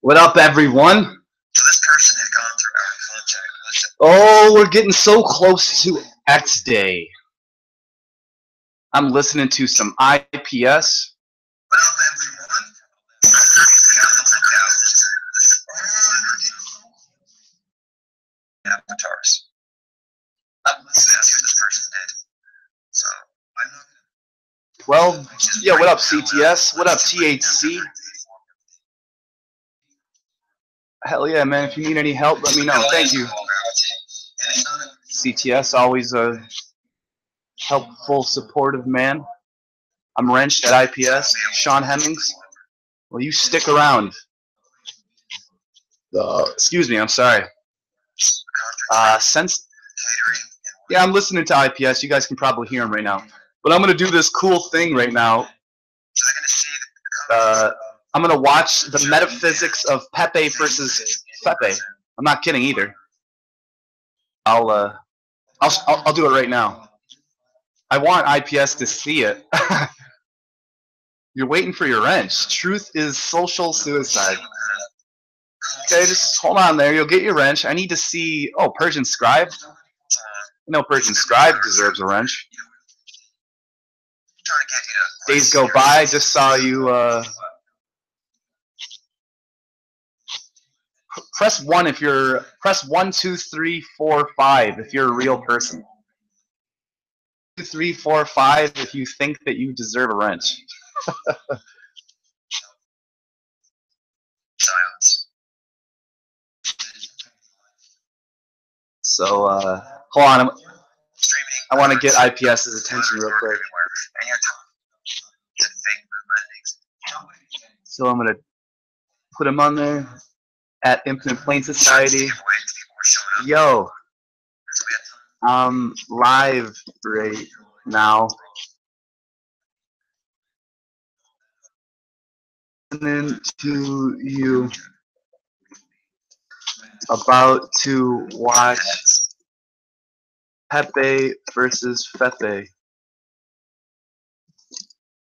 What up, everyone? So this person had gone through our contact list. Oh, we're getting so close to X Day. I'm listening to some IPS. What up, everyone? We got the lookout avatars. I'm listening to what this person did. So I'm not gonna. Well, yeah, what up, CTS? What up, THC? Hell yeah, man. If you need any help, let me know. Thank you. CTS, always a helpful, supportive man. I'm wrenched at IPS. Sean Hemmings. Well, you stick around. Excuse me, I'm sorry. Yeah, I'm listening to IPS. You guys can probably hear him right now. But I'm going to do this cool thing right now. I'm going to watch the Metaphysics of Pepe versus FEPE. I'm not kidding either. I'll do it right now. I want IPS to see it. You're waiting for your wrench. Truth is social suicide. Okay, just hold on there. You'll get your wrench. I need to see. Oh, Persian Scribe. You know, Persian Scribe deserves a wrench. Days go by. Just saw you. Press 1 if you're. Press 1, 2, 3, 4, 5 if you're a real person. 2, 3, 4, 5 if you think that you deserve a wrench. Silence. So, hold on. I want to get IPS's attention real quick. So I'm going to put him on there at Infinite Plane Society. Yo, I'm live right now. Listening to you about to watch Pepe versus FEPE.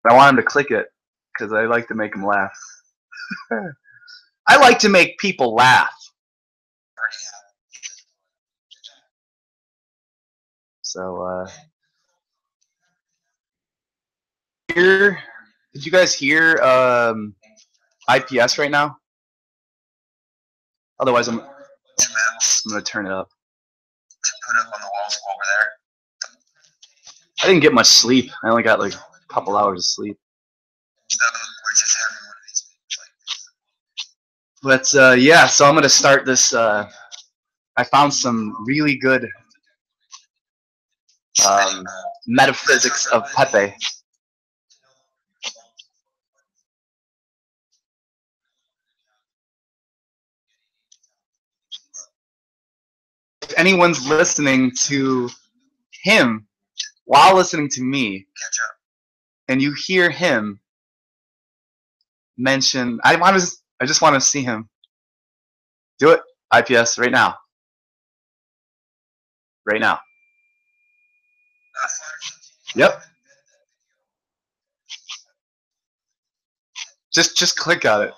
I want him to click it because I like to make him laugh. I like to make people laugh. So, did you guys hear IPS right now? Otherwise, I'm going to turn it up. Put up on the walls over there. I didn't get much sleep. I only got like a couple hours of sleep. So we're just having one of these. But yeah, so I'm going to start this. I found some really good Metaphysics of Pepe. If anyone's listening to him while listening to me, and you hear him mention, I just want to see him. Do it, IPS, right now. Right now. Yep. Just click on it.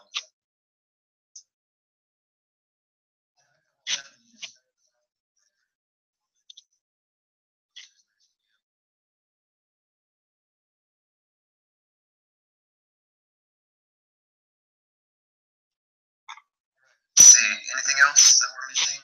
See, anything else that we're missing?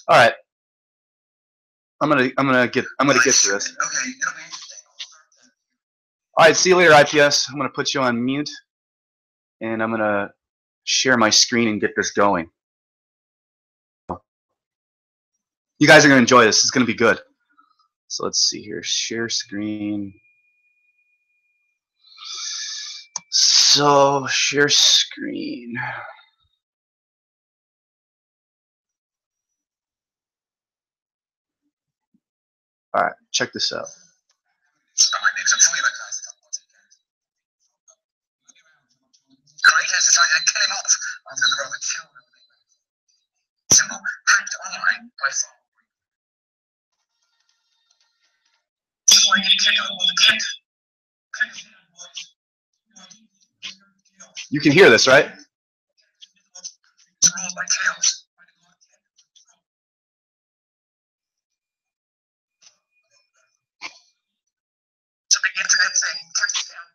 All right. I'm gonna get to this. Okay. All right, see you later, IPS. I'm gonna put you on mute, and I'm gonna share my screen and get this going. You guys are gonna enjoy this. It's gonna be good. So let's see here. Share screen. So share screen. All right, check this out. Creators decided to kill him off after the Roman symbol hacked online by You can hear this, right? ruled by chaos. It's a big internet thing. Track it down.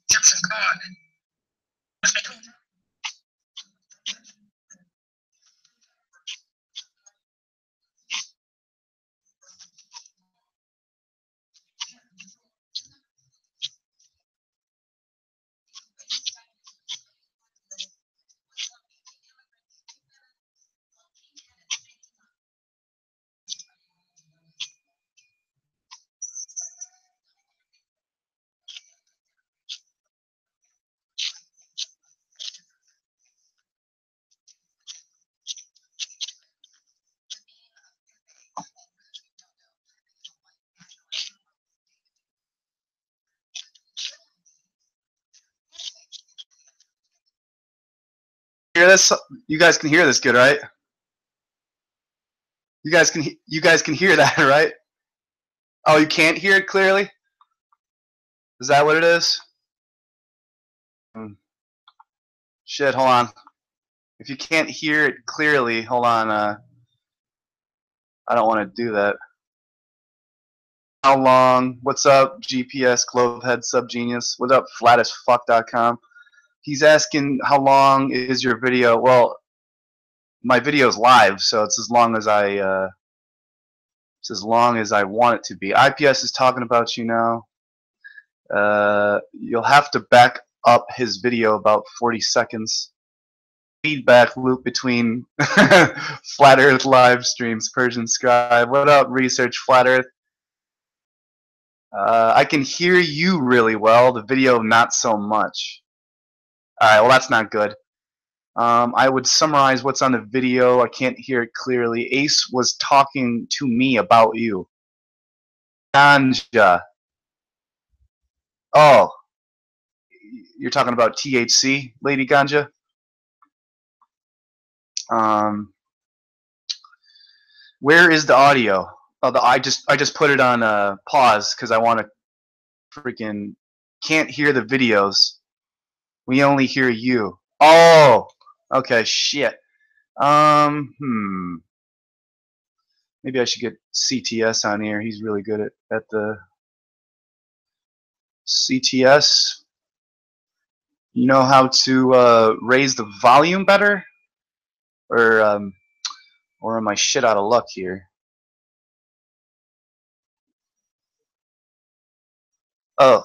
Egyptian god. Hear this? You guys can hear this good, right? You guys can hear that, right? Oh, you can't hear it clearly? Is that what it is? Shit, hold on. If you can't hear it clearly, hold on. I don't want to do that. How long? What's up, GPS, Globehead, SubGenius? What's up, flatness.com? He's asking how long is your video? Well, my video's live, so it's as long as I want it to be. IPS is talking about you now. You'll have to back up his video about 40 seconds. Feedback loop between Flat Earth live streams. Persian Scribe. What up, Research Flat Earth? I can hear you really well. The video, not so much. All right. Well, that's not good. I would summarize what's on the video. I can't hear it clearly. Ace was talking to me about you. Ganja. Oh, you're talking about THC, Lady Ganja? Where is the audio? Oh, I just put it on pause because I want to freaking can't hear the videos. We only hear you. Oh, okay, shit. Maybe I should get CTS on here. He's really good at the CTS. You know how to raise the volume better, or am I shit out of luck here? Oh.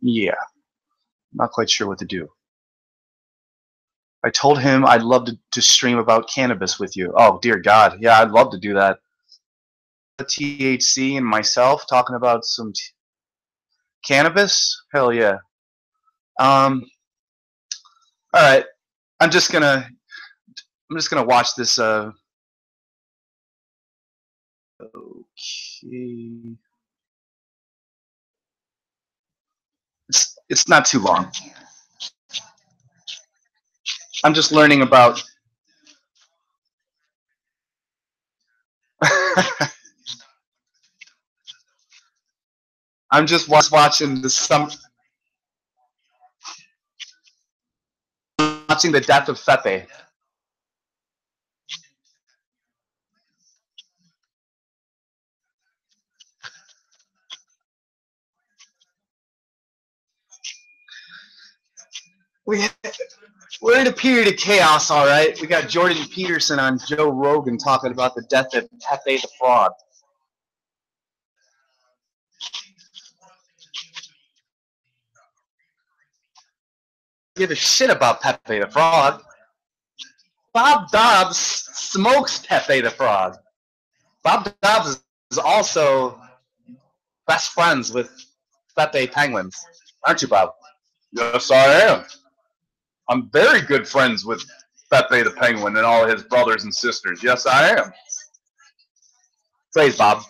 Yeah. Not quite sure what to do. I told him I'd love to stream about cannabis with you. Oh, dear God. Yeah, I'd love to do that. THC and myself talking about some cannabis? Hell yeah. All right. I'm just gonna watch this. Okay. It's not too long. I'm just learning about I'm just watching watching the death of FEPE. We're in a period of chaos, all right. We got Jordan Peterson on Joe Rogan talking about the death of Pepe the Frog. Give a shit about Pepe the Frog. Bob Dobbs smokes Pepe the Frog. Bob Dobbs is also best friends with Pepe Penguins, aren't you, Bob? Yes, I am. I'm very good friends with Pepe the Penguin and all his brothers and sisters. Yes, I am. Praise Bob.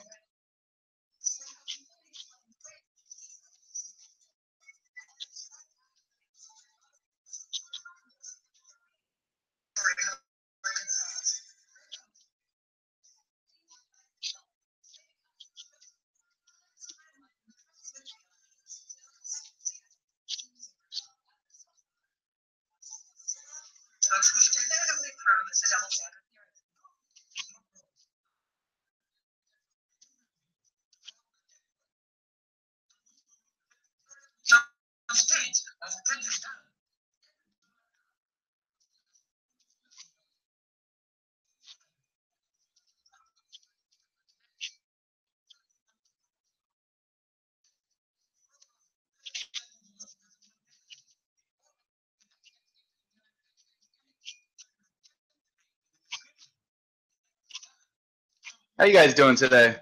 How you guys doing today?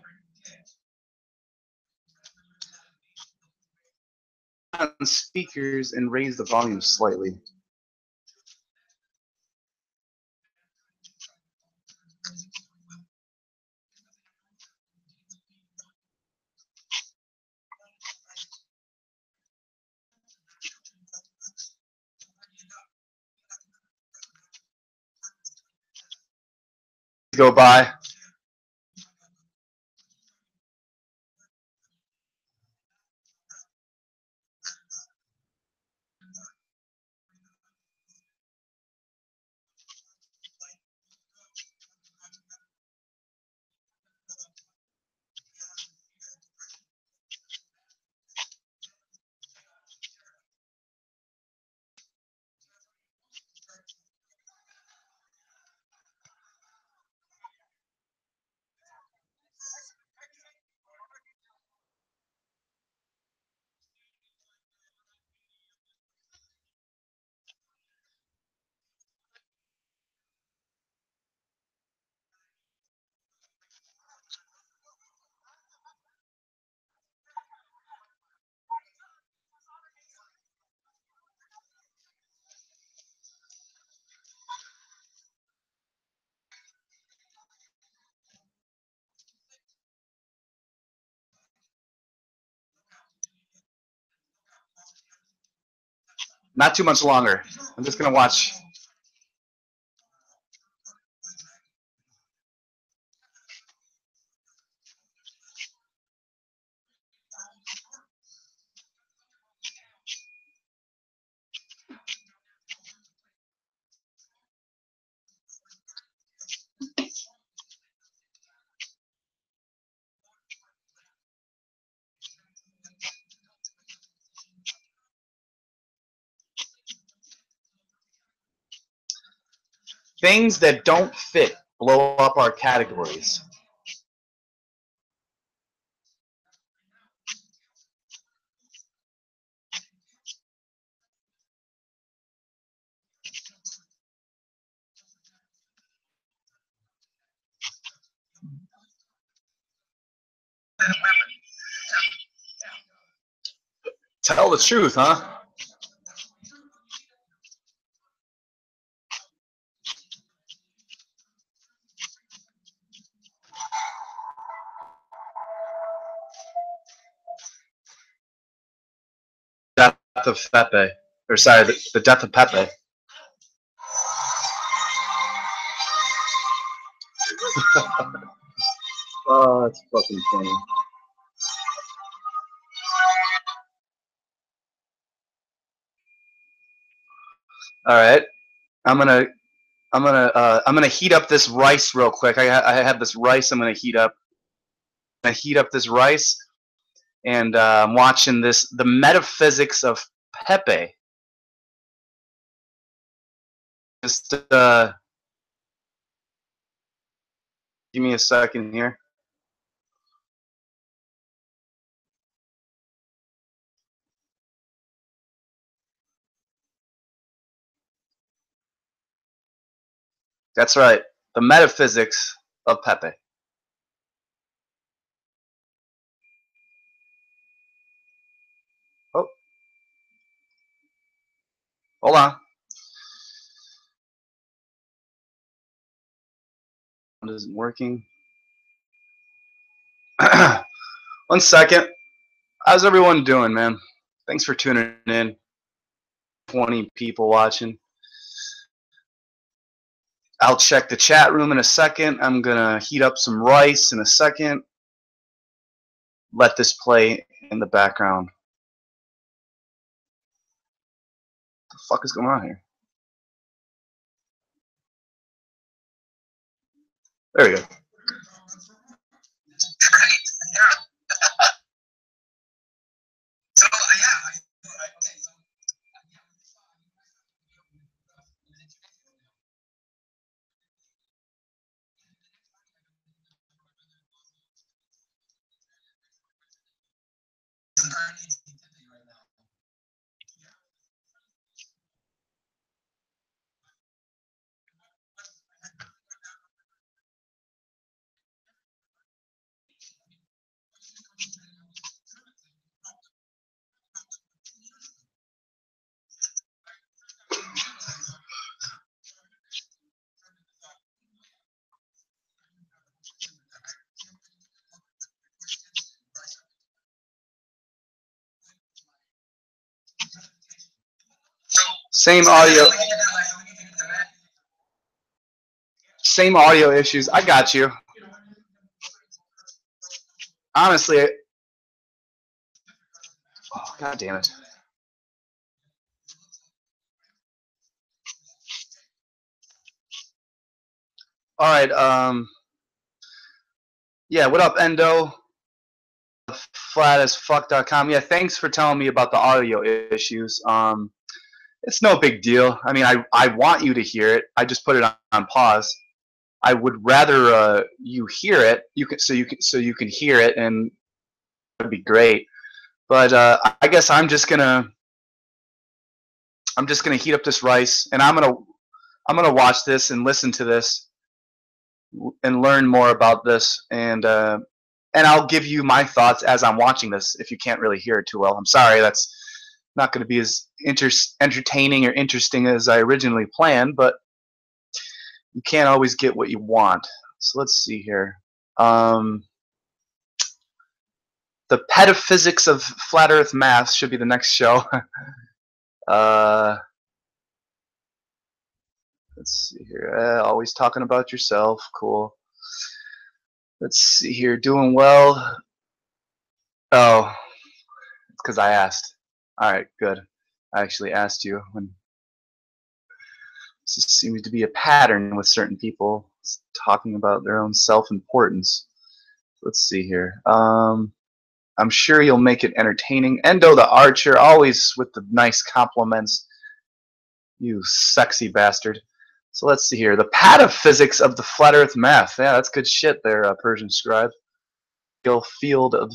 On speakers and raise the volume slightly. Go by. Not too much longer. I'm just gonna watch. Things that don't fit blow up our categories. Tell the truth, huh? Death of Pepe. Or sorry, the death of Pepe. Oh, that's fucking funny. All right. I'm gonna heat up this rice real quick. I have this rice I'm gonna heat up. I heat up this rice, and I'm watching the Metaphysics of Pepe. Just give me a second here. That's right, the Metaphysics of Pepe. Oh, hold on. It isn't working. 1 second. How's everyone doing, man? Thanks for tuning in. 20 people watching. I'll check the chat room in a second. I'm gonna heat up some rice in a second. Let this play in the background. What the fuck is going on here? There we go. Right. Yeah. So yeah. Okay. So Same audio. Same audio issues. I got you. Honestly, oh, god damn it. All right. Yeah. What up, Endo? Flatasfuck.com. Yeah. Thanks for telling me about the audio issues. It's no big deal. I mean, I want you to hear it. I just put it on pause. I would rather you hear it. So you can hear it, and that'd be great. But I guess I'm just gonna heat up this rice, and I'm gonna watch this and listen to this and learn more about this, and I'll give you my thoughts as I'm watching this. If you can't really hear it too well, I'm sorry. That's not going to be as entertaining or interesting as I originally planned, but you can't always get what you want. So let's see here. The Metaphysics of Flat Earth Math should be the next show. Let's see here. Always talking about yourself. Cool. Let's see here. Doing well. Oh, it's because I asked. All right, good. I actually asked you. When this seems to be a pattern with certain people talking about their own self-importance. Let's see here. I'm sure you'll make it entertaining. Endo the Archer, always with the nice compliments. You sexy bastard. So let's see here. The Metaphysics of the Flat Earth Math. Yeah, that's good shit there, Persian scribe. Real field of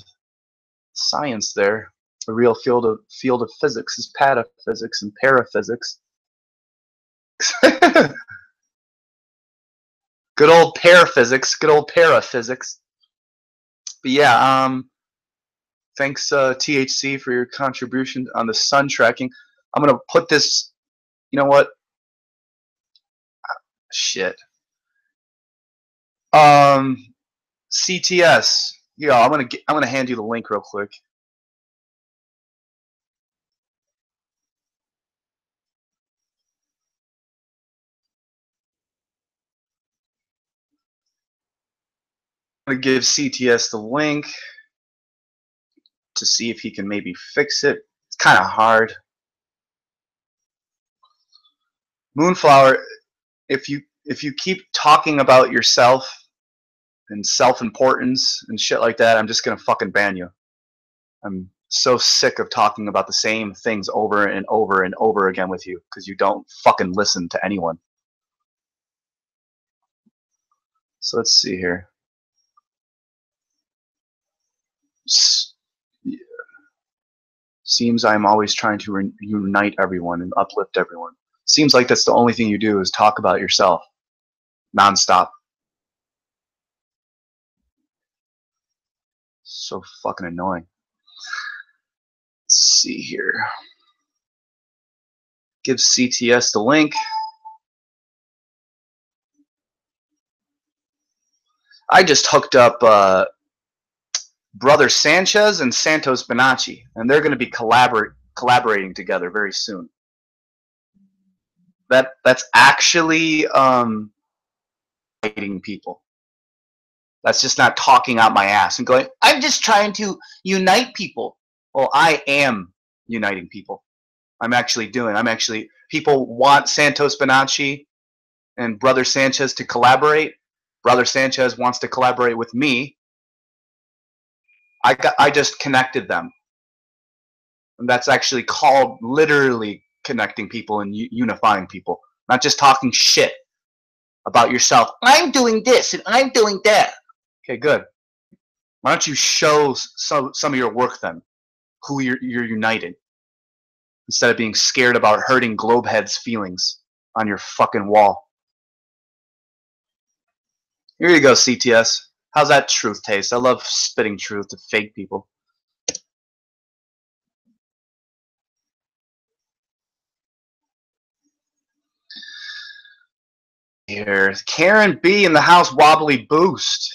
science there. The real field of physics is pataphysics and paraphysics. Good old paraphysics. Good old paraphysics. But yeah, thanks THC for your contribution on the sun tracking. I'm gonna put this. You know what? Shit. CTS. Yeah, I'm gonna hand you the link real quick. I'm gonna give CTS the link to see if he can maybe fix it. It's kind of hard. Moonflower, if you keep talking about yourself and self-importance and shit like that, I'm just gonna fucking ban you. I'm so sick of talking about the same things over and over and over again with you because you don't fucking listen to anyone. So let's see here. Seems I'm always trying to unite everyone and uplift everyone. Seems like that's the only thing you do is talk about yourself nonstop. So fucking annoying. Let's see here. Give CTS the link. I just hooked up Brother Sanchez and Santos Bonacci, and they're going to be collaborating together very soon. That's actually uniting people. That's just not talking out my ass and going, I'm just trying to unite people. Well, I am uniting people. People want Santos Bonacci and Brother Sanchez to collaborate. Brother Sanchez wants to collaborate with me. I just connected them. And that's actually called literally connecting people and unifying people. Not just talking shit about yourself. I'm doing this and I'm doing that. Okay, good. Why don't you show some of your work then? Who you're uniting. Instead of being scared about hurting Globehead's feelings on your fucking wall. Here you go, CTS. How's that truth taste? I love spitting truth to fake people. Here, Karen B in the house, wobbly boost.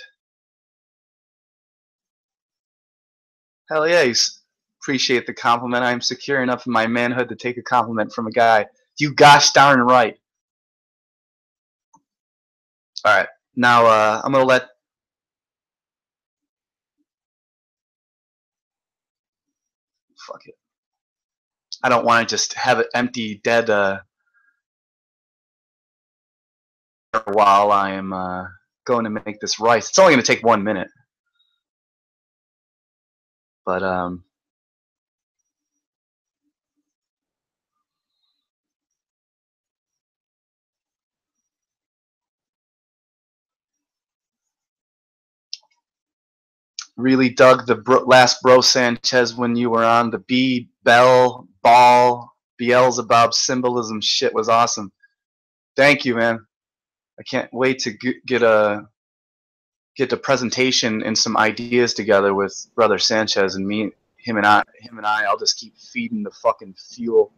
Hell yeah, appreciate the compliment. I'm secure enough in my manhood to take a compliment from a guy. You gosh darn right. All right, now I'm gonna let. Fuck it. I don't want to just have it empty, dead. While I'm going to make this rice. It's only going to take 1 minute. But really dug the last Bro Sanchez when you were on. The B, Bell, Ball, Beelzebub symbolism shit was awesome. Thank you, man. I can't wait to get the presentation and some ideas together with Brother Sanchez and me, him and I. I'll just keep feeding the fucking fuel,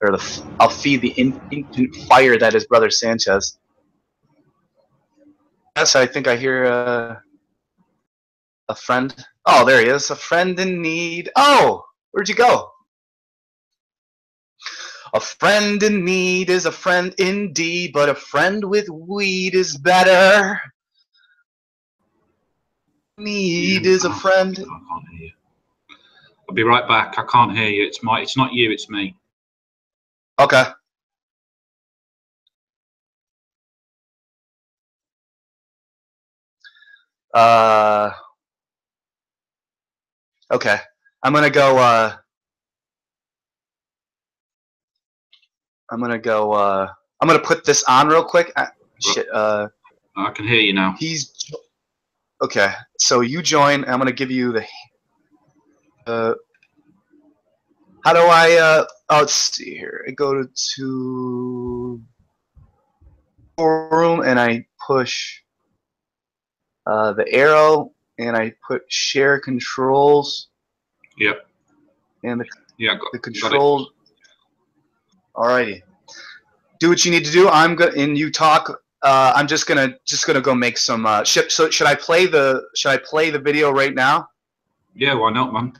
or I'll feed the infant fire that is Brother Sanchez. Yes, I think I hear a friend. Oh, there he is. A friend in need. Oh, where'd you go? A friend in need is a friend indeed, but a friend with weed is better. Need is a friend. I can't hear you. I'll be right back. I can't hear you. It's not you, it's me. Okay. Okay. I'm gonna go I'm gonna put this on real quick. Shit, I can hear you now. Okay, so you join. I'm gonna give you the how do I oh, let's see here. I go to room and I push the arrow and I put share controls. Yep. And the control. Alrighty. Do what you need to do. I'm gonna and you talk. I'm just gonna go make some ship. So should I play the video right now? Yeah, why not, man?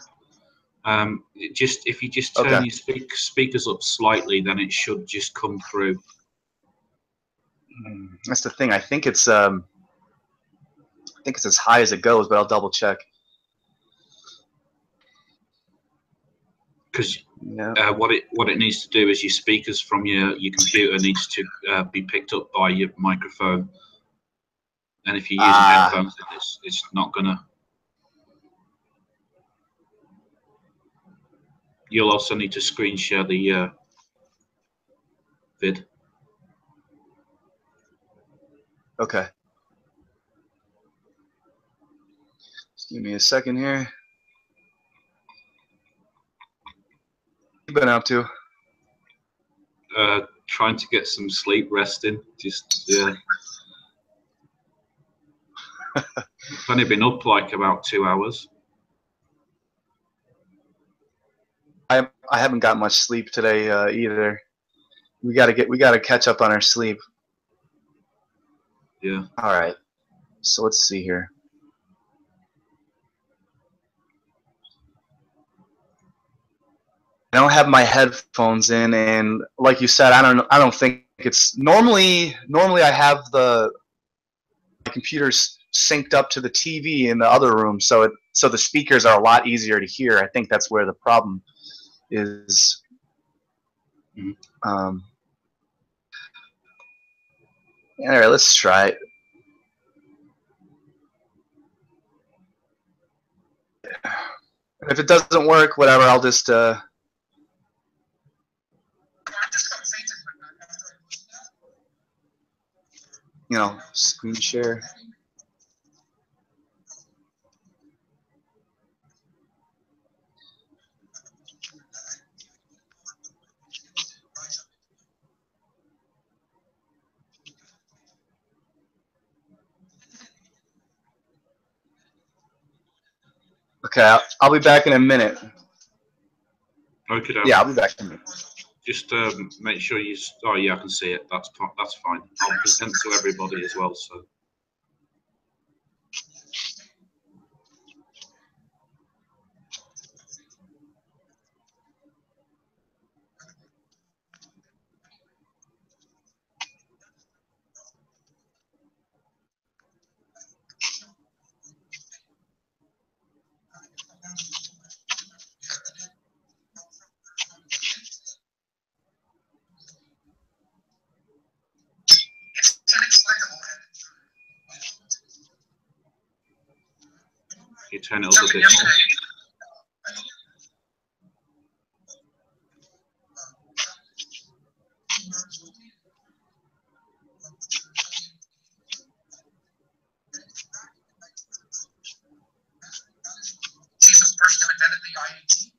If you just turn your speakers up slightly, then it should just come through. That's the thing. I think it's as high as it goes, but I'll double check. Because Yeah. What it needs to do is your speakers from your computer needs to be picked up by your microphone, and if you're using headphones, it's not gonna. You'll also need to screen share the vid. Okay. Just give me a second here. What have you been up to? Trying to get some sleep, resting. Just yeah. I've only been up like about 2 hours. I haven't got much sleep today either. We gotta catch up on our sleep. Yeah. All right. So let's see here. I don't have my headphones in, and like you said, I don't think it's normally I have my computer's synced up to the TV in the other room, so the speakers are a lot easier to hear. I think that's where the problem is. All right, let's try it. If it doesn't work, whatever, I'll just screen share. Okay, I'll be back in a minute. Okay. Yeah, I'll be back in a minute. Just make sure you. Oh yeah, I can see it. That's fine. I'll present to everybody as well. So. You turn it up a bit more. She's the person who invented the IET.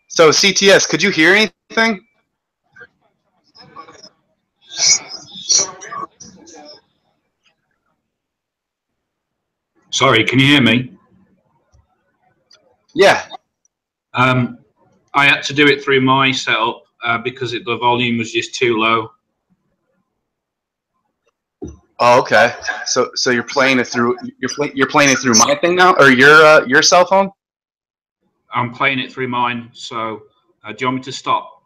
So CTS, could you hear anything? Sorry, can you hear me? Yeah. I had to do it through my setup because the volume was just too low. Oh, okay. So you're playing it through you're playing it through my thing now, or your cell phone? I'm playing it through mine. So do you want me to stop?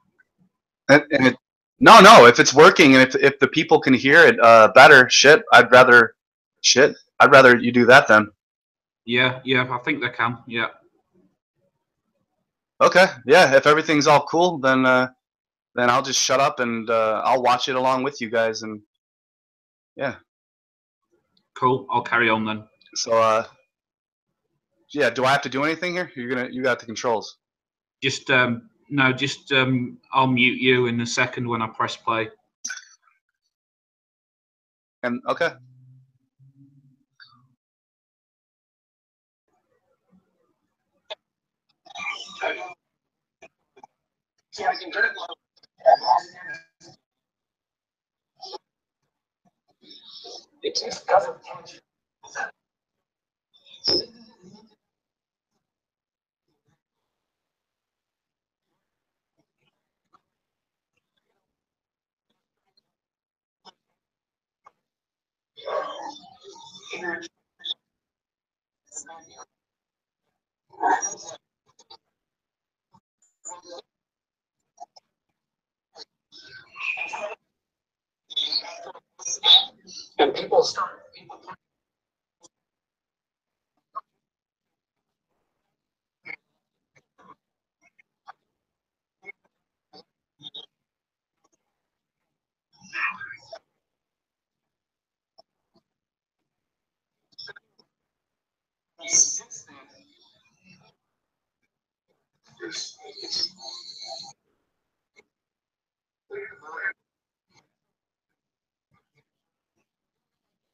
No. If it's working and if the people can hear it better, I'd rather you do that then. Yeah, I think they can. Yeah. Okay. Yeah. If everything's all cool, then I'll just shut up and I'll watch it along with you guys, and yeah. Cool. I'll carry on then. So yeah. Do I have to do anything here? You got the controls. Just no. Just I'll mute you in a second when I press play. And okay.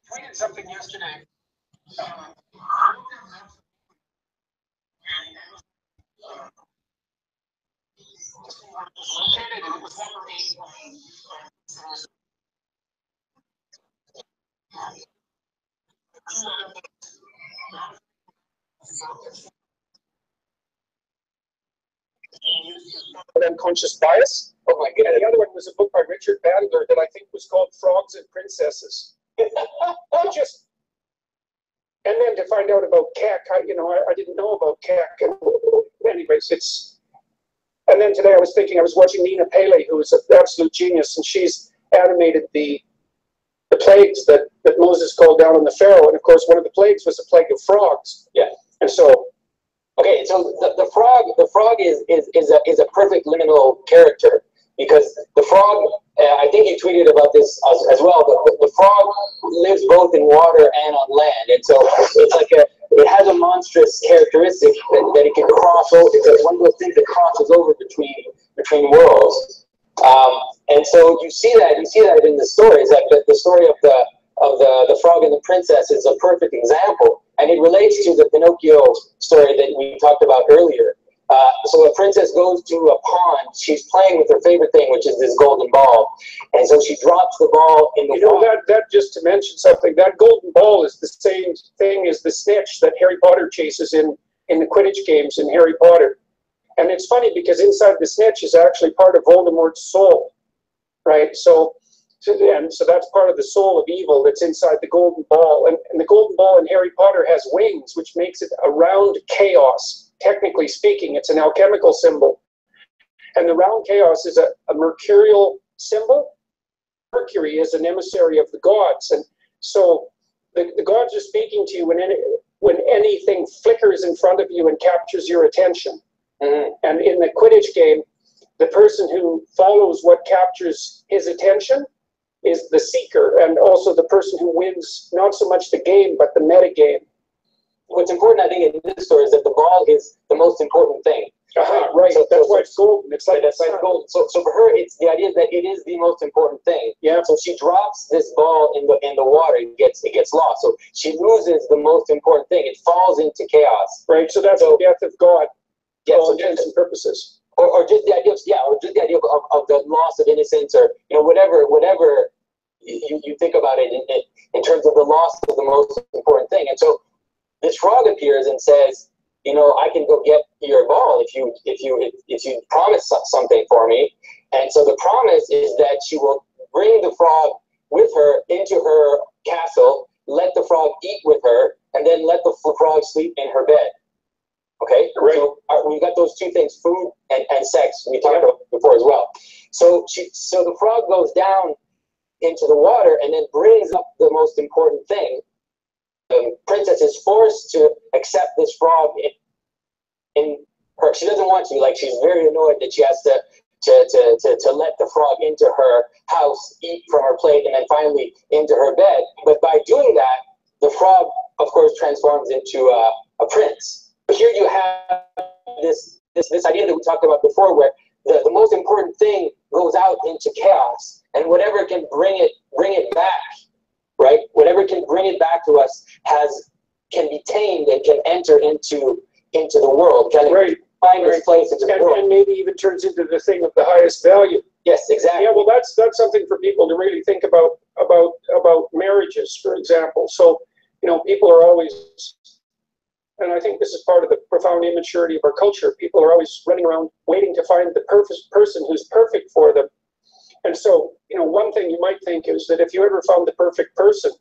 Tweeted something yesterday. Unconscious bias. Oh my god! And the other one was a book by Richard Bandler that I think was called Frogs and Princesses. Just, and then to find out about CAC, I didn't know about CAC. And anyways, it's. And then today I was watching Nina Pele, who is an absolute genius, and she's animated the plagues that Moses called down on the Pharaoh, and of course one of the plagues was a plague of frogs. Yeah. And so. Okay, so the frog is a perfect liminal character, because the frog, I think you tweeted about this as well, but the frog lives both in water and on land, and so it's like it has a monstrous characteristic that it can cross over. It's one of those things that crosses over between worlds, and so you see that in the stories. Like the story of the frog and the princess is a perfect example. And it relates to the Pinocchio story that we talked about earlier. So a princess goes to a pond. She's playing with her favorite thing, which is this golden ball. And so she drops the ball in the pond. That just to mention something, that golden ball is the same thing as the snitch that Harry Potter chases in the Quidditch games in Harry Potter. And it's funny because inside the snitch is actually part of Voldemort's soul, right? So that's part of the soul of evil that's inside the golden ball. And the golden ball in Harry Potter has wings, which makes it a round chaos. Technically speaking, it's an alchemical symbol. And the round chaos is a mercurial symbol. Mercury is an emissary of the gods. And so the gods are speaking to you when anything flickers in front of you and captures your attention. Mm-hmm. And in the Quidditch game, the person who follows what captures his attention is the seeker, and also the person who wins not so much the game, but the meta game. What's important, I think, in this story is that the ball is the most important thing. Right. So that's why it's golden. It's like that's golden. So for her, it's the idea that it is the most important thing. Yeah. So she drops this ball in the water. It gets lost. So she loses the most important thing. It falls into chaos. Right. So that's the death of God. Yeah. For all intents and purposes. Or just the idea of the loss of innocence, or whatever you think about it in terms of the loss of the most important thing. And so this frog appears and says, I can go get your ball if you promise something for me. And so the promise is that she will bring the frog with her into her castle, let the frog eat with her, and then let the frog sleep in her bed. Okay, right. So we've got those two things, food and sex, we talked about before as well. So the frog goes down into the water and then brings up the most important thing. The princess is forced to accept this frog in her. She doesn't want to. Like, she's very annoyed that she has to let the frog into her house, eat from her plate, and then finally into her bed. But by doing that, the frog, of course, transforms into a prince. But here you have this idea that we talked about before, where the most important thing goes out into chaos, and whatever can bring it back, right? Whatever can bring it back to us can be tamed and can enter into the world, can find its place into the world, and maybe even turns into the thing of the highest value. Yes, exactly. Yeah, well, that's something for people to really think about marriages, for example. So people are always. And I think this is part of the profound immaturity of our culture. People are always running around waiting to find the perfect person who's perfect for them. And so, one thing you might think is that if you ever found the perfect person,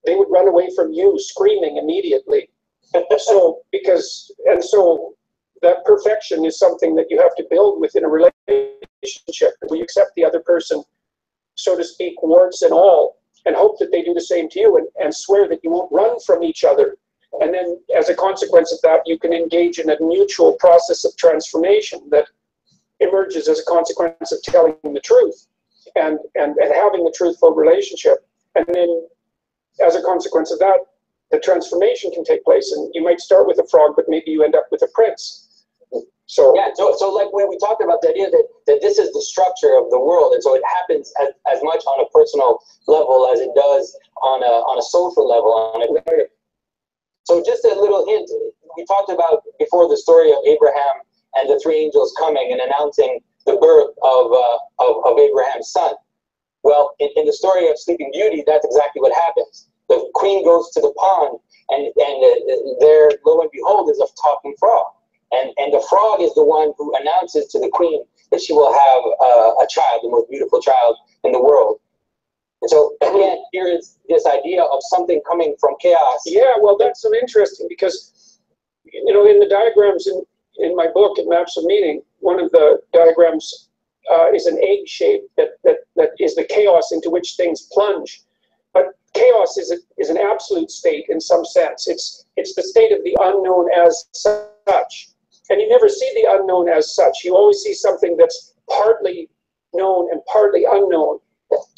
they would run away from you screaming immediately. So that perfection is something that you have to build within a relationship, where you accept the other person, so to speak, warts and all. and hope that they do the same to you, and swear that you won't run from each other. And then as a consequence of that, you can engage in a mutual process of transformation that emerges as a consequence of telling the truth and having a truthful relationship. And then as a consequence of that, the transformation can take place. And you might start with a frog, but maybe you end up with a prince. So yeah, so like when we talked about the idea that this is the structure of the world, and so it happens as much on a personal level as it does on a social level. So just a little hint, we talked about before the story of Abraham and the three angels coming and announcing the birth of Abraham's son. Well, in the story of Sleeping Beauty, that's exactly what happens. The queen goes to the pond, and there, lo and behold, is a talking frog. And the frog is the one who announces to the queen that she will have a child, the most beautiful child in the world. And so, again, here is this idea of something coming from chaos. Yeah, well, that's so interesting because, you know, in the diagrams in my book, It Maps of Meaning, one of the diagrams is an egg shape that is the chaos into which things plunge. But chaos is an absolute state in some sense. It's the state of the unknown as such. And you never see the unknown as such. You always see something that's partly known and partly unknown.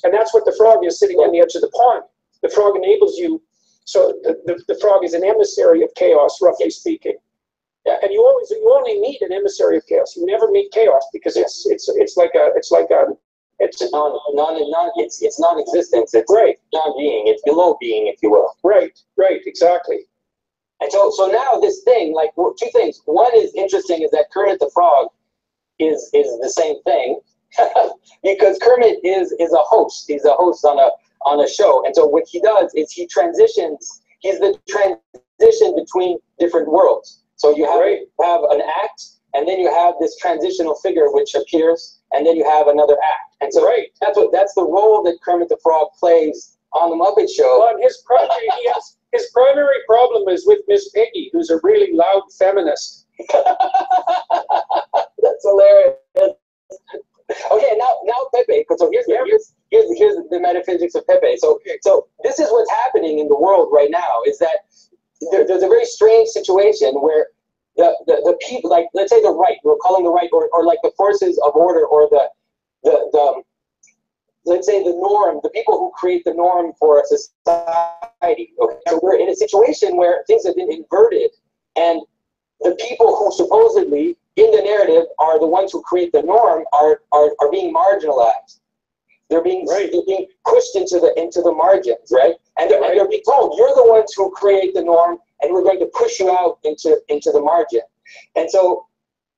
And that's what the frog is sitting on the edge of the pond. The frog enables you. So the frog is an emissary of chaos, roughly speaking. And you only meet an emissary of chaos. You never meet chaos because it's non-existence. It's right. Non-being. It's below being, if you will. Right, exactly. And so now this thing, like two things. One is interesting is that Kermit the Frog is the same thing because Kermit is a host. He's a host on a show. And so what he does is he transitions. He's the transition between different worlds. So you have an act, and then you have this transitional figure which appears, and then you have another act. And so that's the role that Kermit the Frog plays on the Muppet Show. Well, his primary problem is with Miss Piggy, who's a really loud feminist. That's hilarious. Okay, now Pepe. So here's the metaphysics of Pepe. So this is what's happening in the world right now. Is that there's a very strange situation where the people, like let's say the right, we're calling the right, or like the forces of order, or the let's say the norm, the people who create the norm for a society. Okay, so we're in a situation where things have been inverted, and the people who supposedly in the narrative are the ones who create the norm are being marginalized. They're being pushed into the margins, right? And they're being told, you're the ones who create the norm, and we're going to push you out into the margin. And so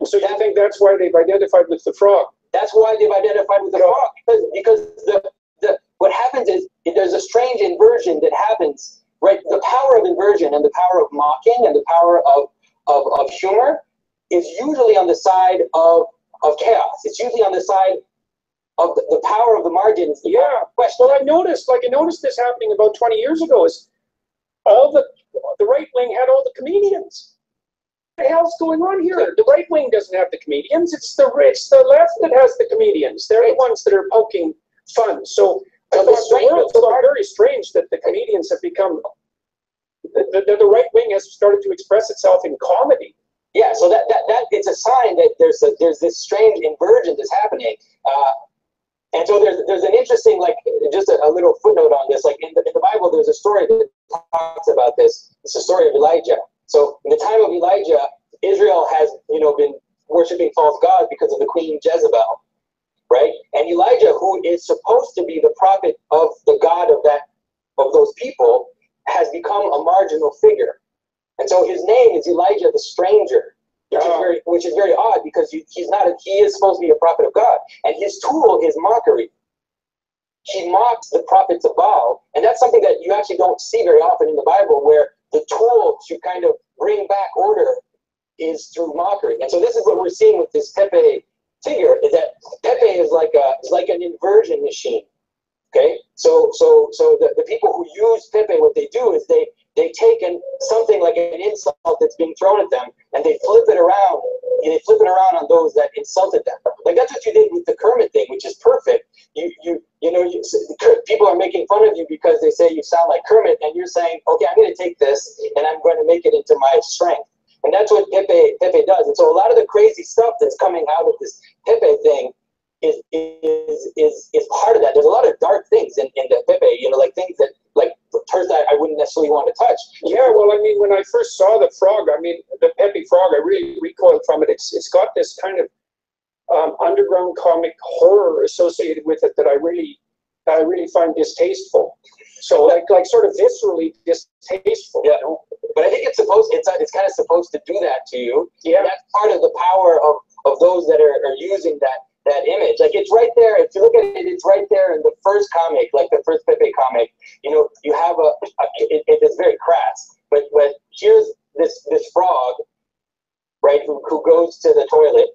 you think that's why they've identified with the frog? That's why they've identified with the frog, because what happens is there's a strange inversion that happens, right? The power of inversion and the power of mocking and the power of humor is usually on the side of chaos. It's usually on the side of the power of the margins. Yeah. Well, I noticed this happening about 20 years ago. Is all the right wing had all the comedians. What the hell's going on here? The right wing doesn't have the comedians. It's the left that has the comedians. They're the ones that are poking fun. So the world's very strange that the comedians have become. The right wing has started to express itself in comedy. Yeah, so that it's a sign that there's this strange inversion that's happening. And so there's an interesting, like, just a little footnote on this. Like in the Bible, there's a story that talks about this. It's the story of Elijah. So in the time of Elijah, Israel has been worshiping false gods because of the queen Jezebel, right? And Elijah, who is supposed to be the prophet of the God of those people, has become a marginal figure. And so his name is Elijah the Stranger, which is very odd because he is supposed to be a prophet of God. And his tool is mockery. He mocks the prophets of Baal. And that's something that you actually don't see very often in the Bible, where the tool to kind of bring back order is through mockery. And so this is what we're seeing with this Pepe figure, is that Pepe is like an inversion machine. Okay? the people who use Pepe, what they do is they take something like an insult that's being thrown at them, and they flip it around. And they flip it around on those that insulted them. Like that's what you did with the Kermit thing, which is perfect. People are making fun of you because they say you sound like Kermit, and you're saying, okay, I'm going to take this and I'm going to make it into my strength. And that's what Pepe does. And so a lot of the crazy stuff that's coming out of this Pepe thing is part of that. There's a lot of dark things in the Pepe, like things that, like turds that I wouldn't necessarily want to touch. Yeah, well, I mean, when I first saw the frog, I mean, the Pepe frog, I really recoiled from it. It's got this kind of underground comic horror associated with it that I really find distasteful. So like sort of viscerally distasteful. Yeah. But I think it's kind of supposed to do that to you. Yeah. And that's part of the power of those that are using that image. Like it's right there. If you look at it, it's right there in the first comic, like the first Pepe comic. You have it's very crass. But here's this frog, right, who goes to the toilet,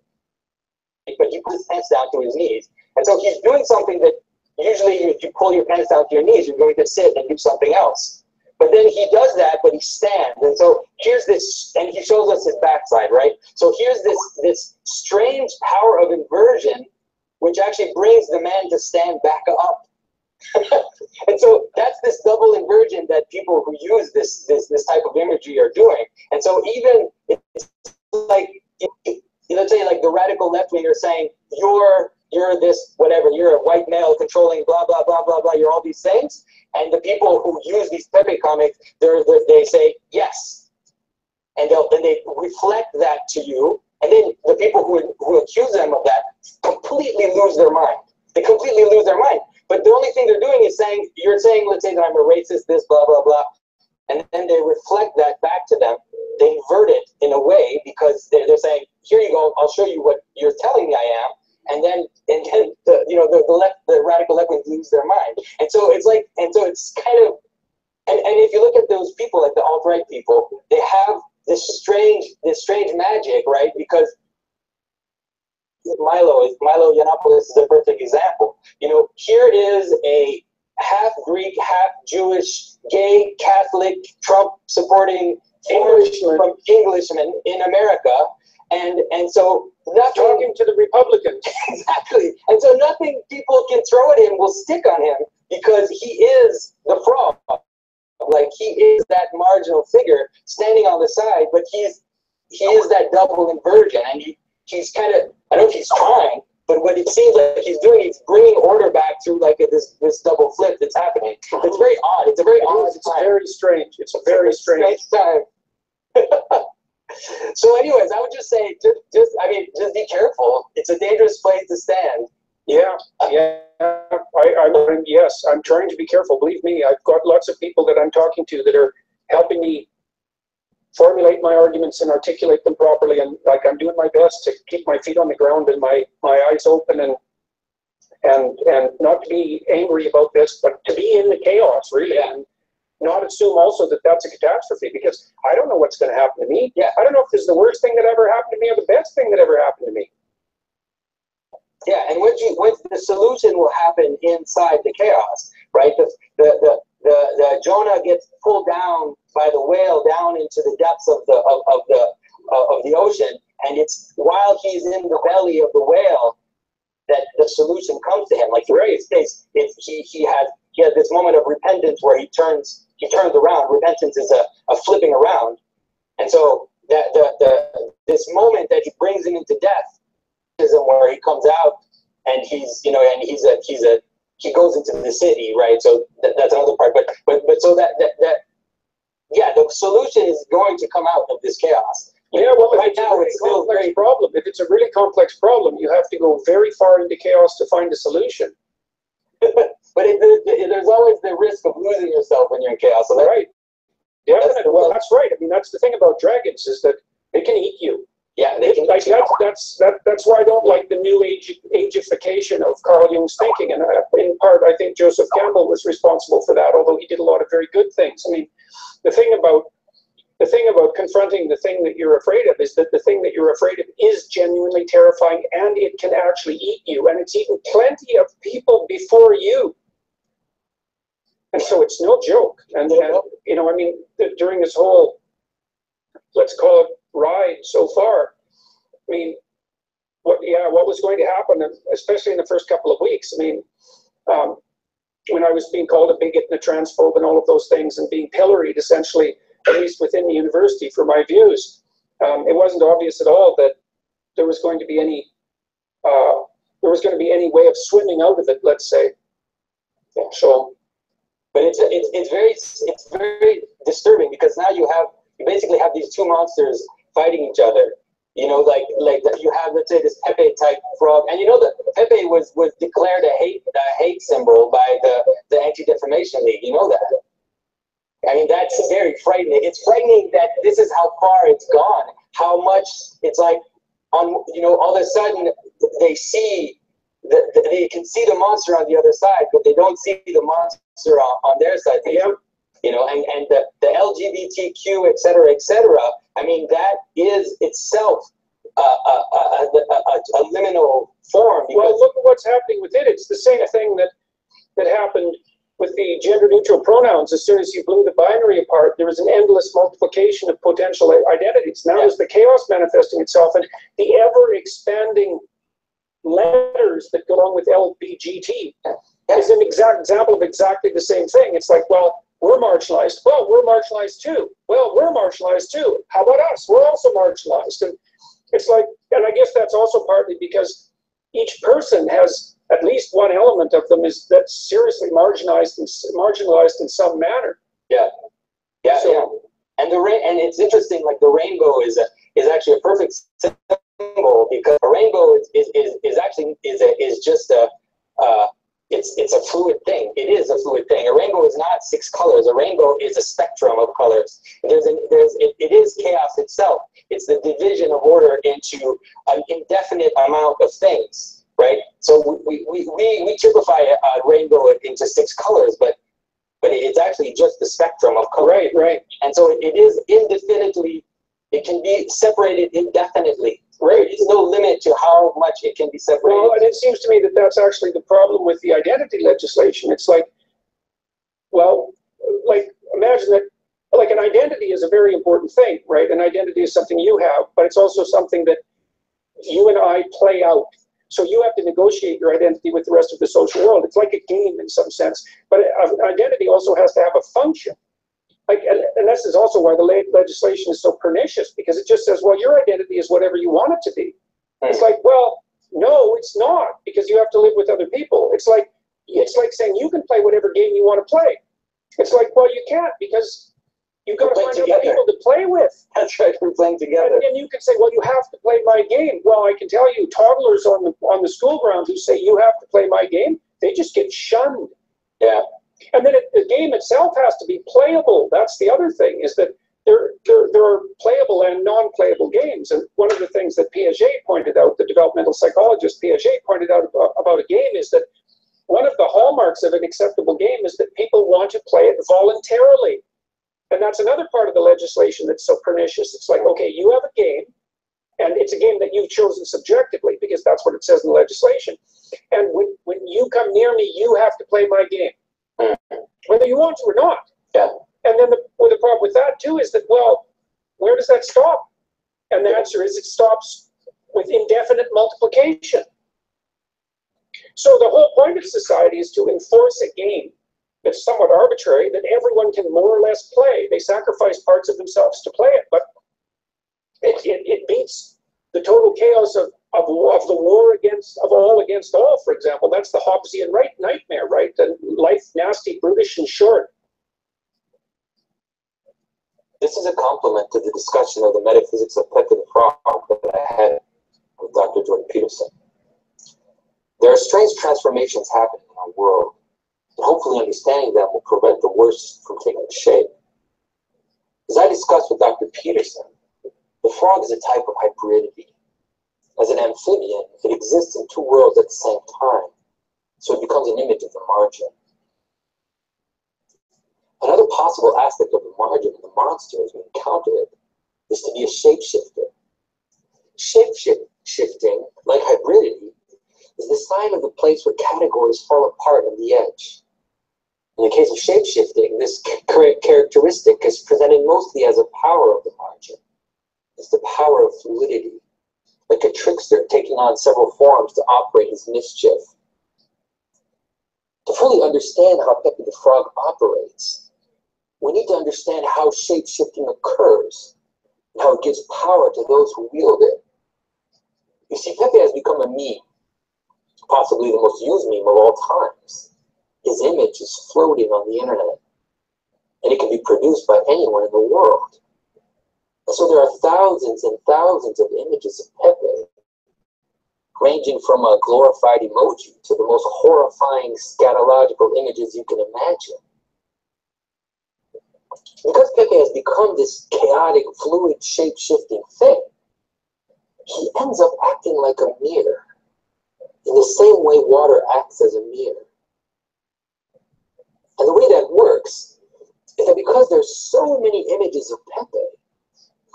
but he puts his pants down to his knees. And so he's doing something that usually if you pull your pants down to your knees, you're going to sit and do something else. But then he does that, but he stands. And so here's this, and he shows us his backside, right? So here's this strange power of inversion, which actually brings the man to stand back up. And so that's this double inversion that people who use this type of imagery are doing. And so even it's like, let's say like the radical left wing are saying, you're this, whatever, you're a white male controlling blah, blah, blah, blah, blah, you're all these things. And the people who use these Pepe comics, they say yes. And they reflect that to you. And then the people who accuse them of that completely lose their mind. They completely lose their mind. But the only thing they're doing is saying, let's say that I'm a racist, this, blah, blah, blah. And then they reflect that back to them. They invert it in a way because they're saying, here you go, I'll show you what you're telling me I am. And then the radical left wing lose their mind. And so it's kind of, and if you look at those people, like the alt-right people, they have this strange magic, right? Because Milo Yiannopoulos is a perfect example. Here is a half Greek, half Jewish, gay, Catholic, Trump supporting Englishman in America. And so nothing, talking to the Republicans. Exactly. And so nothing people can throw at him will stick on him because he is the frog. Like he is that marginal figure standing on the side, but he is that double inversion. And he's kind of, I don't know if he's trying, but what it seems like he's doing is bringing order back through like this double flip that's happening. It's very odd. It's a very odd It's very strange. It's a very strange time. So anyways, I would just say, just be careful. It's a dangerous place to stand. Yeah. Yes, I'm trying to be careful. Believe me, I've got lots of people that I'm talking to that are helping me formulate my arguments and articulate them properly. And like I'm doing my best to keep my feet on the ground and my eyes open and not to be angry about this, but to be in the chaos really. Yeah. And not assume also that that's a catastrophe, because I don't know what's going to happen to me. Yeah. I don't know if this is the worst thing that ever happened to me or the best thing that ever happened to me. Yeah, and what the solution will happen inside the chaos, right? The Jonah gets pulled down by the whale down into the depths of the ocean, and it's while he's in the belly of the whale that the solution comes to him. Like in his case, he has this moment of repentance where he turns around. Repentance is a flipping around, and so this moment that he brings him into death, where he comes out and he goes into the city, right? So that's another part. But so that the solution is going to come out of this chaos. Yeah, well, right now it's still a very problem. If it's a really complex problem, you have to go very far into chaos to find a solution. But there's always the risk of losing yourself when you're in chaos. So right. Yeah, well, that's right. I mean, that's the thing about dragons, is that they can eat you. Yeah, they can. Like that's why I don't like the new ageification of Carl Jung's thinking, and in part, I think Joseph Campbell was responsible for that. Although he did a lot of very good things. I mean, the thing about confronting the thing that you're afraid of is that the thing that you're afraid of is genuinely terrifying, and it can actually eat you, and it's eaten plenty of people before you. And so it's no joke. And you know, I mean, during this whole, let's call it ride so far, I mean, what was going to happen, especially in the first couple of weeks? I mean, when I was being called a bigot and a transphobe and all of those things, and being pilloried essentially, at least within the university, for my views, it wasn't obvious at all that there was going to be any way of swimming out of it, let's say. Yeah, so, but it's very disturbing, because now you basically have these two monsters fighting each other. You know, like you have, let's say, this Pepe type frog, and you know that Pepe was declared a hate symbol by the Anti-Defamation League. You know that. I mean, that's very frightening. It's frightening that this is how far it's gone. How much it's like, all of a sudden they they can see the monster on the other side, but they don't see the monster on their side. Yeah. You know, and the LGBTQ, et cetera, I mean, that is itself a liminal form. Well, look at what's happening with it. It's the same thing that happened with the gender-neutral pronouns. As soon as you blew the binary apart, there was an endless multiplication of potential identities. Now there's the chaos manifesting itself, and the ever-expanding letters that go along with LBGT is an exact example of exactly the same thing. It's like, well, we're marginalized. Well, we're marginalized too. Well, we're marginalized too. How about us? We're also marginalized. And it's like, and I guess that's also partly because each person has at least one element of them that's seriously marginalized in some manner. Yeah. And and it's interesting. Like, the rainbow is actually a perfect symbol, because a rainbow is just it's a fluid thing. It is a fluid thing. A rainbow is not 6 colors. A rainbow is a spectrum of colors. It is chaos itself. It's the division of order into an indefinite amount of things, right? So we typify a rainbow into 6 colors, but it's actually just the spectrum of colors. Right. And so it is indefinitely. It can be separated indefinitely. Right. There's no limit to how much it can be separated. Well, and it seems to me that that's actually the problem with the identity legislation. It's like, well, like, imagine that, like, an identity is a very important thing, right? An identity is something you have, but it's also something that you and I play out. So you have to negotiate your identity with the rest of the social world. It's like a game in some sense, but an identity also has to have a function. Like, and this is also why the legislation is so pernicious, because it just says, well, your identity is whatever you want it to be. It's like, well, no, it's not, because you have to live with other people. It's like saying you can play whatever game you want to play. It's like, well, you can't, because you've got to find other people to play with. That's right, we're playing together. And you can say, well, you have to play my game. Well, I can tell you, toddlers on the school grounds who say you have to play my game, they just get shunned. Yeah. And then the game itself has to be playable. That's the other thing, is that there are playable and non-playable games. And one of the things that Piaget pointed out, the developmental psychologist Piaget pointed out about a game, is that one of the hallmarks of an acceptable game is that people want to play it voluntarily. And that's another part of the legislation that's so pernicious. It's like, okay, you have a game, and it's a game that you've chosen subjectively, because that's what it says in the legislation. And when you come near me, you have to play my game, whether you want to or not. Yeah. And then the problem with that too is that, well, where does that stop? And the answer is it stops with indefinite multiplication. So the whole point of society is to enforce a game that's somewhat arbitrary, that everyone can more or less play. They sacrifice parts of themselves to play it, but it beats the total chaos of the war of all against all, for example. That's the Hobbesian nightmare, right? And life nasty, brutish, and short. This is a complement to the discussion of the metaphysics of Pepe the Frog that I had with Dr. Jordan Peterson. There are strange transformations happening in our world, and hopefully understanding them will prevent the worst from taking shape. As I discussed with Dr. Peterson, the frog is a type of hybridity. As an amphibian, it exists in 2 worlds at the same time, so it becomes an image of the margin. Another possible aspect of the margin and the monster as we encounter it is to be a shapeshifter. Shape-shifting, like hybridity, is the sign of the place where categories fall apart on the edge. In the case of shape-shifting, this characteristic is presented mostly as a power of the margin. It's the power of fluidity, like a trickster taking on several forms to operate his mischief. To fully understand how Pepe the Frog operates, we need to understand how shape-shifting occurs and how it gives power to those who wield it. You see, Pepe has become a meme, possibly the most used meme of all times. His image is floating on the internet, and it can be produced by anyone in the world. And so there are thousands and thousands of images of Pepe, ranging from a glorified emoji to the most horrifying scatological images you can imagine. Because Pepe has become this chaotic, fluid, shape-shifting thing, he ends up acting like a mirror, in the same way water acts as a mirror. And the way that works is that because there's so many images of Pepe,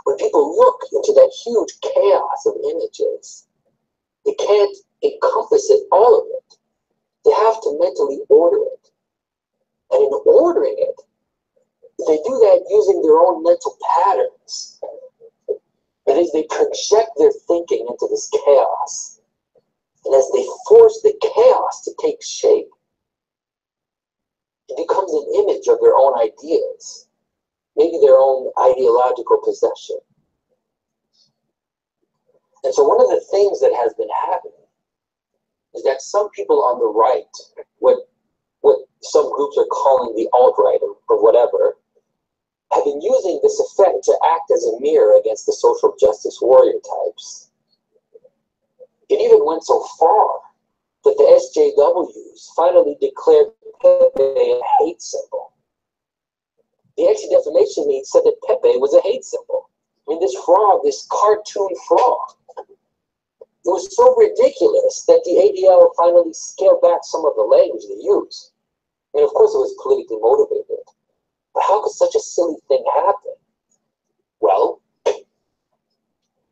when people look into that huge chaos of images, they can't encompass it, all of it. They have to mentally order it. And in ordering it, they do that using their own mental patterns. That is, they project their thinking into this chaos. And as they force the chaos to take shape, it becomes an image of their own ideas, maybe their own ideological possession. And so one of the things that has been happening is that some people on the right, what some groups are calling the alt-right or whatever, have been using this effect to act as a mirror against the social justice warrior types. It even went so far that the SJWs finally declared Pepe a hate symbol. The Anti-Defamation League said that Pepe was a hate symbol. I mean, this frog, this cartoon frog, it was so ridiculous that the ADL finally scaled back some of the language they used. I mean, of course, it was politically motivated. But how could such a silly thing happen? Well,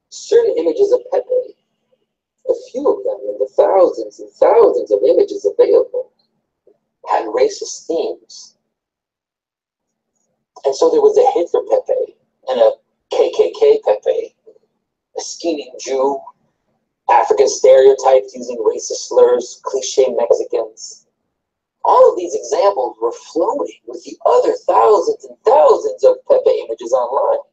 certain images of Pepe, a few of them in the thousands and thousands of images available, had racist themes. And so there was a Hitler Pepe and a KKK Pepe, a scheming Jew, African stereotypes using racist slurs, cliche Mexicans. All of these examples were floating with the other thousands and thousands of Pepe images online.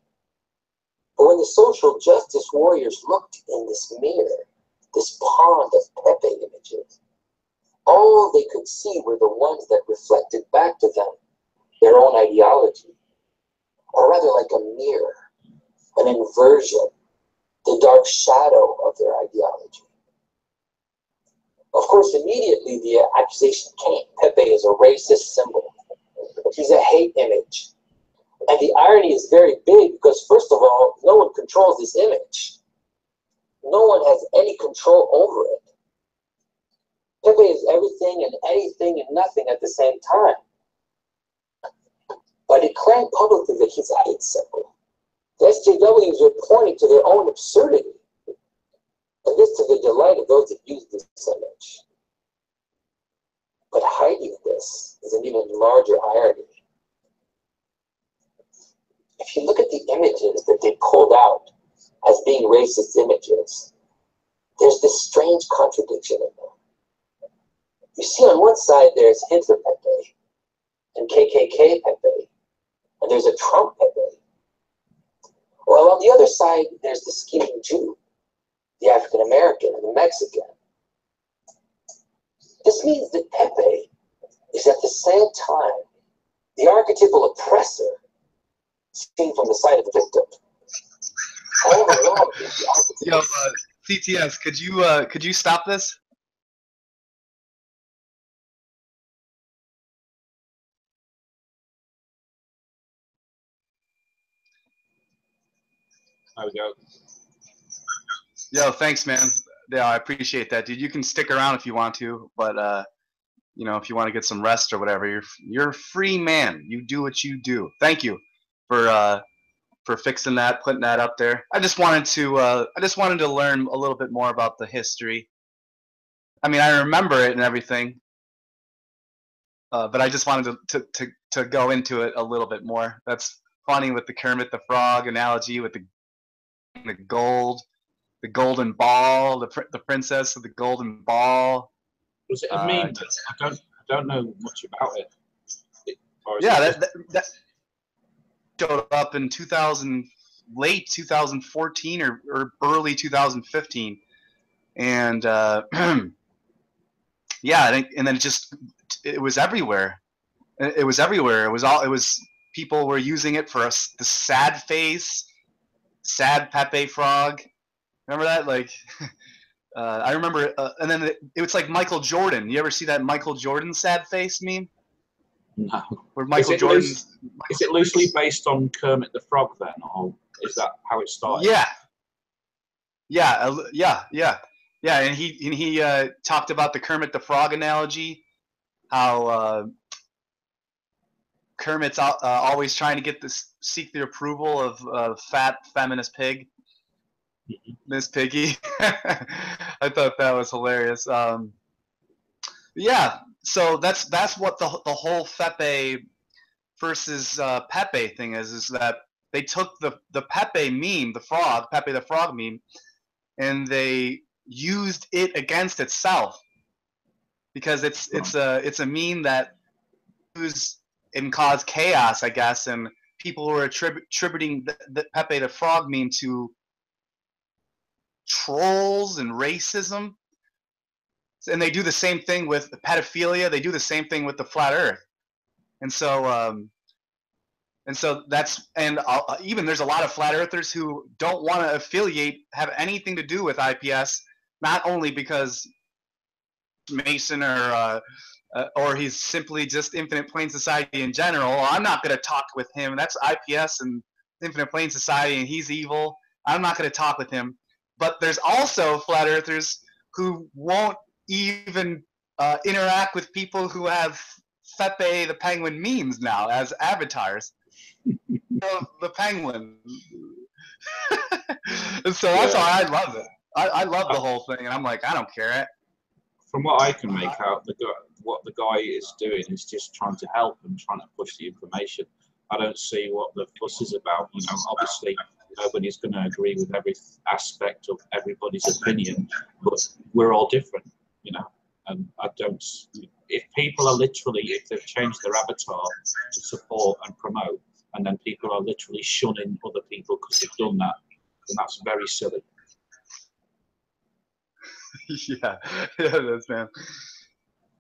But when the social justice warriors looked in this mirror, this pond of Pepe images, all they could see were the ones that reflected back to them their own ideology, or rather like a mirror, an inversion, the dark shadow of their ideology. Of course, immediately the accusation came. Pepe is a racist symbol. He's a hate image. And the irony is very big because, first of all, no one controls this image. No one has any control over it. Pepe is everything and anything and nothing at the same time. By declaring publicly that he's a hate symbol, the SJWs are pointing to their own absurdity, and this to the delight of those that use this image. But hiding this is an even larger irony. If you look at the images that they pulled out as being racist images, there's this strange contradiction in them. You see, on one side there's Hitler Pepe and KKK Pepe, and there's a Trump Pepe. Well, on the other side, there's the scheming Jew, the African American, and the Mexican. This means that Pepe is at the same time the archetypal oppressor seen from the side of the victim. All along is the archetypal. Yo, CTS, could you stop this? There we go. Yo, thanks, man. Yeah, I appreciate that, dude. You can stick around if you want to, but you know, if you want to get some rest or whatever, you're a free man. You do what you do. Thank you for fixing that, putting that up there. I just wanted to learn a little bit more about the history. I mean, I remember it and everything, But I just wanted to go into it a little bit more. That's funny with the Kermit the Frog analogy with the golden ball, the princess of the golden ball. Was it a meme? I don't know much about it. Yeah, that showed up in late 2014 or early 2015, and yeah, and then it was everywhere. It was everywhere. It was people were using it for the sad face, sad Pepe frog. Remember that? Like, I remember, and then it was like Michael Jordan. You ever see that Michael Jordan sad face meme? No. Where Michael Jordan. Is it loosely based on Kermit the Frog then, or is that how it started? Yeah. And he talked about the Kermit the Frog analogy, how Kermit's always trying to seek the approval of fat feminist pig, Miss Piggy. I thought that was hilarious. Yeah, so that's what the whole FEPE versus Pepe thing is that they took the Pepe meme, Pepe the Frog meme, and they used it against itself because it's a meme that used and caused chaos, I guess, and people were attributing the Pepe the Frog meme to trolls and racism. And they do the same thing with pedophilia. They do the same thing with the flat Earth, and so even there's a lot of flat earthers who don't want to have anything to do with IPS, not only because Mason or he's simply just Infinite Plane Society in general. I'm not going to talk with him. That's IPS and Infinite Plane Society, and he's evil. I'm not going to talk with him. But there's also flat earthers who won't even interact with people who have Pepe the Penguin memes now as avatars. The penguin. And so that's why I love it. I love the whole thing, and I'm like, I don't care. From what I can make out, what the guy is doing is just trying to help and trying to push the information. I don't see what the fuss is about. You know, obviously nobody's going to agree with every aspect of everybody's opinion, but we're all different, you know. And I don't. If people are if they've changed their avatar to support and promote, and then people are literally shunning other people because they've done that, then that's very silly. Yeah, it is, man.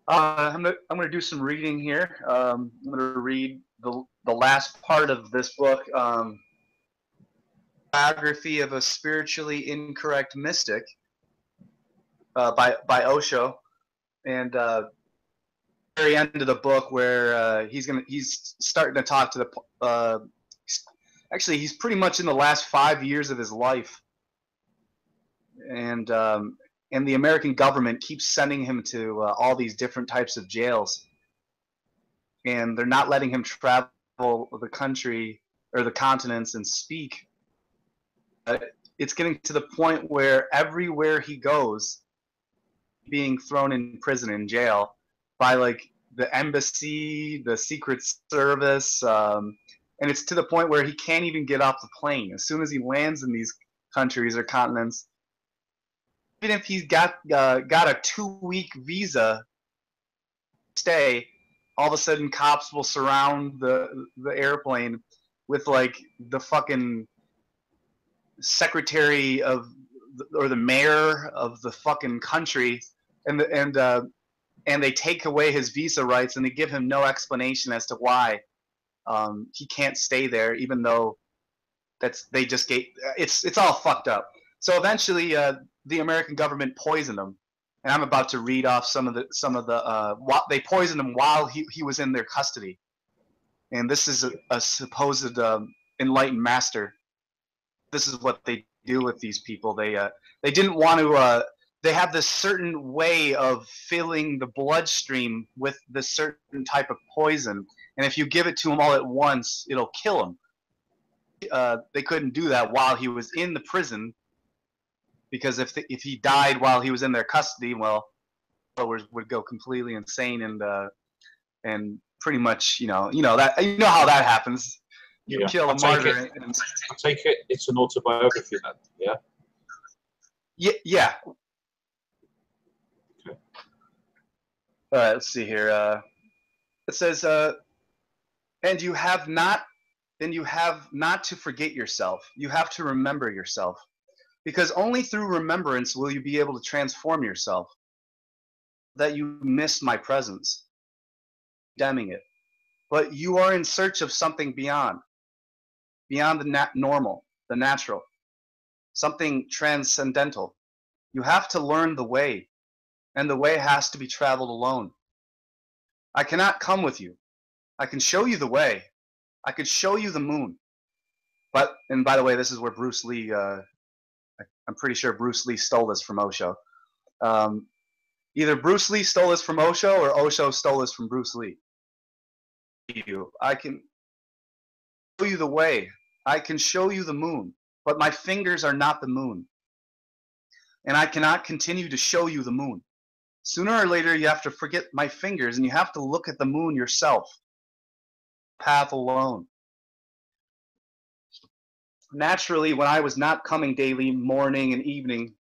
I'm gonna do some reading here. I'm gonna read the last part of this book, Biography of a Spiritually Incorrect Mystic, by Osho, and very end of the book where he's starting to talk to the actually he's pretty much in the last 5 years of his life, and the American government keeps sending him to all these different types of jails, and they're not letting him travel the country or the continents and speak. It's getting to the point where everywhere he goes, being thrown in prison, in jail, by like the embassy, the Secret Service, and it's to the point where he can't even get off the plane. As soon as he lands in these countries or continents, even if he's got a 2-week visa stay, all of a sudden cops will surround the airplane with like the fucking secretary of or the mayor of the fucking country, and they take away his visa rights, and they give him no explanation as to why he can't stay there, even though it's all fucked up. So eventually the American government poisoned him, and I'm about to read off some of the they poisoned him while he was in their custody. And this is a supposed enlightened master. This is what they do with these people. They didn't want to. They have this certain way of filling the bloodstream with this certain type of poison, and if you give it to him all at once, it'll kill him. They couldn't do that while he was in the prison, because if he died while he was in their custody, well, followers would go completely insane, and and pretty much, you know that, you know how that happens. You Yeah. kill a martyr. And, I take it it's an autobiography then, yeah? yeah. Okay. All right, let's see here. It says, and you have not to forget yourself. You have to remember yourself, because only through remembrance will you be able to transform yourself. That you missed my presence, condemning it, but you are in search of something beyond the normal, the natural, something transcendental. You have to learn the way, and the way has to be traveled alone. I cannot come with you. I can show you the way. I could show you the moon. But, and by the way, this is where Bruce Lee, I'm pretty sure Bruce Lee stole this from Osho. Either Bruce Lee stole this from Osho or Osho stole this from Bruce Lee. I can show you the way. I can show you the moon, but my fingers are not the moon. And I cannot continue to show you the moon. Sooner or later, you have to forget my fingers and you have to look at the moon yourself. Path alone. Naturally, when I was not coming daily, morning and evening,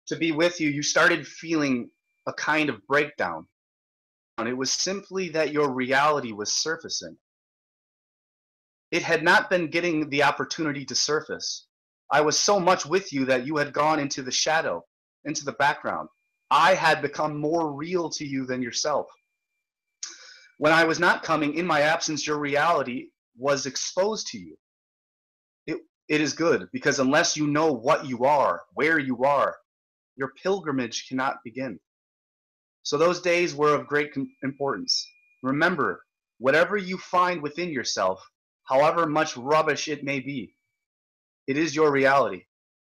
to be with you, you started feeling a kind of breakdown. And it was simply that your reality was surfacing. It had not been getting the opportunity to surface. I was so much with you that you had gone into the shadow, into the background. I had become more real to you than yourself. When I was not coming, in my absence, your reality was exposed to you. It is good, because unless you know what you are, where you are, your pilgrimage cannot begin. So those days were of great importance. Remember, whatever you find within yourself, however much rubbish it may be, it is your reality.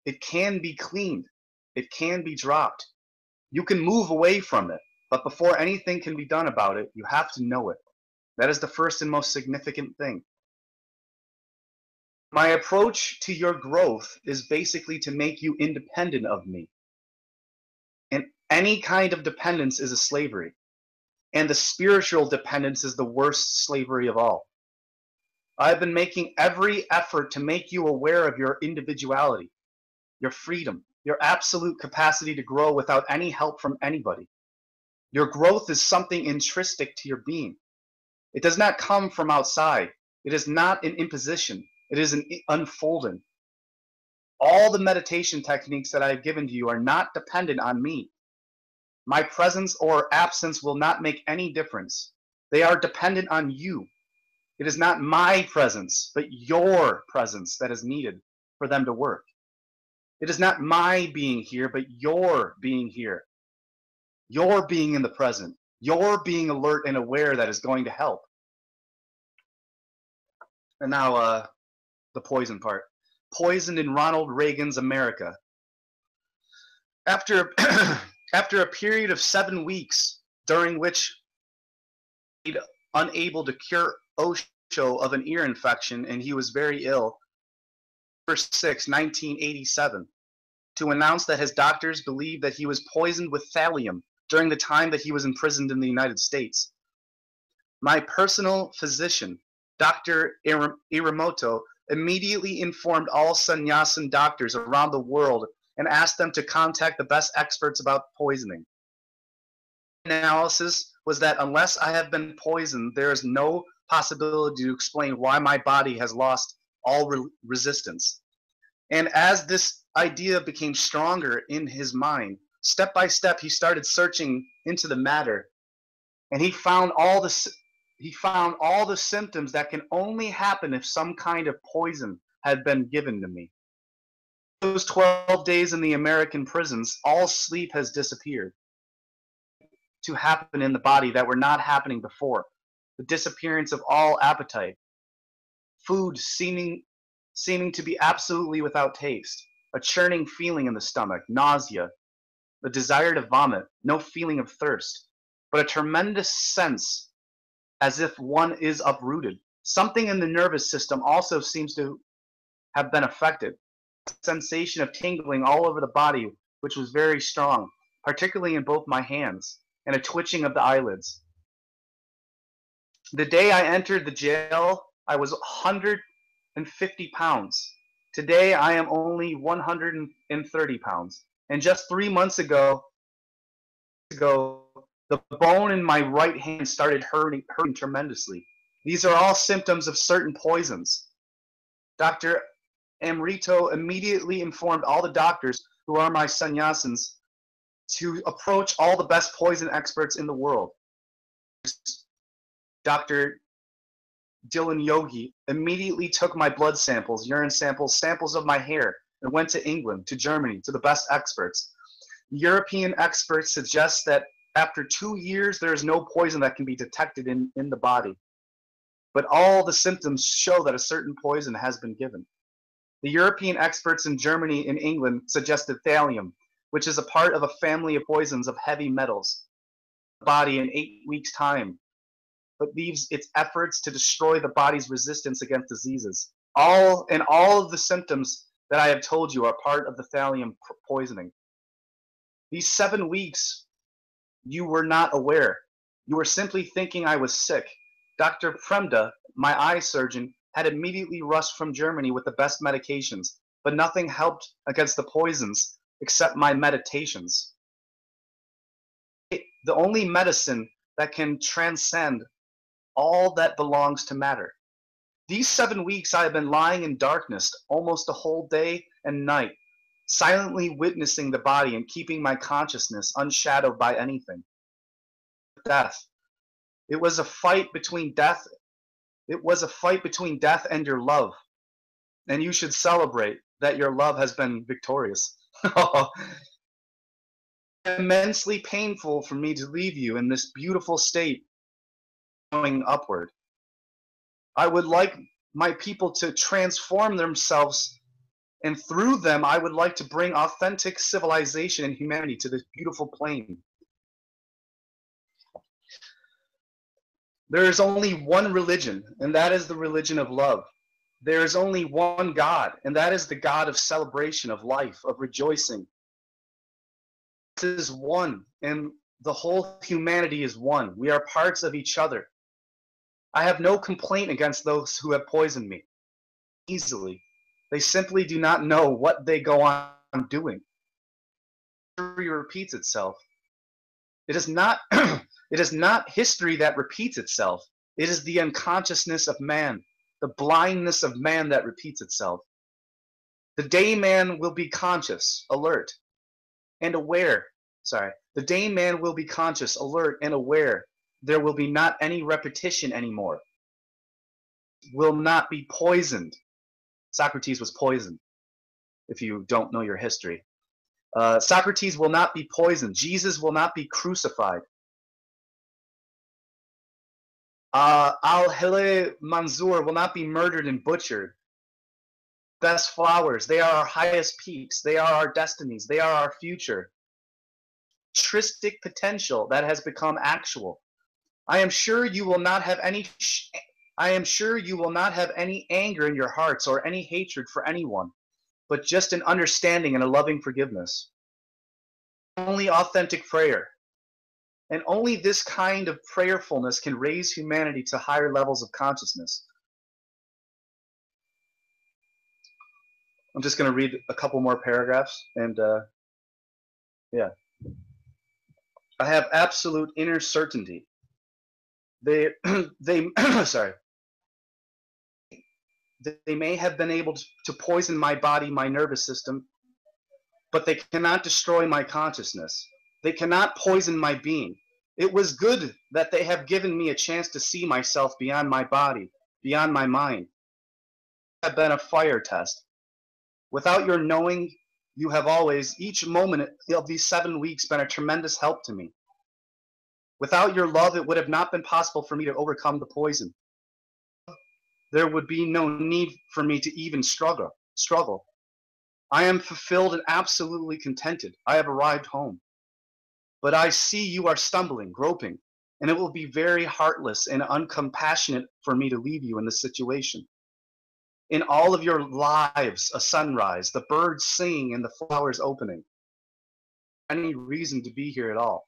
It can be cleaned. It can be dropped. You can move away from it, but before anything can be done about it, you have to know it. That is the first and most significant thing. My approach to your growth is basically to make you independent of me. And any kind of dependence is a slavery. And the spiritual dependence is the worst slavery of all. I've been making every effort to make you aware of your individuality, your freedom, your absolute capacity to grow without any help from anybody. Your growth is something intrinsic to your being. It does not come from outside. It is not an imposition. It is an unfolding. All the meditation techniques that I have given to you are not dependent on me. My presence or absence will not make any difference. They are dependent on you. It is not my presence, but your presence that is needed for them to work. It is not my being here, but your being here. Your being in the present. Your being alert and aware that is going to help. And now the poison part. Poisoned in Ronald Reagan's America. After a period of 7 weeks, during which he was unable to cure Osho of an ear infection, and he was very ill, November 6, 1987, to announce that his doctors believed that he was poisoned with thallium during the time that he was imprisoned in the United States. My personal physician, Dr. Iramoto, immediately informed all sannyasin doctors around the world and asked them to contact the best experts about poisoning. Analysis was that unless I have been poisoned, there is no possibility to explain why my body has lost all resistance. And as this idea became stronger in his mind, step by step he started searching into the matter, and he found all the symptoms that can only happen if some kind of poison had been given to me. Those 12 days in the American prisons, all sleep has disappeared to happen in the body that were not happening before. The disappearance of all appetite. Food seeming to be absolutely without taste. A churning feeling in the stomach, nausea, the desire to vomit, no feeling of thirst, but a tremendous sense as if one is uprooted. Something in the nervous system also seems to have been affected. A sensation of tingling all over the body, which was very strong, particularly in both my hands, and a twitching of the eyelids. The day I entered the jail, I was 150 pounds. Today, I am only 130 pounds. And just 3 months ago, the bone in my right hand started hurting tremendously. These are all symptoms of certain poisons. Dr. Amrito immediately informed all the doctors who are my sannyasins to approach all the best poison experts in the world. Dr. Dylan Yogi immediately took my blood samples, urine samples, samples of my hair, and went to England, to Germany, to the best experts. European experts suggest that after 2 years, there is no poison that can be detected in the body. But all the symptoms show that a certain poison has been given. The European experts in Germany and England suggested thallium, which is a part of a family of poisons of heavy metals, in the body in 8 weeks' time, but leaves its efforts to destroy the body's resistance against diseases. All of the symptoms that I have told you are part of the thallium poisoning. These 7 weeks, you were not aware. You were simply thinking I was sick. Dr. Fremda, my eye surgeon, had immediately rushed from Germany with the best medications, but nothing helped against the poisons except my meditations. The only medicine that can transcend all that belongs to matter. These 7 weeks I have been lying in darkness almost a whole day and night, silently witnessing the body and keeping my consciousness unshadowed by anything. Death. It was a fight between death. It was a fight between death and your love. And you should celebrate that your love has been victorious. Immensely painful for me to leave you in this beautiful state going upward. I would like my people to transform themselves, and through them I would like to bring authentic civilization and humanity to this beautiful plane. There is only one religion, and that is the religion of love. There is only one God, and that is the God of celebration, of life, of rejoicing. This is one, and the whole humanity is one. We are parts of each other. I have no complaint against those who have poisoned me easily. They simply do not know what they go on doing. History repeats itself. It is not it is not history that repeats itself. It is the unconsciousness of man, the blindness of man that repeats itself. The day man will be conscious, alert, and aware. The day man will be conscious, alert, and aware. There will be not any repetition anymore. Will not be poisoned. Socrates was poisoned, if you don't know your history. Socrates will not be poisoned. Jesus will not be crucified. Al-Hile Mansour will not be murdered and butchered. Best flowers, they are our highest peaks. They are our destinies. They are our future. Tristic potential that has become actual. I am sure you will not have any anger in your hearts or any hatred for anyone, but just an understanding and a loving forgiveness. Only authentic prayer. And only this kind of prayerfulness can raise humanity to higher levels of consciousness. I'm just going to read a couple more paragraphs, and yeah. I have absolute inner certainty. They may have been able to poison my body, my nervous system, but they cannot destroy my consciousness. They cannot poison my being. It was good that they have given me a chance to see myself beyond my body, beyond my mind. It has been a fire test. Without your knowing, you have always, each moment of these 7 weeks, been a tremendous help to me. Without your love, it would have not been possible for me to overcome the poison. There would be no need for me to even struggle. I am fulfilled and absolutely contented. I have arrived home. But I see you are stumbling, groping, and it will be very heartless and uncompassionate for me to leave you in this situation. In all of your lives, a sunrise, the birds singing and the flowers opening. Any reason to be here at all.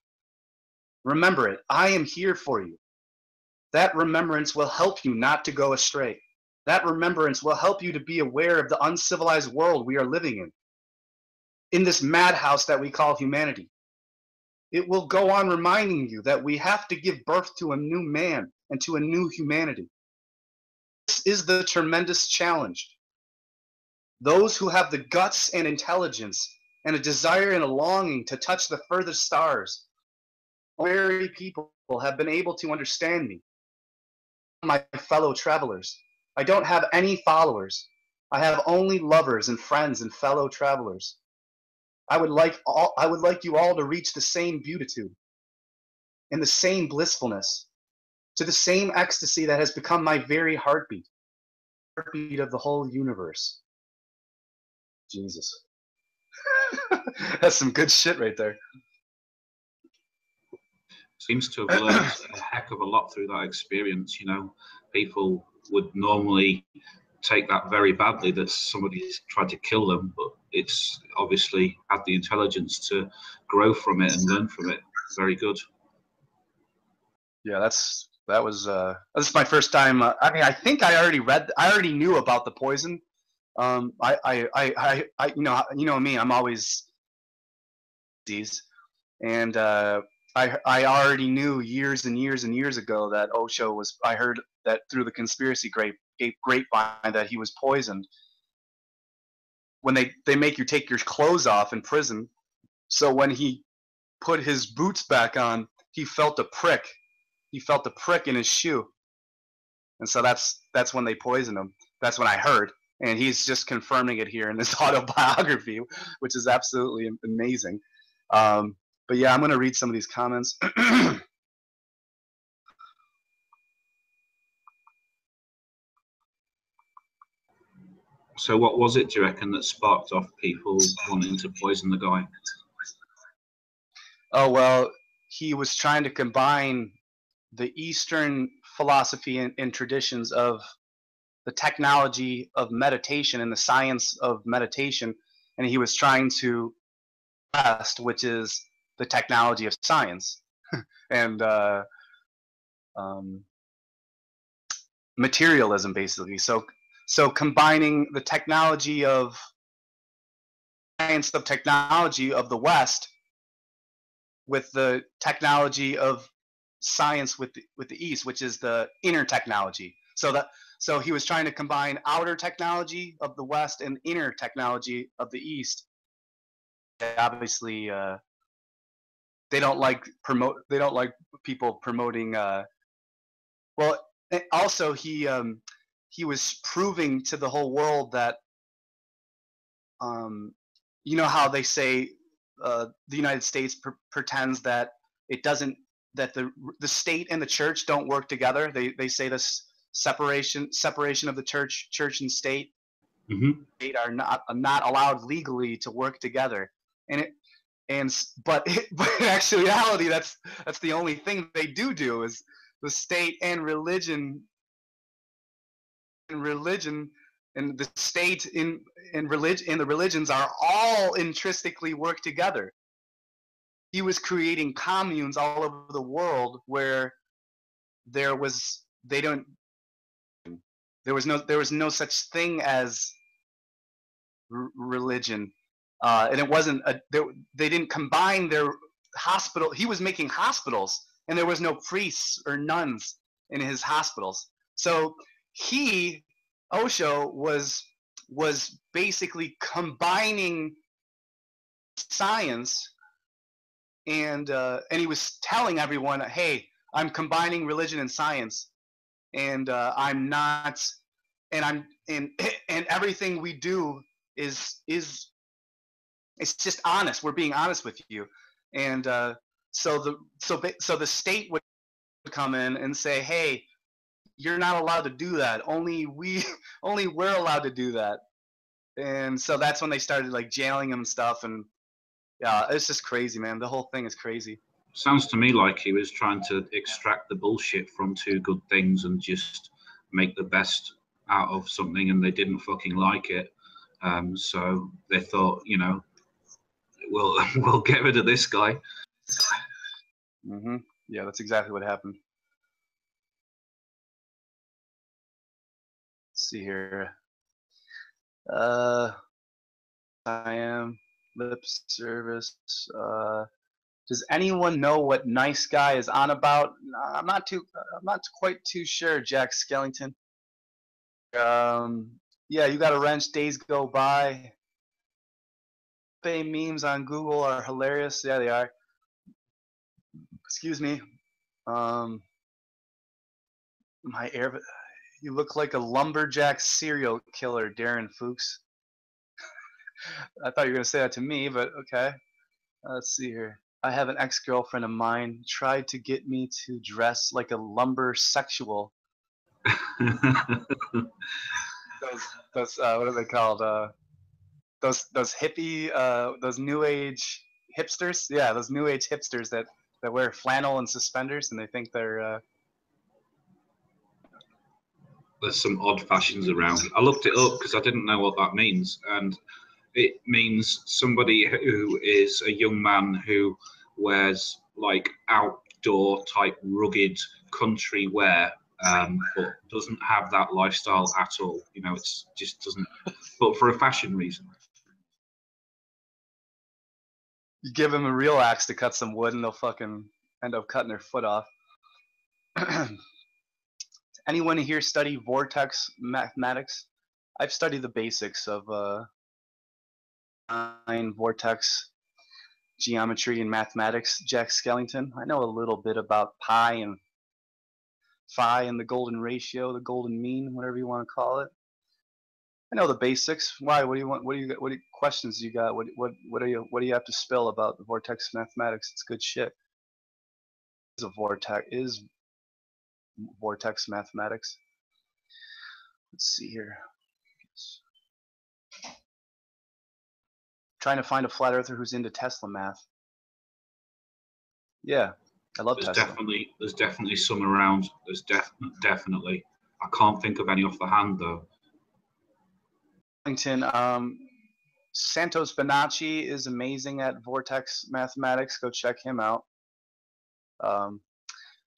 Remember it, I am here for you. That remembrance will help you not to go astray. That remembrance will help you to be aware of the uncivilized world we are living in this madhouse that we call humanity. It will go on reminding you that we have to give birth to a new man and to a new humanity. This is the tremendous challenge. Those who have the guts and intelligence and a desire and a longing to touch the furthest stars, weary people have been able to understand me. My fellow travelers, I don't have any followers. I have only lovers and friends and fellow travelers. I would like you all to reach the same beatitude and the same blissfulness, to the same ecstasy that has become my very heartbeat of the whole universe. Jesus. That's some good shit right there. Seems to have learned a heck of a lot through that experience. You know, people would normally take that very badly that somebody's tried to kill them, but it's obviously had the intelligence to grow from it and learn from it. Very good. Yeah, that was this is my first time. I mean, I think I already knew about the poison. I you know me, I'm always these, and I already knew years and years and years ago that Osho was. I heard that through the conspiracy grapevine that he was poisoned. When they make you take your clothes off in prison, so when he put his boots back on, he felt a prick. He felt a prick in his shoe, and so that's when they poisoned him. That's when I heard, and he's just confirming it here in this autobiography, which is absolutely amazing. But yeah, I'm going to read some of these comments. So what was it, do you reckon, that sparked off people wanting to poison the guy? Oh, well, he was trying to combine the Eastern philosophy and traditions of the technology of meditation and the science of meditation, and he was trying to best, which is the technology of science and materialism, basically. So combining the technology of science of technology of the West with the technology of science with the East, which is the inner technology. So he was trying to combine outer technology of the West and inner technology of the East. Obviously, they don't like people promoting. Well, also he was proving to the whole world that you know how they say the United States pretends that it doesn't, that the state and the church don't work together. They say this separation of the church and state. Mm-hmm. State are not allowed legally to work together, but in actuality, that's the only thing they do is the state and religion and the state in religion and the religions are all intrinsically work together. He was creating communes all over the world where there was no such thing as religion, and it wasn't they didn't combine their hospital. He was making hospitals, and there was no priests or nuns in his hospitals. So Osho was basically combining science, and he was telling everyone, hey, I'm combining religion and science, and I'm not, and everything we do is it's just honest. We're being honest with you, and so the state would come in and say, hey, you're not allowed to do that. Only we're allowed to do that. And so that's when they started like jailing him and stuff. And yeah, it's just crazy, man. The whole thing is crazy. Sounds to me like he was trying to extract the bullshit from two good things and just make the best out of something, and they didn't fucking like it. So they thought, you know, we'll get rid of this guy. Mm-hmm. Yeah, that's exactly what happened. see here. I am lip service. Does anyone know what nice guy is on about? I'm not quite too sure, Jack Skellington. Yeah, you got a wrench. Days go by. Memes on Google are hilarious. Yeah, they are. Excuse me. You look like a lumberjack serial killer, Darren Fuchs. I thought you were gonna say that to me, but okay. Let's see here. I have an ex-girlfriend of mine tried to get me to dress like a lumber sexual. Those what are they called? Those hippie, those new age hipsters. Yeah, those new age hipsters that wear flannel and suspenders, and they think they're. There's some odd fashions around. I looked it up because I didn't know what that means, and it means somebody who is a young man who wears like outdoor type rugged country wear, but doesn't have that lifestyle at all. You know, it's just doesn't. But for a fashion reason. You give them a real axe to cut some wood, and they'll fucking end up cutting their foot off. Anyone here study vortex mathematics? I've studied the basics of vortex geometry and mathematics. Jack Skellington. I know a little bit about pi and phi and the golden ratio, the golden mean, whatever you want to call it. I know the basics. Why? What do you want? What questions you got? What do you have to spill about the vortex mathematics? It's good shit. Is vortex mathematics. Let's see here. Trying to find a flat earther who's into Tesla math. Yeah, I love Tesla. There's definitely some around. There's definitely. I can't think of any off the hand though. Santos Bonacci is amazing at vortex mathematics. Go check him out.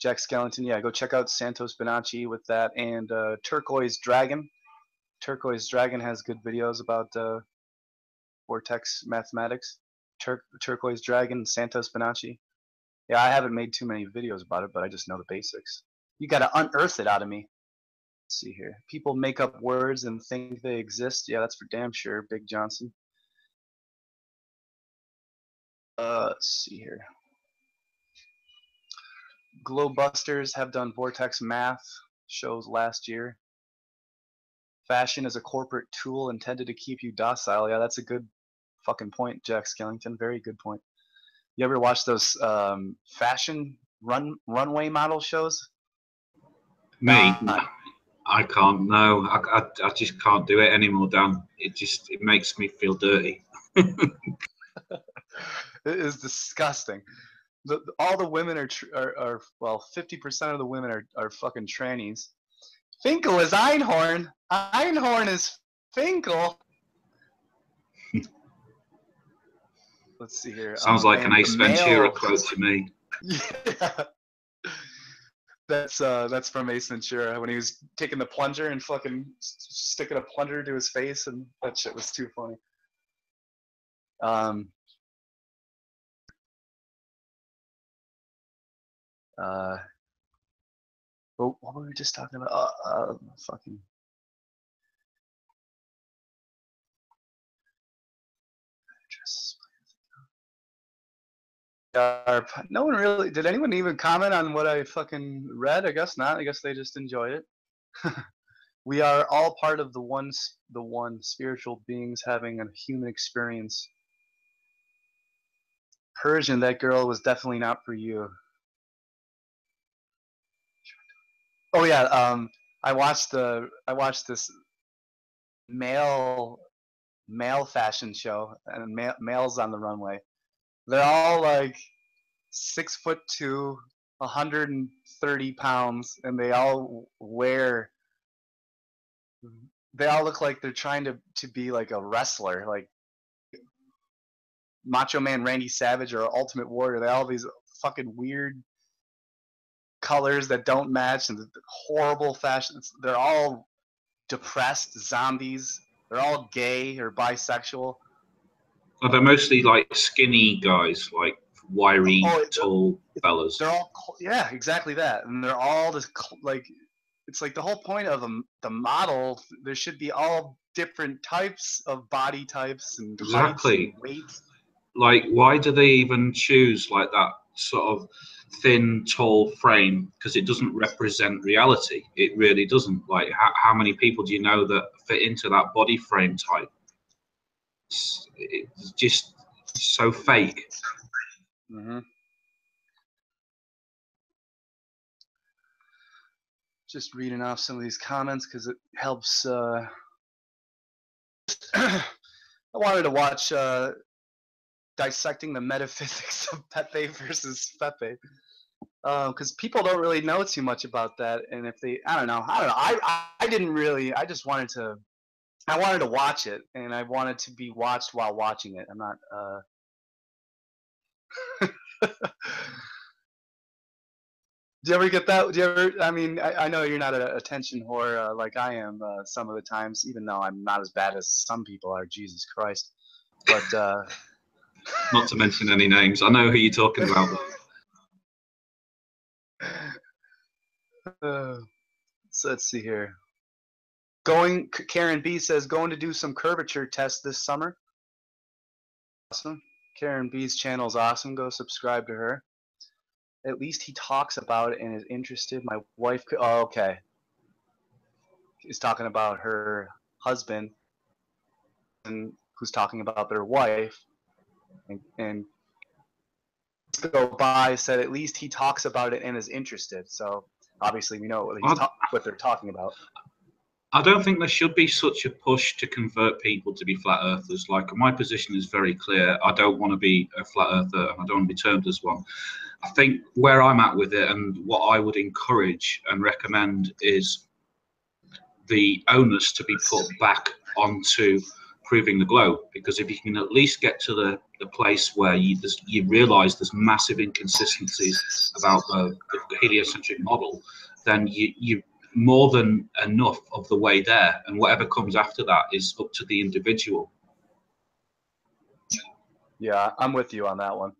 Jack Skellington, yeah, go check out Santos Bonacci with that, and Turquoise Dragon. Turquoise Dragon has good videos about vortex mathematics. Turquoise Dragon, Santos Bonacci. Yeah, I haven't made too many videos about it, but I just know the basics. You got to unearth it out of me. Let's see here. People make up words and think they exist. Yeah, that's for damn sure, Big Johnson. Let's see here. Globebusters have done vortex math shows last year. Fashion is a corporate tool intended to keep you docile. Yeah, that's a good fucking point, Jack Skellington. Very good point. You ever watch those fashion runway model shows? Me? I can't. No, I just can't do it anymore, Dan. It makes me feel dirty. It is disgusting. All the women are well, 50% of the women are fucking trannies. Finkel is Einhorn. Einhorn is Finkel. Let's see here. Sounds like an Ace Ventura quote to me. Yeah. That's from Ace Ventura when he was taking the plunger and fucking sticking a plunger to his face, and that shit was too funny. What were we just talking about? Fucking. No one really. Did anyone even comment on what I fucking read? I guess not. I guess they just enjoyed it. We are all part of the one spiritual beings having a human experience. Persian, that girl was definitely not for you. Oh yeah, I watched this male fashion show, and males on the runway. They're all like 6'2", 130 pounds, and they all look like they're trying to be like a wrestler, like Macho Man Randy Savage or Ultimate Warrior. They all have these fucking weird colors that don't match and horrible fashions. They're all depressed zombies. They're all gay or bisexual. Are they mostly like skinny guys, like wiry, Oh, tall fellas? They're all, yeah, exactly that. And they're all this, like, it's like the whole point of the model, there should be all different types of body types and heights and weights. Like, why do they even choose like that sort of thin, tall frame? Because it doesn't represent reality. It really doesn't. Like, how many people do you know that fit into that body frame type? It's just so fake. Mm-hmm. Just reading off some of these comments because it helps. I wanted to watch Dissecting the Metaphysics of Pepe versus FEPE. Because people don't really know too much about that, and if they, I don't know. I didn't really. I just wanted to. I wanted to watch it, and I wanted to be watched while watching it. I'm not. Do you ever get that? Do you ever? I mean, I know you're not an attention whore like I am some of the times, even though I'm not as bad as some people are. Jesus Christ! But not to mention any names. I know who you're talking about. So let's see here. Karen B says going to do some curvature tests this summer. Awesome. Karen B's channel is awesome. Go subscribe to her. At least he talks about it and is interested. My wife. Oh, okay. Is talking about her husband, and who's talking about their wife, and go by said at least he talks about it and is interested. So obviously we know what they're talking about. I don't think there should be such a push to convert people to be flat earthers. Like, my position is very clear. I don't want to be a flat earther, and I don't want to be termed as one. I think where I'm at with it, and what I would encourage and recommend, is the onus to be put back onto proving the globe. Because if you can at least get to the place where you realise there's massive inconsistencies about the heliocentric model, then you more than enough of the way there, and whatever comes after that is up to the individual. Yeah, I'm with you on that one.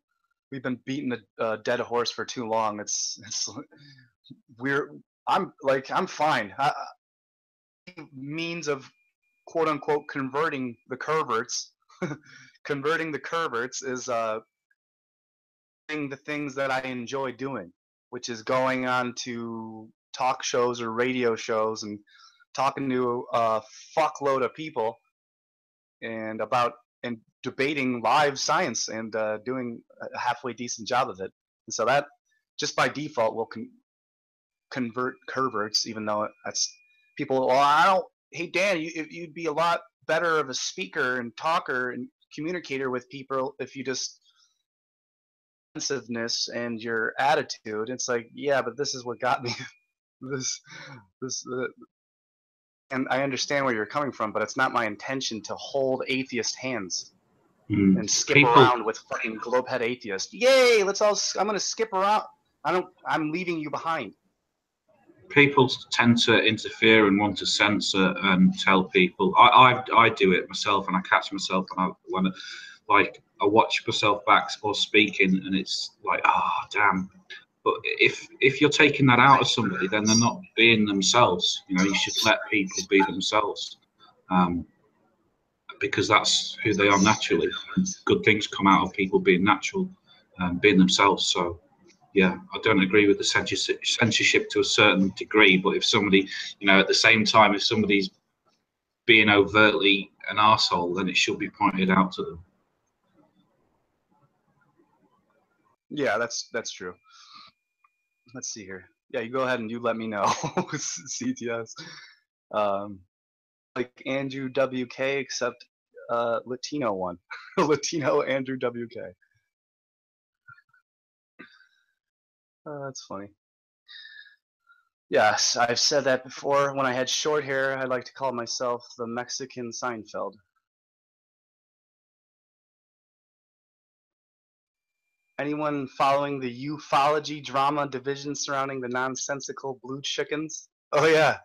We've been beating a dead horse for too long. I'm fine. Means of quote unquote converting the perverts, converting the perverts is doing the things that I enjoy doing, which is going on to talk shows or radio shows and talking to a fuckload of people and debating live science and doing a halfway decent job of it. And so that just by default will convert perverts, even though that's people. Well, hey Dan, you'd be a lot better of a speaker and talker and communicator with people if you just defensiveness and your attitude. It's like, yeah, but this is what got me and I understand where you're coming from, but it's not my intention to hold atheist hands and skip around with fucking Globehead atheist. Yay, I'm gonna skip around. I'm leaving you behind. People tend to interfere and want to censor and tell people. I do it myself, and I catch myself when I watch myself back or speaking, and it's like, ah, damn. But if you're taking that out of somebody, then they're not being themselves. You know, you should let people be themselves, because that's who they are naturally. And good things come out of people being natural and being themselves. So, yeah, I don't agree with the censorship to a certain degree. But if somebody, you know, at the same time, if somebody's being overtly an arsehole, then it should be pointed out to them. Yeah, that's true. Let's see here. Yeah, you go ahead and you let me know. CTS. Like Andrew WK, except Latino one. Latino Andrew WK. That's funny. Yes, I've said that before. When I had short hair, I like to call myself the Mexican Seinfeld. Anyone following the ufology drama division surrounding the nonsensical blue chickens? Oh yeah,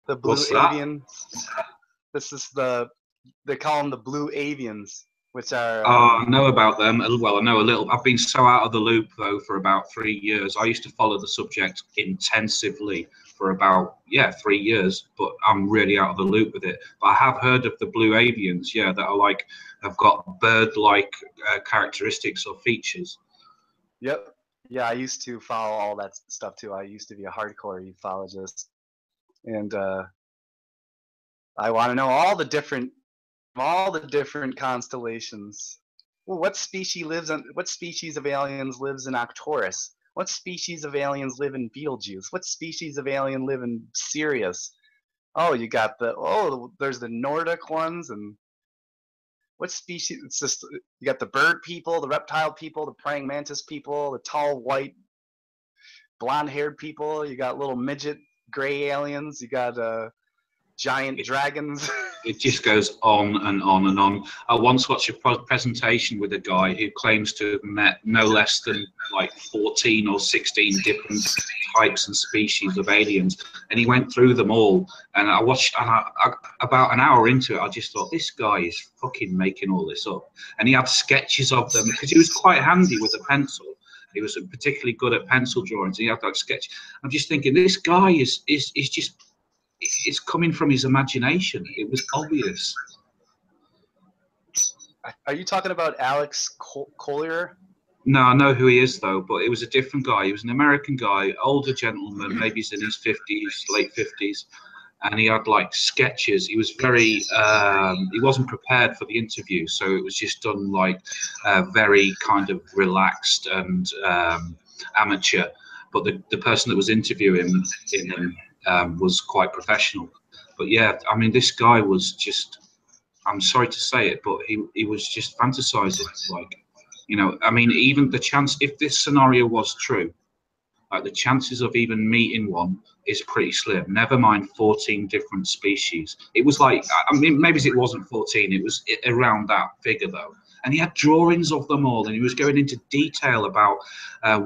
The blue What's that? avians. This is they call them the blue avians, which are. I know about them. Well, I know a little. I've been so out of the loop though for about 3 years. I used to follow the subject intensively for about 3 years, but I'm really out of the loop with it. But I have heard of the blue avians, that are like have got bird-like characteristics or features. Yep. Yeah, I used to follow all that stuff too. I used to be a hardcore ufologist, and I want to know all the different constellations. Well, what species of aliens lives in Arcturus? What species of aliens live in Betelgeuse? What species of alien live in Sirius? Oh, you got there's the Nordic ones, and what species? It's just you got the bird people, the reptile people, the praying mantis people, the tall white blonde-haired people. You got little midget gray aliens. You got giant dragons. It just goes on and on and on. I once watched a presentation with a guy who claims to have met no less than like 14 or 16 different types and species of aliens, and he went through them all. And I watched, and I about an hour into it, I just thought, this guy is fucking making all this up. And he had sketches of them because he was quite handy with a pencil. He was particularly good at pencil drawings. And he had that sketch. I'm just thinking, this guy is just. It's coming from his imagination. It was obvious. Are you talking about Alex Collier? No, I know who he is though, but it was a different guy. He was an American guy, older gentleman, maybe he's in his 50s, late 50s, and he had like sketches. He was very, he wasn't prepared for the interview, so it was just done like very kind of relaxed and amateur. But the person that was interviewing him was quite professional. But yeah, I mean, this guy was just, I'm sorry to say it, but he was just fantasizing. Like, I mean, even the chance, if this scenario was true, like the chances of even meeting one is pretty slim. Never mind 14 different species. It was like, I mean, maybe it wasn't 14, it was around that figure though. And he had drawings of them all, and he was going into detail about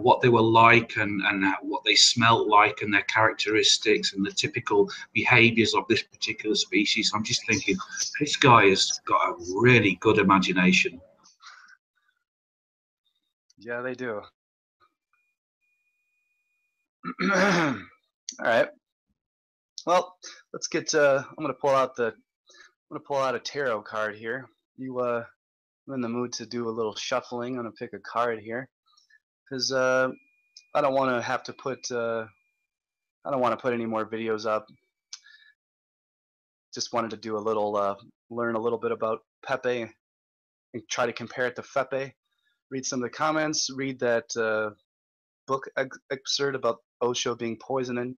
what they were like and what they smelt like and their characteristics and the typical behaviors of this particular species. I'm just thinking, this guy has got a really good imagination. Yeah, they do. All right. Well, let's get. I'm gonna pull out a tarot card here. I'm in the mood to do a little shuffling. I'm gonna pick a card here because I don't want to have to put. I don't want to put any more videos up. Just wanted to do a little, learn a little bit about Pepe and try to compare it to FEPE. Read some of the comments. Read that book excerpt about Osho being poisoned.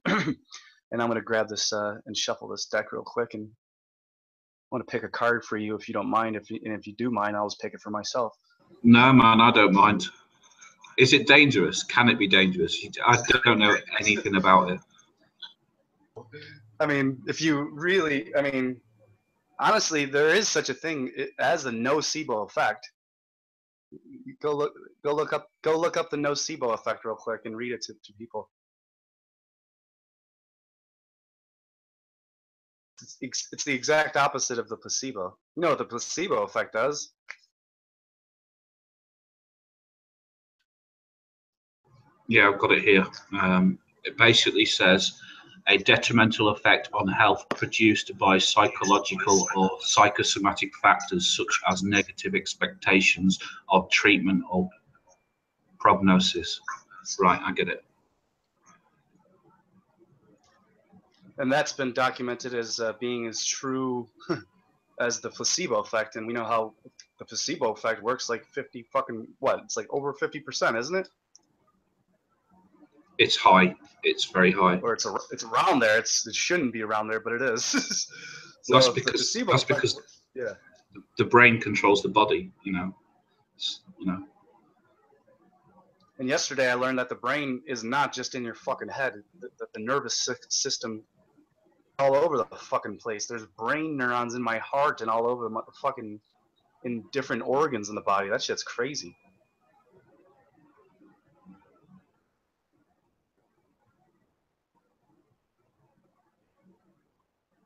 And I'm going to grab this and shuffle this deck real quick, and I want to pick a card for you if you don't mind. If you do mind, I'll just pick it for myself. No, man, I don't mind. Is it dangerous? Can it be dangerous? I don't know anything about it. I mean, if you really, I mean, honestly, there is such a thing as a nocebo effect. Go look up the nocebo effect real quick and read it to people. It's the exact opposite of the placebo. You know what the placebo effect does? Yeah, I've got it here. It basically says a detrimental effect on health produced by psychological or psychosomatic factors such as negative expectations of treatment or prognosis. Right, I get it. And that's been documented as being as true as the placebo effect. And we know how the placebo effect works, like 50 fucking, what? It's like over 50%, isn't it? It's high. It's very high. Or it's around there. It shouldn't be around there, but it is. So that's because yeah, the brain controls the body. You know. And yesterday I learned that the brain is not just in your fucking head. That the nervous system all over the fucking place. There's brain neurons in my heart and all over the fucking in different organs in the body. That shit's crazy.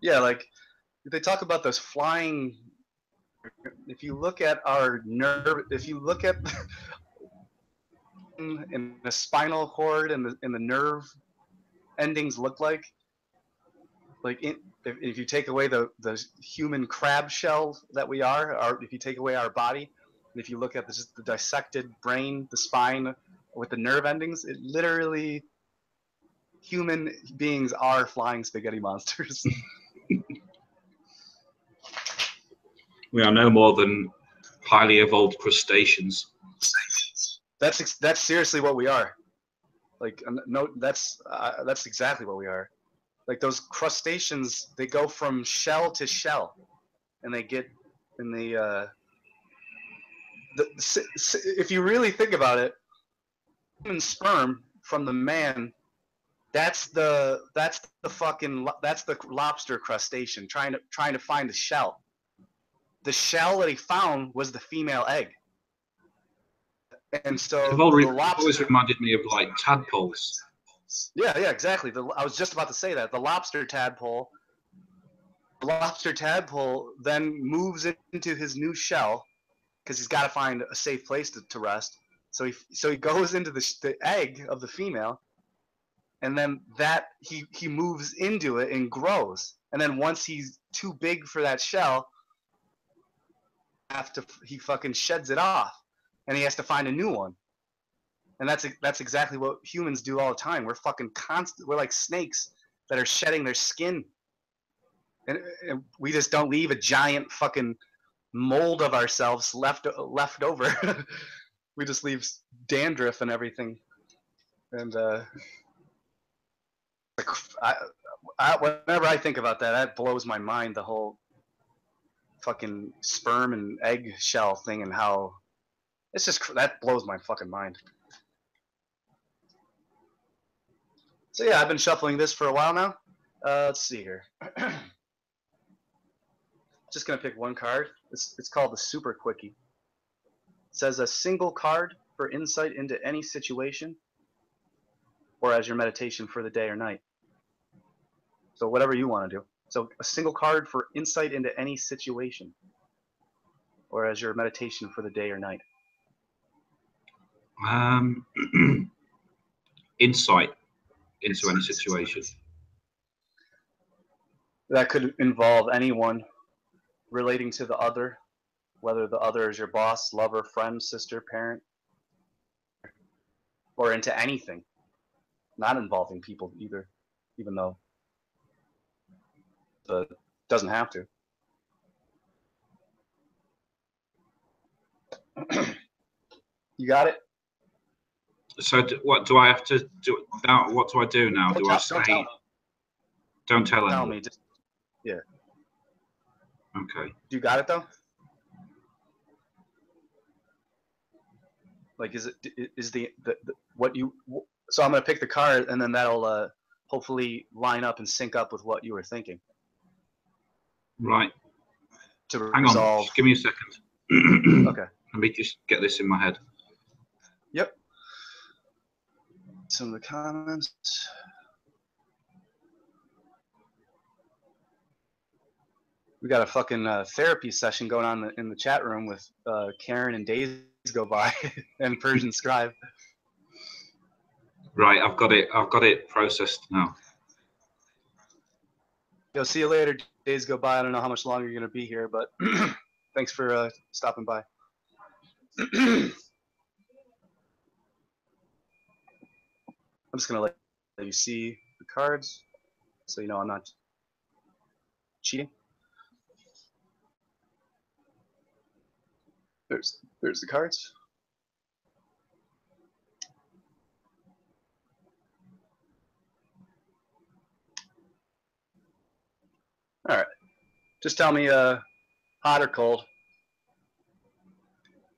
Yeah, like they talk about those flying. If you look at our nerve, if you look at in the spinal cord and the nerve endings look like if you take away the human crab shell that we are, or if you take away our body, and if you look at the dissected brain, the spine with the nerve endings, it literally, human beings are flying spaghetti monsters. We are no more than highly evolved crustaceans. That's seriously what we are. Like, no, that's exactly what we are. Like those crustaceans, they go from shell to shell, and they get in if you really think about it, human sperm from the man, that's the lobster crustacean trying to find a shell. The shell that he found was the female egg, and so They've the always reminded me of like tadpoles. Yeah, exactly. I was just about to say that the lobster tadpole then moves into his new shell because he's got to find a safe place to rest. So he goes into the egg of the female, and then he moves into it and grows. And then once he's too big for that shell, he fucking sheds it off, and he has to find a new one. And that's exactly what humans do all the time. We're fucking constant. We're like snakes that are shedding their skin, and we just don't leave a giant fucking mold of ourselves left over. We just leave dandruff and everything. And whenever I think about that, that blows my mind. The whole fucking sperm and egg shell thing, and how it's just, that blows my fucking mind. So yeah, I've been shuffling this for a while now. Let's see here. Just gonna pick one card. It's called the Super Quickie. It says a single card for insight into any situation, or as your meditation for the day or night. So whatever you want to do. So a single card for insight into any situation, or as your meditation for the day or night. Insight into any situation. That could involve anyone relating to the other, whether the other is your boss, lover, friend, sister, parent, or into anything, not involving people either, even though it doesn't have to. You got it? So what do I have to do now? What do I do now? Do I say? Don't tell anyone. Me. Just, yeah. Okay. You got it though? Like, is the what you? So I'm gonna pick the card, and then that'll hopefully line up and sync up with what you were thinking. Right. To hang resolve. on. Just give me a second. Okay. Let me just get this in my head. Yep. Some of the comments. We got a fucking therapy session going on in the chat room with Karen and Days Go By and Persian Scribe. Right, I've got it processed now. Yo, see you later. Days go by. I don't know how much longer you're gonna be here, but thanks for stopping by. I'm just gonna let you see the cards, so you know I'm not cheating. There's the cards. All right. Just tell me hot or cold.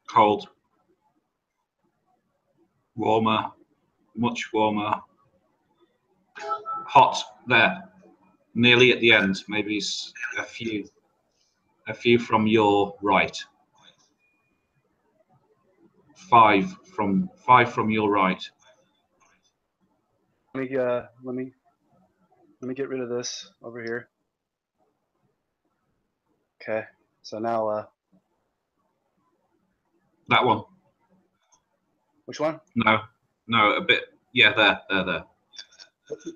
Cold. Warmer. Much warmer. Hot there. Nearly at the end. Maybe a few from your right. Five from your right. Let me get rid of this over here. Okay. So now, That one. which one? No, a bit. Yeah, there.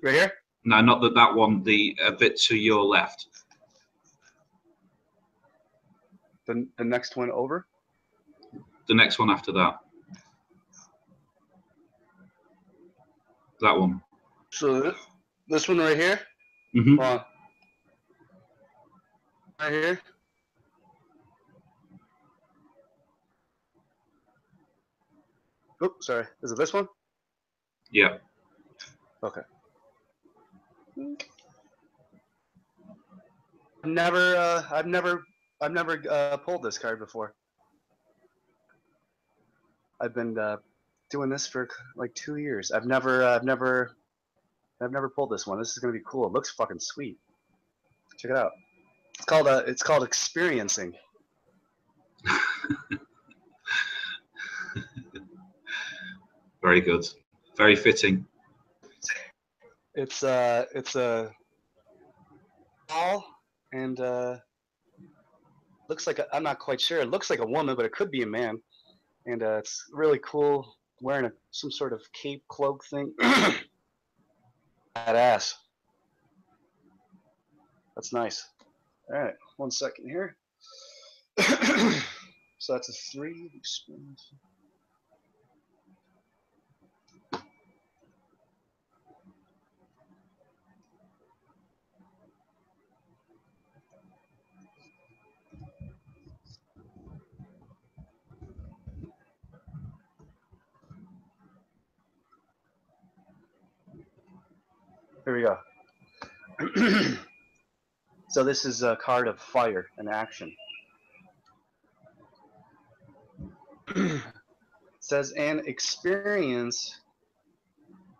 Right here? No, not that one. A bit to your left. The next one over? The next one after that. That one. So this one right here? Mm-hmm. Hold on. Right here? Oops, sorry. Is it this one? Yeah. Okay. I've never pulled this card before. I've been doing this for like 2 years. I've never pulled this one. This is gonna be cool. It looks fucking sweet. Check it out. It's called experiencing. Very good. Very fitting. It's a doll, and looks like I'm not quite sure. It looks like a woman, but it could be a man. And it's really cool, wearing some sort of cape cloak thing. Badass. That's nice. All right, 1 second here. So that's a 3 experience. Here we go. So this is a card of fire and action. It says an experience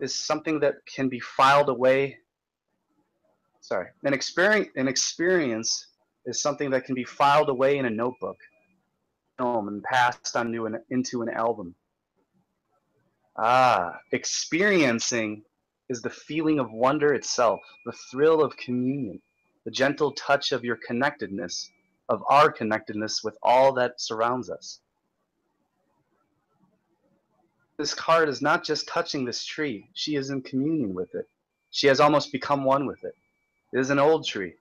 is something that can be filed away. Sorry, an experience is something that can be filed away in a notebook, film, and passed on into an album. Experiencing is the feeling of wonder itself, the thrill of communion, the gentle touch of your connectedness, of our connectedness with all that surrounds us. This card is not just touching this tree. She is in communion with it. She has almost become one with it. It is an old tree,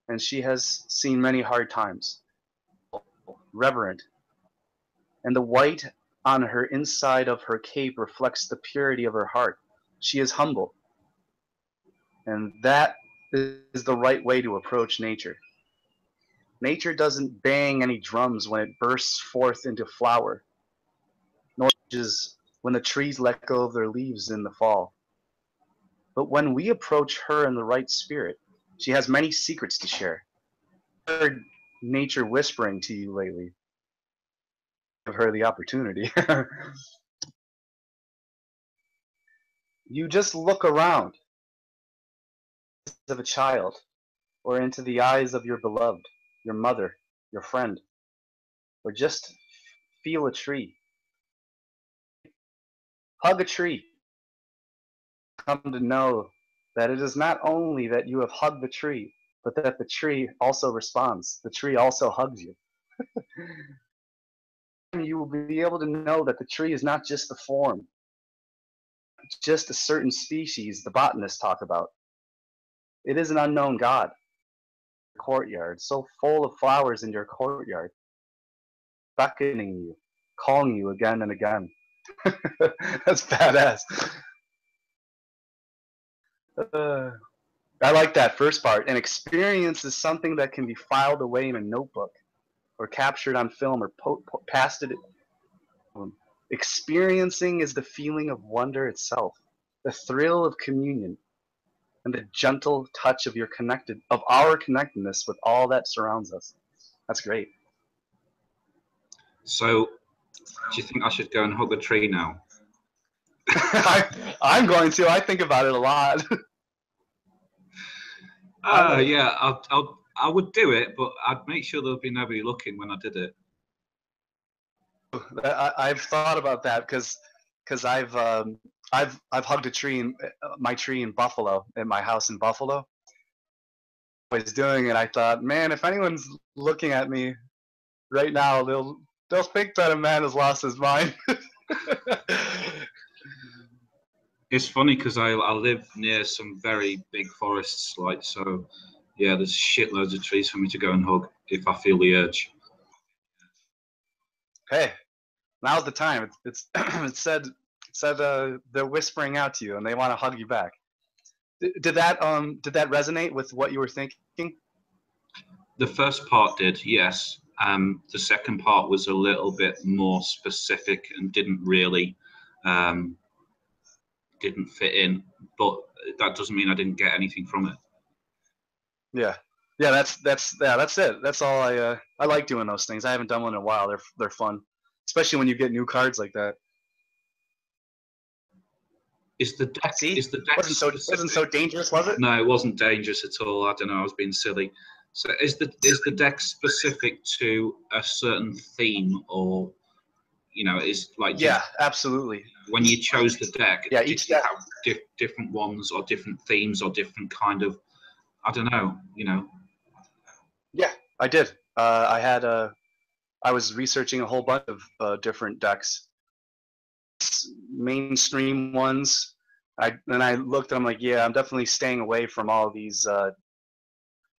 and she has seen many hard times. Reverent. And the white on her inside of her cape reflects the purity of her heart. She is humble. And that is the right way to approach nature. Nature doesn't bang any drums when it bursts forth into flower, nor when the trees let go of their leaves in the fall. But when we approach her in the right spirit, she has many secrets to share. I've heard nature whispering to you lately. Give her the opportunity. You just look around of a child, or into the eyes of your beloved, your mother, your friend, or just feel a tree. Hug a tree. Come to know that it is not only that you have hugged the tree, but that the tree also responds. The tree also hugs you. You will be able to know that the tree is not just the form, just a certain species the botanists talk about. It is an unknown God. Courtyard, so full of flowers in your courtyard, beckoning you, calling you again and again. That's badass. I like that first part. An experience is something that can be filed away in a notebook, or captured on film, or passed it. Experiencing is the feeling of wonder itself, the thrill of communion, and the gentle touch of our connectedness with all that surrounds us. That's great. So, do you think I should go and hug a tree now? I'm going to. I think about it a lot. Yeah, I would do it, but I'd make sure there'd be nobody looking when I did it. I've thought about that because I've hugged a tree my tree in Buffalo, at my house in Buffalo. was doing it, I thought, man, if anyone's looking at me right now, they'll think that a man has lost his mind. It's funny because I live near some very big forests, like, so yeah, there's shitloads of trees for me to go and hug if I feel the urge. Hey, now's the time. It's it said they're whispering out to you and they want to hug you back. Did that resonate with what you were thinking? The first part did, yes. The second part was a little bit more specific and didn't really didn't fit in, but that doesn't mean I didn't get anything from it. Yeah, that's it. That's all I like doing those things. I haven't done one in a while. They're fun, especially when you get new cards like that. Is the deck? See? Is the deck wasn't so dangerous, was it? No, it wasn't dangerous at all. I don't know. I was being silly. So is the deck specific to a certain theme, or is like? Yeah, absolutely. When you chose the deck, yeah, each deck have different ones or different themes or different kind of, I don't know, Yeah, I did. I was researching a whole bunch of different decks, mainstream ones. Then I looked and I'm like, yeah, I'm definitely staying away from all of these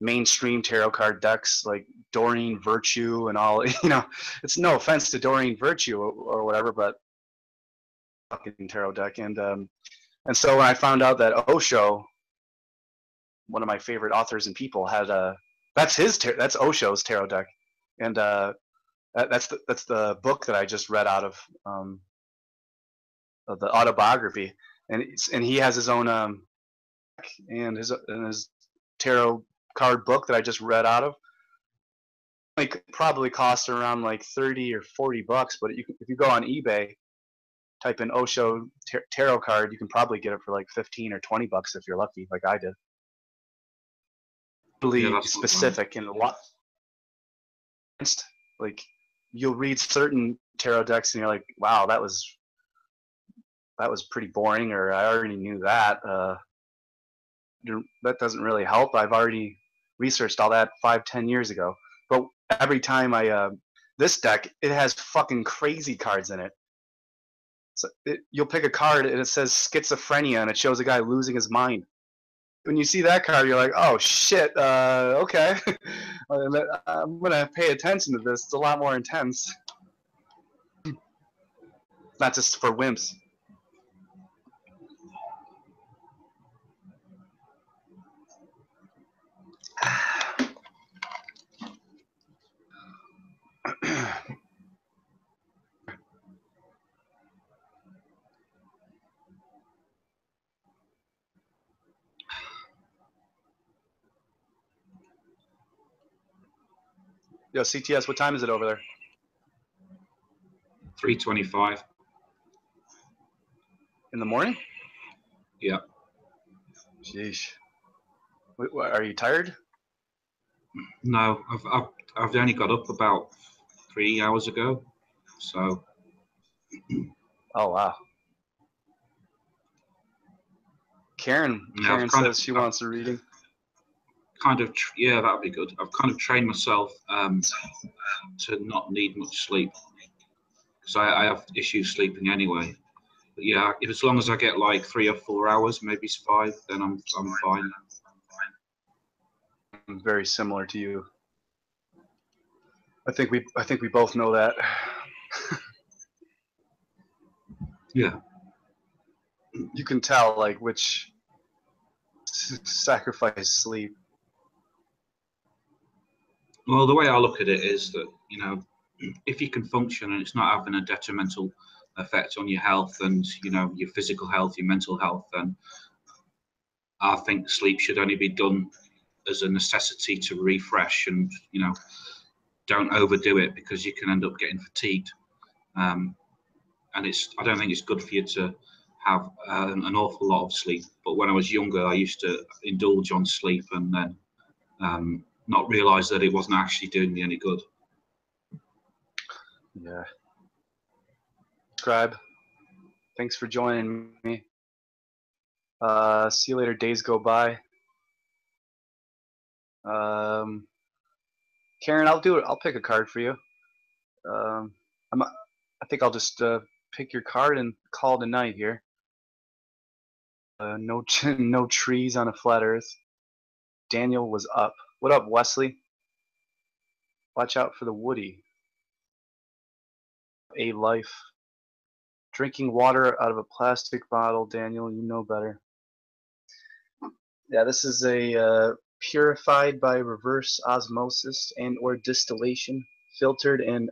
mainstream tarot card decks like Doreen Virtue and all. It's no offense to Doreen Virtue or whatever, but fucking tarot deck. And so when I found out that Osho, one of my favorite authors and people, had that's Osho's tarot deck, and that's the book that I just read out of the autobiography, and he has his own and his tarot card book that I just read out of. Like probably costs around like $30 or $40, but if you go on eBay, type in Osho tarot card, you can probably get it for like $15 or $20 if you're lucky, like I did. Really specific and a lot. Like you'll read certain tarot decks and you're like, wow, that was pretty boring, or I already knew that. That doesn't really help. I've already researched all that 5-10 years ago. But every time this deck, it has fucking crazy cards in it. So you'll pick a card and it says schizophrenia and it shows a guy losing his mind. When you see that card, you're like, oh shit, okay. I'm gonna pay attention to this. It's a lot more intense. It's not just for wimps. Yo, CTS, what time is it over there? 3:25. In the morning? Yeah. Sheesh. Are you tired? No, I've only got up about 3 hours ago, so. Oh wow. Karen says she wants a reading. Yeah, that'd be good. I've kind of trained myself to not need much sleep because I have issues sleeping anyway. But yeah, as long as I get like 3 or 4 hours, maybe 5, then I'm fine. I'm very similar to you. I think we both know that. Yeah. You can tell like which sacrifice sleep. Well, the way I look at it is that, if you can function and it's not having a detrimental effect on your health and, your physical health, your mental health, then I think sleep should only be done as a necessity to refresh and, don't overdo it because you can end up getting fatigued. And I don't think it's good for you to have an awful lot of sleep. But when I was younger, I used to indulge on sleep and then not realize that it wasn't actually doing me any good. Yeah. Scribe, thanks for joining me. See you later. Days go by. Karen, I'll do it. I'll pick a card for you. I think I'll just pick your card and call it a night here. No trees on a flat Earth. Daniel was up. What up, Wesley? Watch out for the Woody. A life. Drinking water out of a plastic bottle. Daniel, you know better. Yeah, this is a purified by reverse osmosis and or distillation, filtered and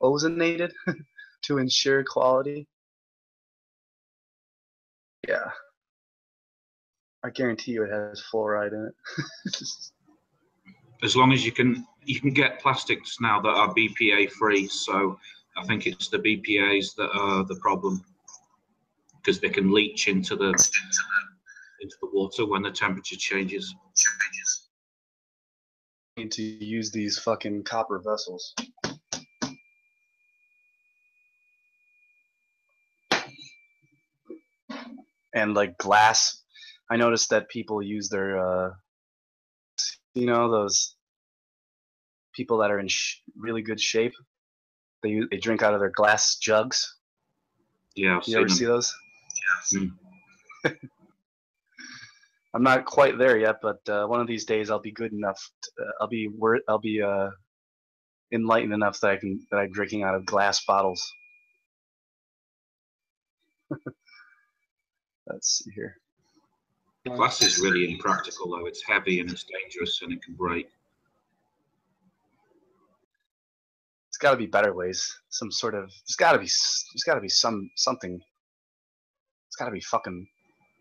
ozonated to ensure quality. Yeah, I guarantee you it has fluoride in it. As long as you can get plastics now that are BPA free. So I think it's the BPAs that are the problem, because they can leach into the water when the temperature changes. Need to use these fucking copper vessels. And like glass, I noticed that people use their, you know, those people that are in really good shape. They drink out of their glass jugs. Yeah, you ever see those? Yeah. I'm not quite there yet, but one of these days I'll be good enough. I'll be enlightened enough that I'm drinking out of glass bottles. Let's see here. Glass is really impractical, though. It's heavy and it's dangerous and it can break. It's got to be better ways. Some sort of. There's got to be something. It's got to be fucking.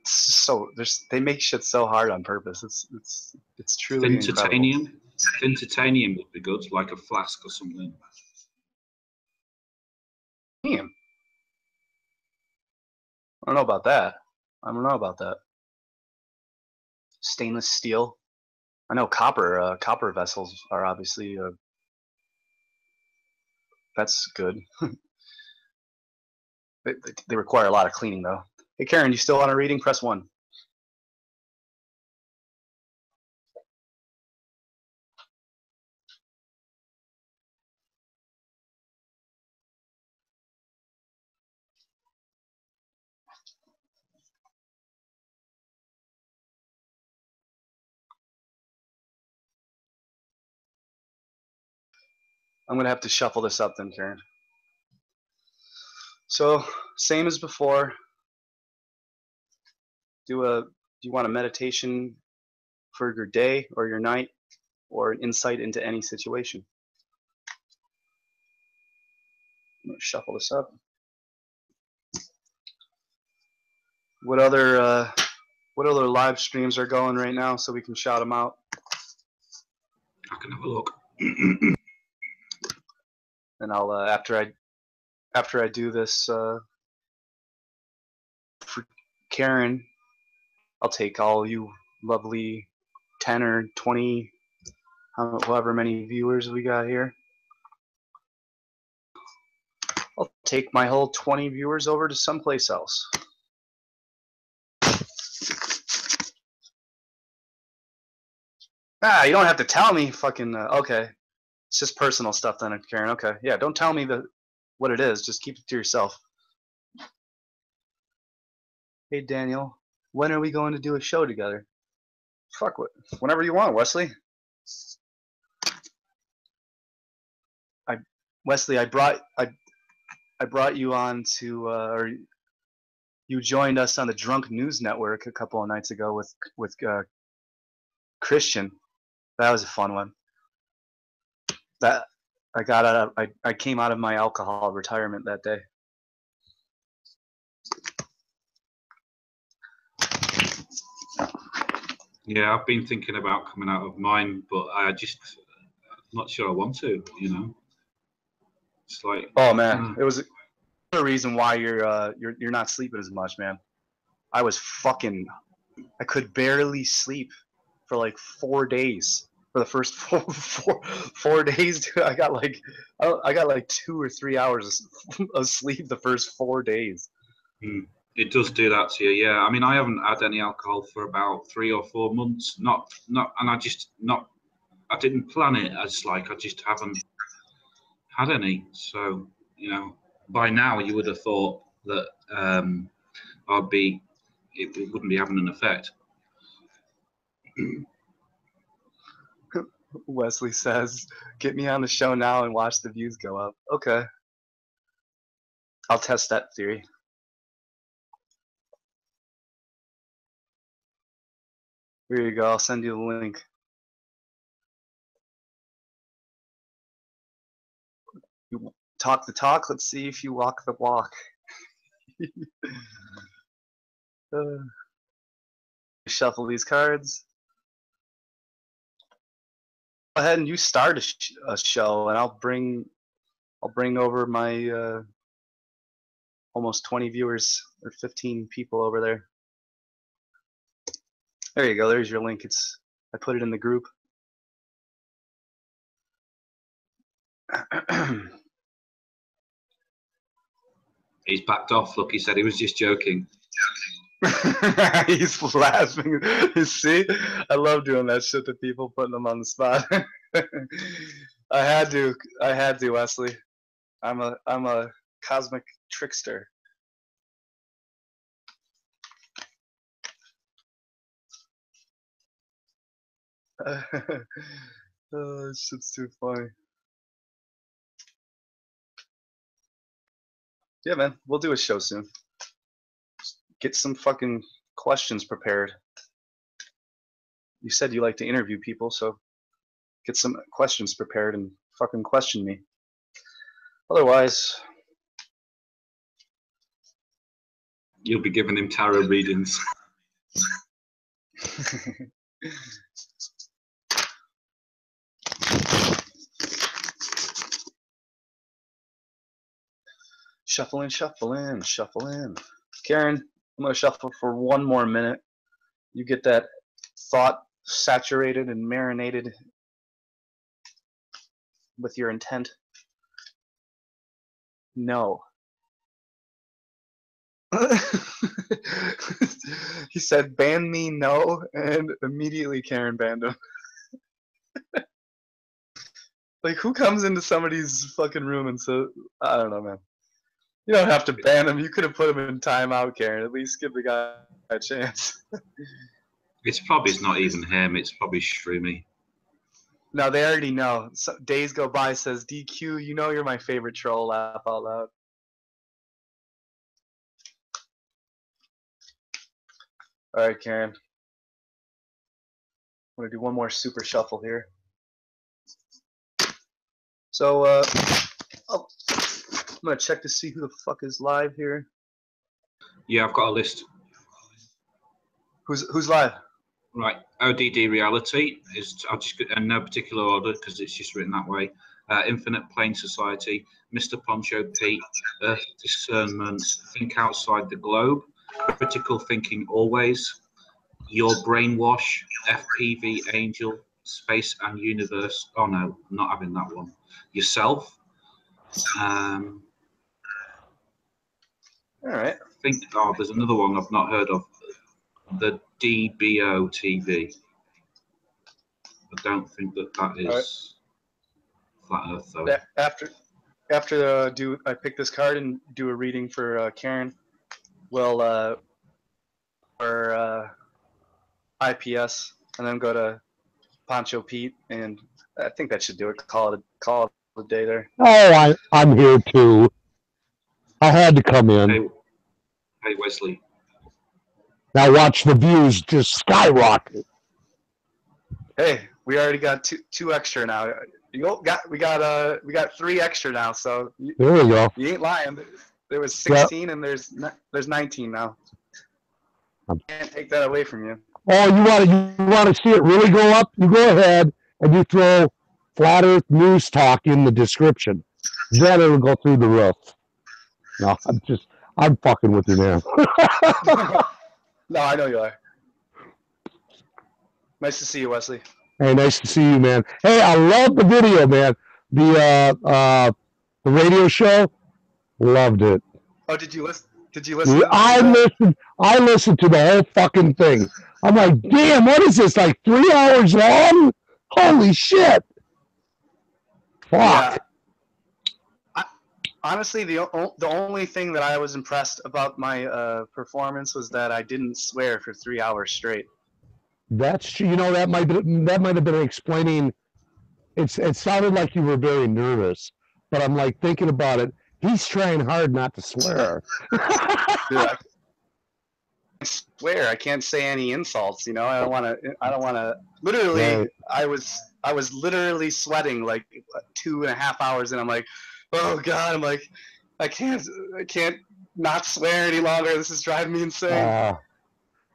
So they make shit so hard on purpose. It's truly incredible. Thin titanium would be good, like a flask or something. Damn. I don't know about that. Stainless steel. I know copper. Copper vessels are obviously. That's good. They require a lot of cleaning, though. Hey, Karen, you still want a reading? Press 1. I'm going to have to shuffle this up then, Karen. So, same as before. Do you want a meditation for your day or your night, or an insight into any situation? I'm going to shuffle this up. What other live streams are going right now so we can shout them out? I can have a look. And I'll after I do this for Karen, I'll take all you lovely 10 or 20, however many viewers we got here. I'll take my whole 20 viewers over to someplace else. You don't have to tell me. Fucking okay. It's just personal stuff then, Karen. Okay, yeah. Don't tell me what it is. Just keep it to yourself. Hey Daniel, when are we going to do a show together? Fuck, whenever you want, Wesley. Wesley, I brought you on to, or you joined us on the Drunk News Network a couple of nights ago with Christian. That was a fun one. That I came out of my alcohol retirement that day. Yeah, I've been thinking about coming out of mine, but I'm not sure I want to, you know. It's like, oh man, it was a reason why you're not sleeping as much, man. I could barely sleep for like 4 days. For the first four days, dude, I got like 2 or 3 hours of sleep the first 4 days. It does do that to you, yeah. I mean, I haven't had any alcohol for about 3 or 4 months. And I didn't plan it as like I just haven't had any. So, you know, by now you would have thought that it wouldn't be having an effect. Wesley says, "Get me on the show now and watch the views go up." Okay, I'll test that theory. Here you go. I'll send you the link. You talk the talk. Let's see if you walk the walk. Shuffle these cards. Go ahead and you start a show, and I'll bring over my almost 20 viewers or 15 people over there. There you go. There's your link. I put it in the group. He's backed off. Look, he said he was just joking. He's laughing. You see, I love doing that shit to people, putting them on the spot. I had to, Wesley. I'm a cosmic trickster. Oh, this shit's too funny. Yeah, man, we'll do a show soon. Get some fucking questions prepared. You said you like to interview people, so get some questions prepared and fucking question me. Otherwise, you'll be giving him tarot readings. Shuffling, shuffling, shuffling. Karen, I'm going to shuffle for 1 more minute. You get that thought saturated and marinated with your intent. No. He said, ban me, no, and immediately Karen banned him. Like, who comes into somebody's fucking room and says, I don't know, man. You don't have to ban him. You could have put him in timeout, Karen. At least give the guy a chance. It's probably not even him. It's probably Shroomy. No, they already know. So, Days Go By says, DQ, you know you're my favorite troll. Laugh out loud. All right, Karen. I'm going to do 1 more super shuffle here. So, I'm going to check to see who the fuck is live here. Yeah, I've got a list. Who's live? Right, ODD Reality is, I'll just get in no particular order because it's just written that way. Infinite Plane Society, Mr. Poncho Pete, Earth Discernment, Think Outside the Globe, Critical Thinking Always, Your Brainwash, FPV Angel, Space and Universe. Oh no, I'm not having that one. Yourself. All right. There's another one I've not heard of. The DBO TV. I don't think that is Flat Earth though. After I pick this card and do a reading for Karen, we'll or IPS and then go to Poncho Pete, and I think that should do it. Call it a day there. Oh, I'm here too. I had to come in. Hey Wesley. Now watch the views just skyrocket. Hey, we already got two extra now. We got 3 extra now. So there we go. You ain't lying. There was 16 and there's 19 now. Can't take that away from you. Oh, you want to see it really go up? You go ahead and you throw Flat Earth News Talk in the description. Then it'll go through the roof. No, I'm fucking with you, man. No, I know you are. Nice to see you, Wesley. Hey, nice to see you, man. Hey, I love the video, man. The radio show, loved it. Oh, did you Did you listen? I listened to the whole fucking thing. I'm like, damn, what is this? Like 3 hours long? Holy shit! Fuck. Yeah. Honestly, the only thing that I was impressed about my performance was that I didn't swear for 3 hours straight. That's true. That might have been explaining. It sounded like you were very nervous, but I'm like thinking about it. He's trying hard not to swear. Dude, I swear I can't say any insults. I don't want to. Literally, Right. I was literally sweating like 2.5 hours, and I'm like, oh god, I'm like, I can't not swear any longer. This is driving me insane.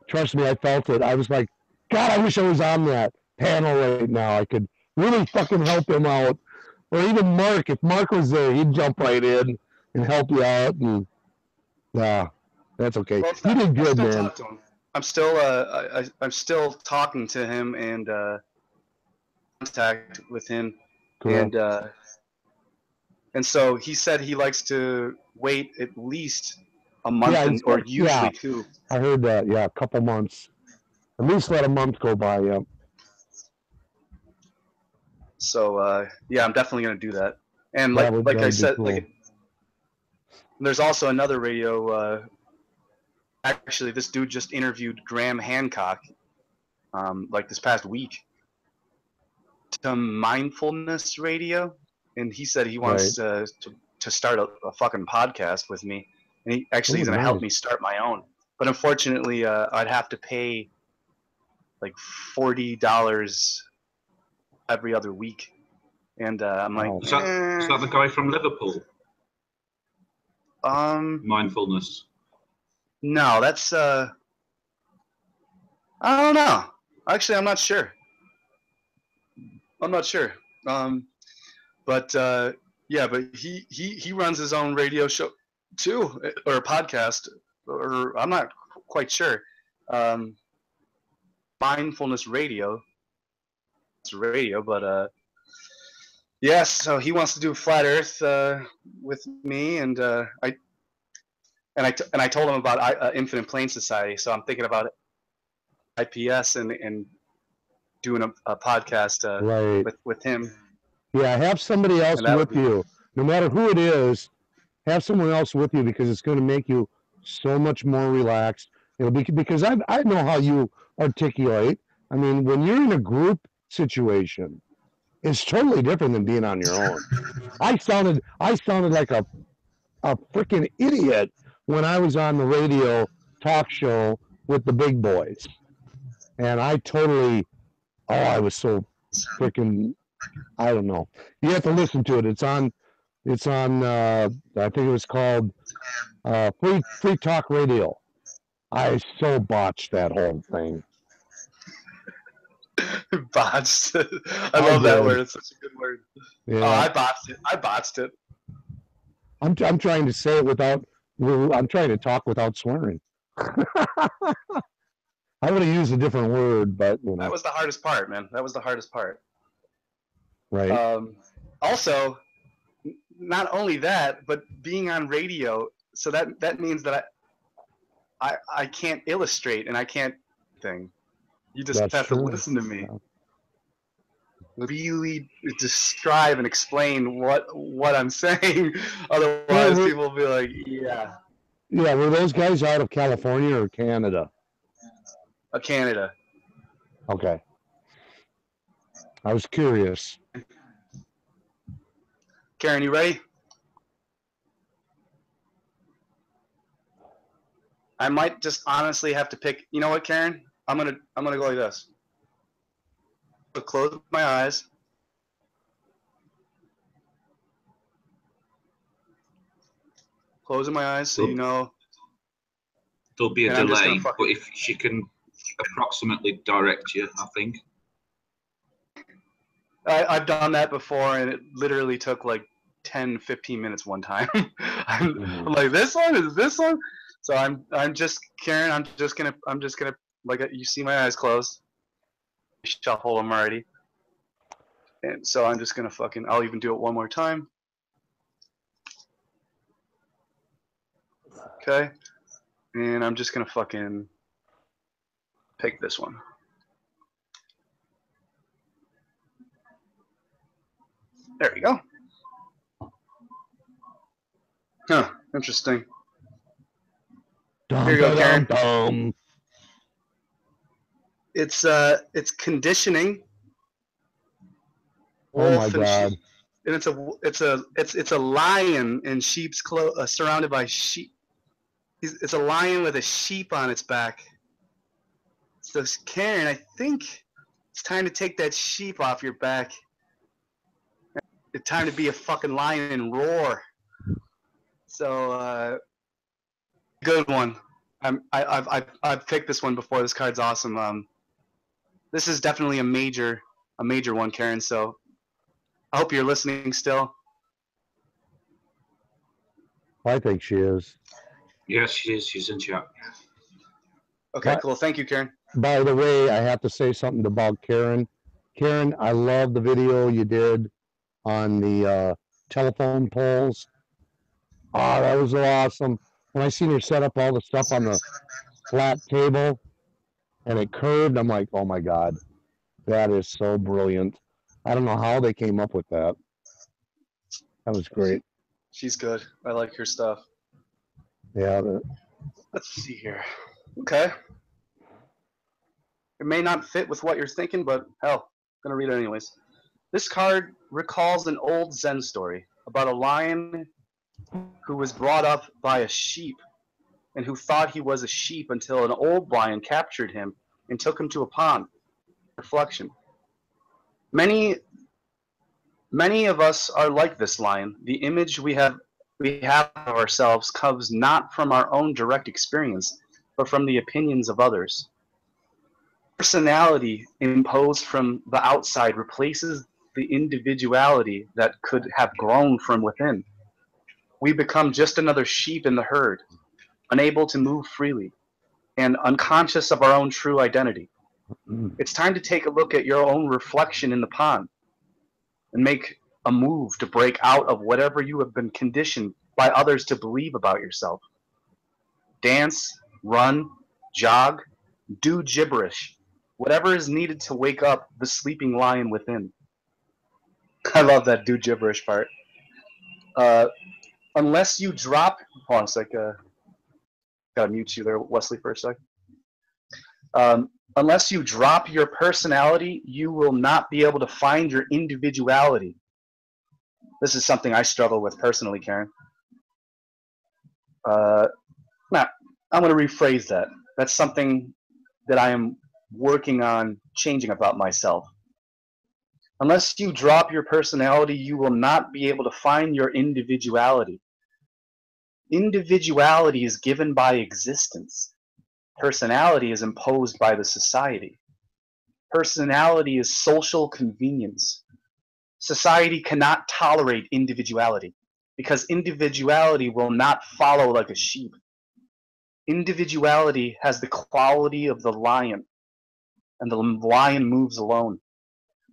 Trust me, I felt it. I was like, God, I wish I was on that panel right now. I could really fucking help him out. Or even Mark. If Mark was there, he'd jump right in and help you out. And that's okay. Well, You did good, I still man. talk to him. I'm still talking to him and contact with him. Correct. And so he said he likes to wait at least a month or usually 2. I heard that. Yeah, a couple months. At least let a month go by. Yeah. So yeah, I'm definitely gonna do that. And like I said, cool. like there's also another radio. Actually, this dude just interviewed Grand HandCock, like this past week, to Mindfulness Radio, and he said he wants to start a fucking podcast with me, and he actually is gonna help me start my own. But unfortunately, I'd have to pay like $40 every other week, and I'm like, Is that the guy from Liverpool? Mindfulness. No, that's I don't know. Actually, I'm not sure. But yeah, but he runs his own radio show too, or a podcast, or I'm not quite sure. Mindfulness Radio. It's radio, but yes. So he wants to do Flat Earth with me, and I told him about Infinite Plane Society. So I'm thinking about IPS and doing a podcast with him. Yeah, have somebody else with you. No matter who it is, have someone else with you because it's going to make you so much more relaxed. It'll be because I know how you articulate. I mean, when you're in a group situation, it's totally different than being on your own. I sounded like a freaking idiot when I was on the radio talk show with the big boys, and I was so freaking. I don't know. You have to listen to it. It's on. I think it was called Free Talk Radio. I so botched that whole thing. Botched. I love that word. It's such a good word. Yeah. Oh, I botched it. I'm trying to say it without. I'm trying to talk without swearing. I would have used a different word, but that was the hardest part, man. That was the hardest part. Right. Also, not only that, but being on radio, so that means that I can't illustrate and I can't thing. You just have to listen to me. Really describe and explain what I'm saying. Otherwise, people will be like, yeah. Yeah, were those guys out of California or Canada? Canada. Okay. I was curious. Karen, you ready? I might just honestly have to pick. You know what, Karen? I'm gonna go like this. I'll close my eyes. Closing my eyes, so you know. There'll be a delay, but if she can approximately direct you, I think. I've done that before, and it literally took like 10, 15 minutes one time. I'm like, this one is this one. So I'm just Karen. I'm just gonna like you see my eyes closed. Shuffle them already, and so I'm just gonna I'll even do it one more time. Okay, And I'm just gonna fucking pick this one. There we go. Huh, interesting. Here you go, Karen. It's conditioning. Oh my Wolf God. And it's a lion in sheep's clothes, surrounded by sheep. It's a lion with a sheep on its back. So Karen, I think it's time to take that sheep off your back. It's time to be a fucking lion and roar. So good one. I've picked this one before. This card's awesome. This is definitely a major one, Karen. So I hope you're listening still. I think she is. Yes, she is. She's in chat. Okay, cool. Thank you, Karen. By the way, I have to say something about Karen. Karen, I love the video you did on the telephone poles. Oh, that was awesome. When I seen her set up all the stuff on the flat table and it curved, I'm like, oh my God, that is so brilliant. I don't know how they came up with that. That was great. She's good. I like her stuff. Yeah. Let's see here. Okay. It may not fit with what you're thinking, but hell, I'm gonna read it anyways. This card recalls an old Zen story about a lion who was brought up by a sheep and who thought he was a sheep until an old lion captured him and took him to a pond. Reflection. Many of us are like this lion. The image we have of ourselves comes not from our own direct experience, but from the opinions of others. Personality imposed from the outside replaces the individuality that could have grown from within. We become just another sheep in the herd, unable to move freely, and unconscious of our own true identity. It's time to take a look at your own reflection in the pond and make a move to break out of whatever you have been conditioned by others to believe about yourself. Dance, run, jog, do gibberish, whatever is needed to wake up the sleeping lion within. I love that do gibberish part. Unless you drop, hold on a sec, gotta mute you there, Wesley, for a sec. Unless you drop your personality, you will not be able to find your individuality. This is something I struggle with personally, Karen. I'm going to rephrase that. That's something that I am working on changing about myself. Unless you drop your personality, you will not be able to find your individuality. Individuality is given by existence. Personality is imposed by the society. Personality is social convenience. Society cannot tolerate individuality because individuality will not follow like a sheep. Individuality has the quality of the lion, and the lion moves alone.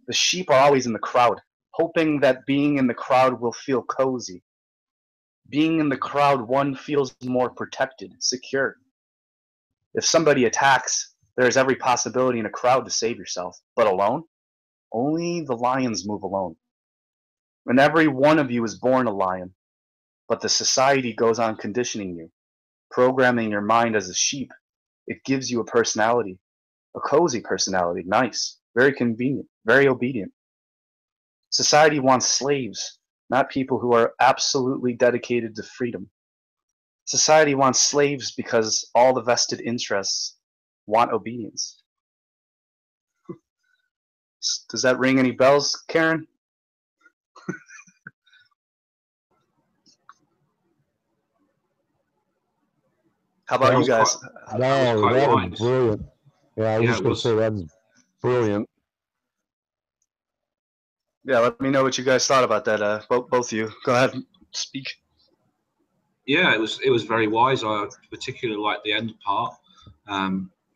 The sheep are always in the crowd, hoping that being in the crowd will feel cozy. Being in the crowd, one feels more protected, secure. If somebody attacks, there is every possibility in a crowd to save yourself. But alone? Only the lions move alone. And every one of you is born a lion, but the society goes on conditioning you, programming your mind as a sheep. It gives you a personality, a cozy personality, nice, very convenient, very obedient. Society wants slaves, not people who are absolutely dedicated to freedom. Society wants slaves because all the vested interests want obedience. Does that ring any bells, Karen? How about you guys? That was brilliant. Yeah, I was just going to say that's brilliant. Yeah, let me know what you guys thought about that. Both of you. Go ahead, speak. Yeah, it was very wise. I particularly liked the end part.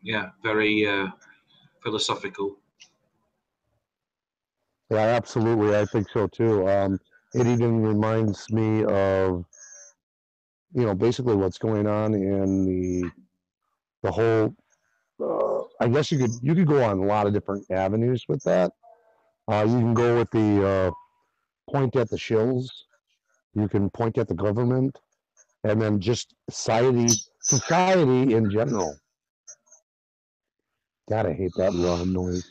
Yeah, very philosophical. Yeah, absolutely. I think so too. It even reminds me of you know, basically what's going on in the whole. I guess you could go on a lot of different avenues with that. You can go with the point at the shills. You can point at the government, and then just society in general. God, I hate that loud noise.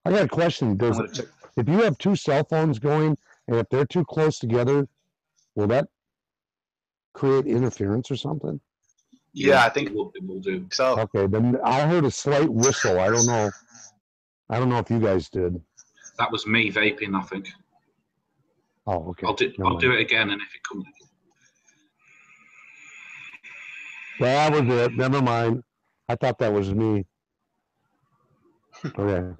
I got a question. If you have two cell phones going, and if they're too close together, will that create interference or something? Yeah, I think it will do. so. Okay, then I heard a slight whistle. I don't know. I don't know if you guys did. That was me vaping, I think. Oh, okay. I'll do it again, and if it comes. That was it. Never mind. I thought that was me. Okay.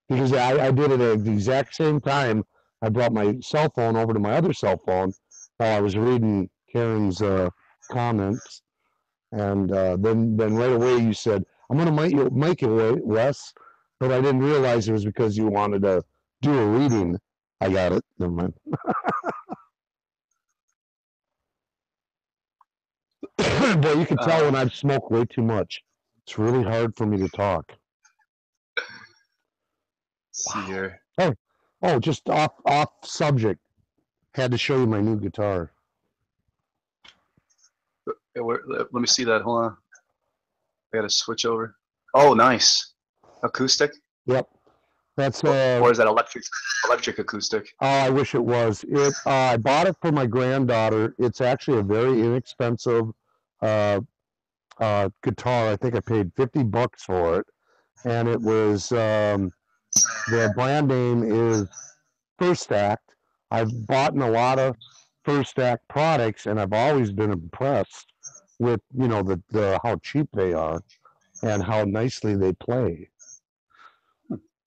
Because I did it at the exact same time. I brought my cell phone over to my other cell phone while I was reading Karen's comments. And then right away you said, I'm going to make it, Wes. But I didn't realize it was because you wanted to do a reading. I got it. Never mind. Boy, you can tell when I've smoked way too much. It's really hard for me to talk. Let's see here. Oh, just off subject. Had to show you my new guitar. Let me see that. Hold on. I gotta switch over. Oh, nice. Acoustic? Yep. That's or is that electric acoustic? Oh, I wish it was. I bought it for my granddaughter. It's actually a very inexpensive guitar. I think I paid $50 for it, and it was the brand name is First Act. I've bought a lot of First Act products, and I've always been impressed with the how cheap they are and how nicely they play.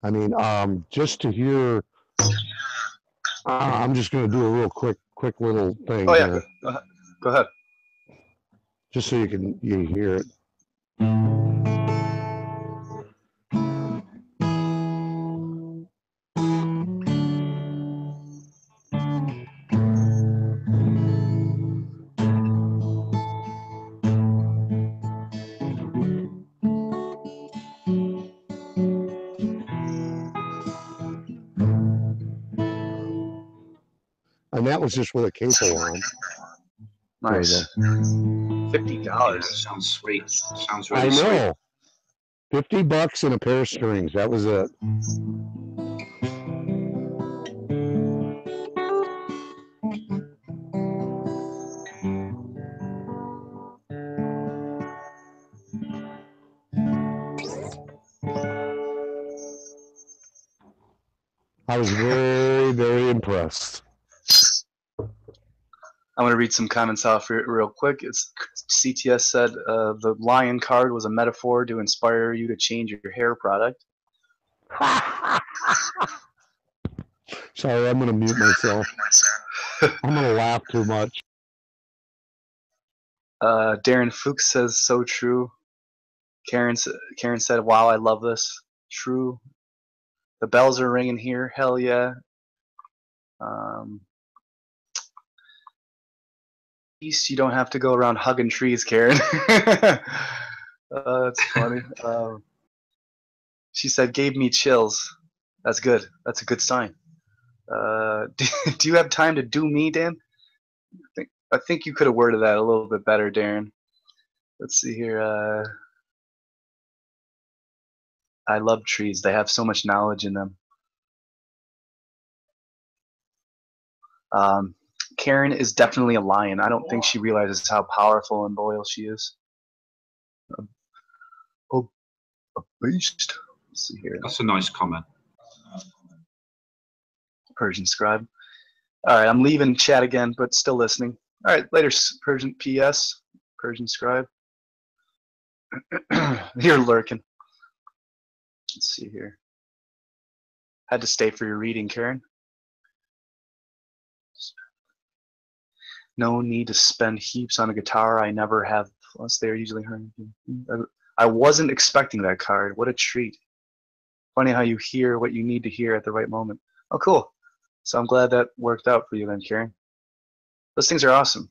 I mean, just to hear. I'm just going to do a real quick little thing. Oh yeah, here. Go ahead. Just so you hear it. And that was just with a capo on. Nice. $50. Sounds sweet. Sounds really I know. sweet. $50 and a pair of strings. That was it. I was very, very impressed. I'm going to read some comments off real quick. CTS said the lion card was a metaphor to inspire you to change your hair product. Sorry, I'm going to mute myself. I'm going to laugh too much. Darren Fuchs says, so true. Karen said, wow, I love this. True. The bells are ringing here. Hell yeah. You don't have to go around hugging trees, Karen. That's funny. She said, gave me chills. That's good. That's a good sign. Do you have time to do me, Dan? I think you could have worded that a little bit better, Darren. Let's see here. I love trees. They have so much knowledge in them. Karen is definitely a lion. I don't think she realizes how powerful and loyal she is. A beast. Let's see here. That's a nice comment. Persian scribe. All right, I'm leaving chat again, but still listening. All right, later, Persian PS. Persian scribe. You're lurking. Let's see here. Had to stay for your reading, Karen. No need to spend heaps on a guitar. I never have. Plus, they're usually heard. I wasn't expecting that card. What a treat. Funny how you hear what you need to hear at the right moment. Oh, cool. So I'm glad that worked out for you then, Karen. Those things are awesome.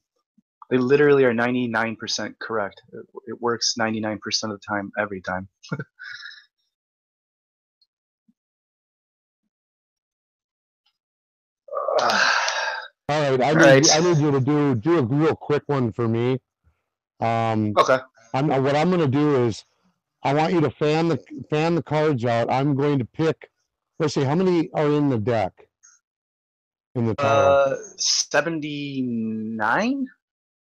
They literally are 99% correct. It works 99% of the time, every time. All right, I need you to do a real quick one for me. Okay. What I'm going to do is I want you to fan the cards out. I'm going to pick. Let's see, how many are in the deck? In the title. 79.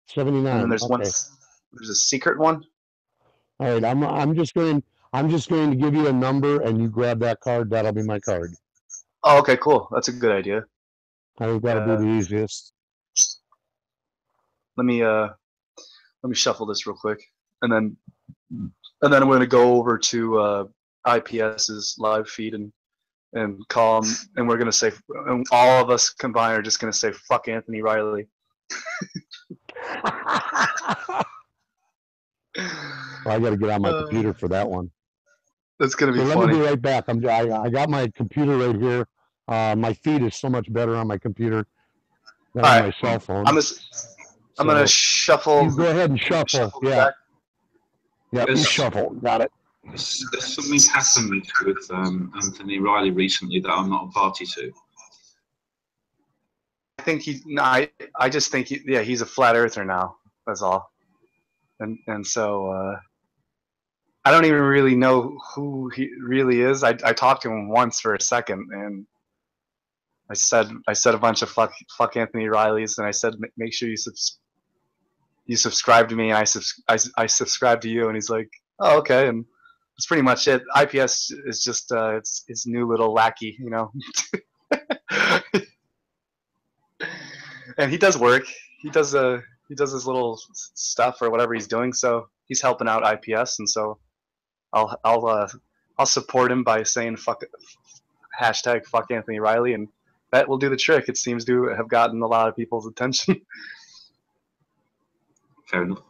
79. And then there's okay. There's a secret one. All right, I'm just going to give you a number, and you grab that card. That'll be my card. Oh, okay, cool. That's a good idea. I think that'll be the easiest. Let me shuffle this real quick, and then I'm going to go over to IPS's live feed and call him, and we're going to say, and all of us combined are just going to say, "Fuck Anthony Riley." Well, I got to get on my computer for that one. That's going to be so funny. Let me be right back. I got my computer right here. My feed is so much better on my computer than on my cell phone. I'm going to shuffle. You go ahead and shuffle. Yeah. Yeah, you shuffle. Got it. There's something happened with Anthony Riley recently that I'm not a party to. I think I just think he's a flat earther now. That's all. And so I don't even really know who he really is. I talked to him once for a second, and I said a bunch of fuck Anthony Rileys, and I said make sure you subscribe to me. And I subscribe to you, and he's like, oh, okay, and that's pretty much it. IPS is just it's new little lackey, you know. And he does work. He does his little stuff or whatever he's doing. So he's helping out IPS, and so I'll support him by saying fuck Anthony Riley, and that will do the trick. It seems to have gotten a lot of people's attention. Fair enough.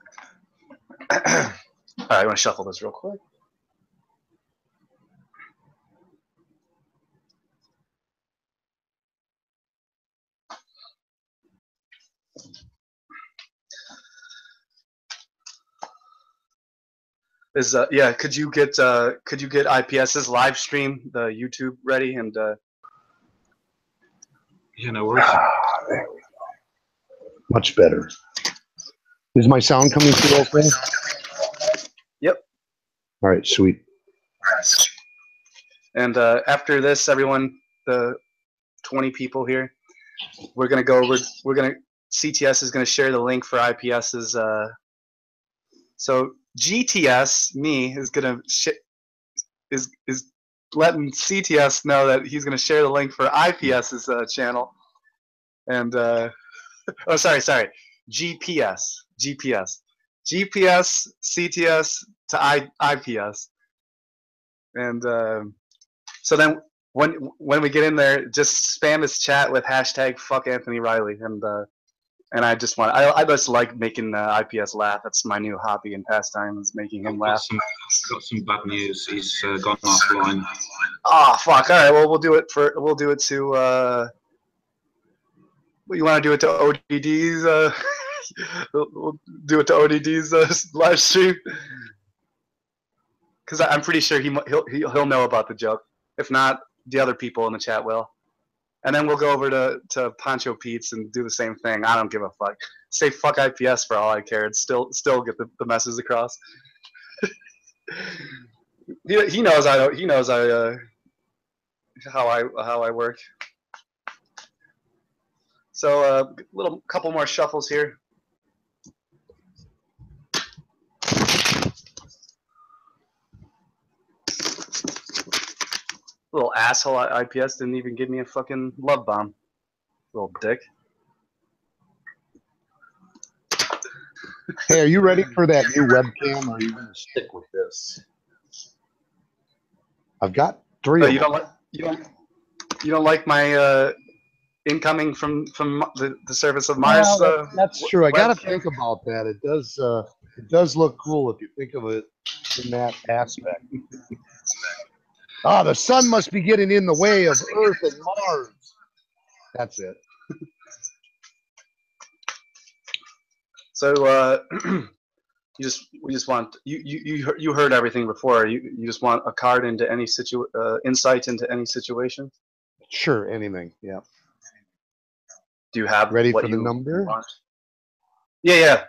All right, I want to shuffle this real quick. Could you get IPS's live stream, the YouTube, ready? And yeah, no worries. There we go. Much better. Is my sound coming through okay? Yep. All right, sweet. And after this, everyone, the 20 people here, we're gonna go over. CTS is gonna share the link for IPS's. So GTS, me, is gonna is letting CTS know that he's gonna share the link for IPS's channel, and oh, sorry, GPS, CTS to IPS, and so then when we get in there, just spam his chat with hashtag fuck Anthony Riley, and I just I just like making IPS laugh. That's my new hobby and pastime, is making him laugh. Got some bad news. He's gone offline. Oh fuck! All right, well we'll do it to. You want to do it to ODD's? We'll do it to ODD's live stream, because I'm pretty sure he'll know about the joke. If not, the other people in the chat will. And then we'll go over to Poncho Pete's and do the same thing. I don't give a fuck. Say fuck IPS for all I care. It's still get the message across. He knows I don't. He knows how I work. So couple more shuffles here. Little asshole IPS didn't even give me a fucking love bomb. Little dick. Hey, are you ready for that new webcam, or are you going to stick with this? I've got 3 of them. You don't like my incoming from the surface of Mars? Well, that's true. I got to think about that. It does look cool if you think of it in that aspect. The sun must be getting in the way of Earth and Mars. That's it. So we just want you heard everything before. You just want a card into any insight into any situation. Sure, anything. Yeah. Do you have Ready what for the you number? want? Yeah.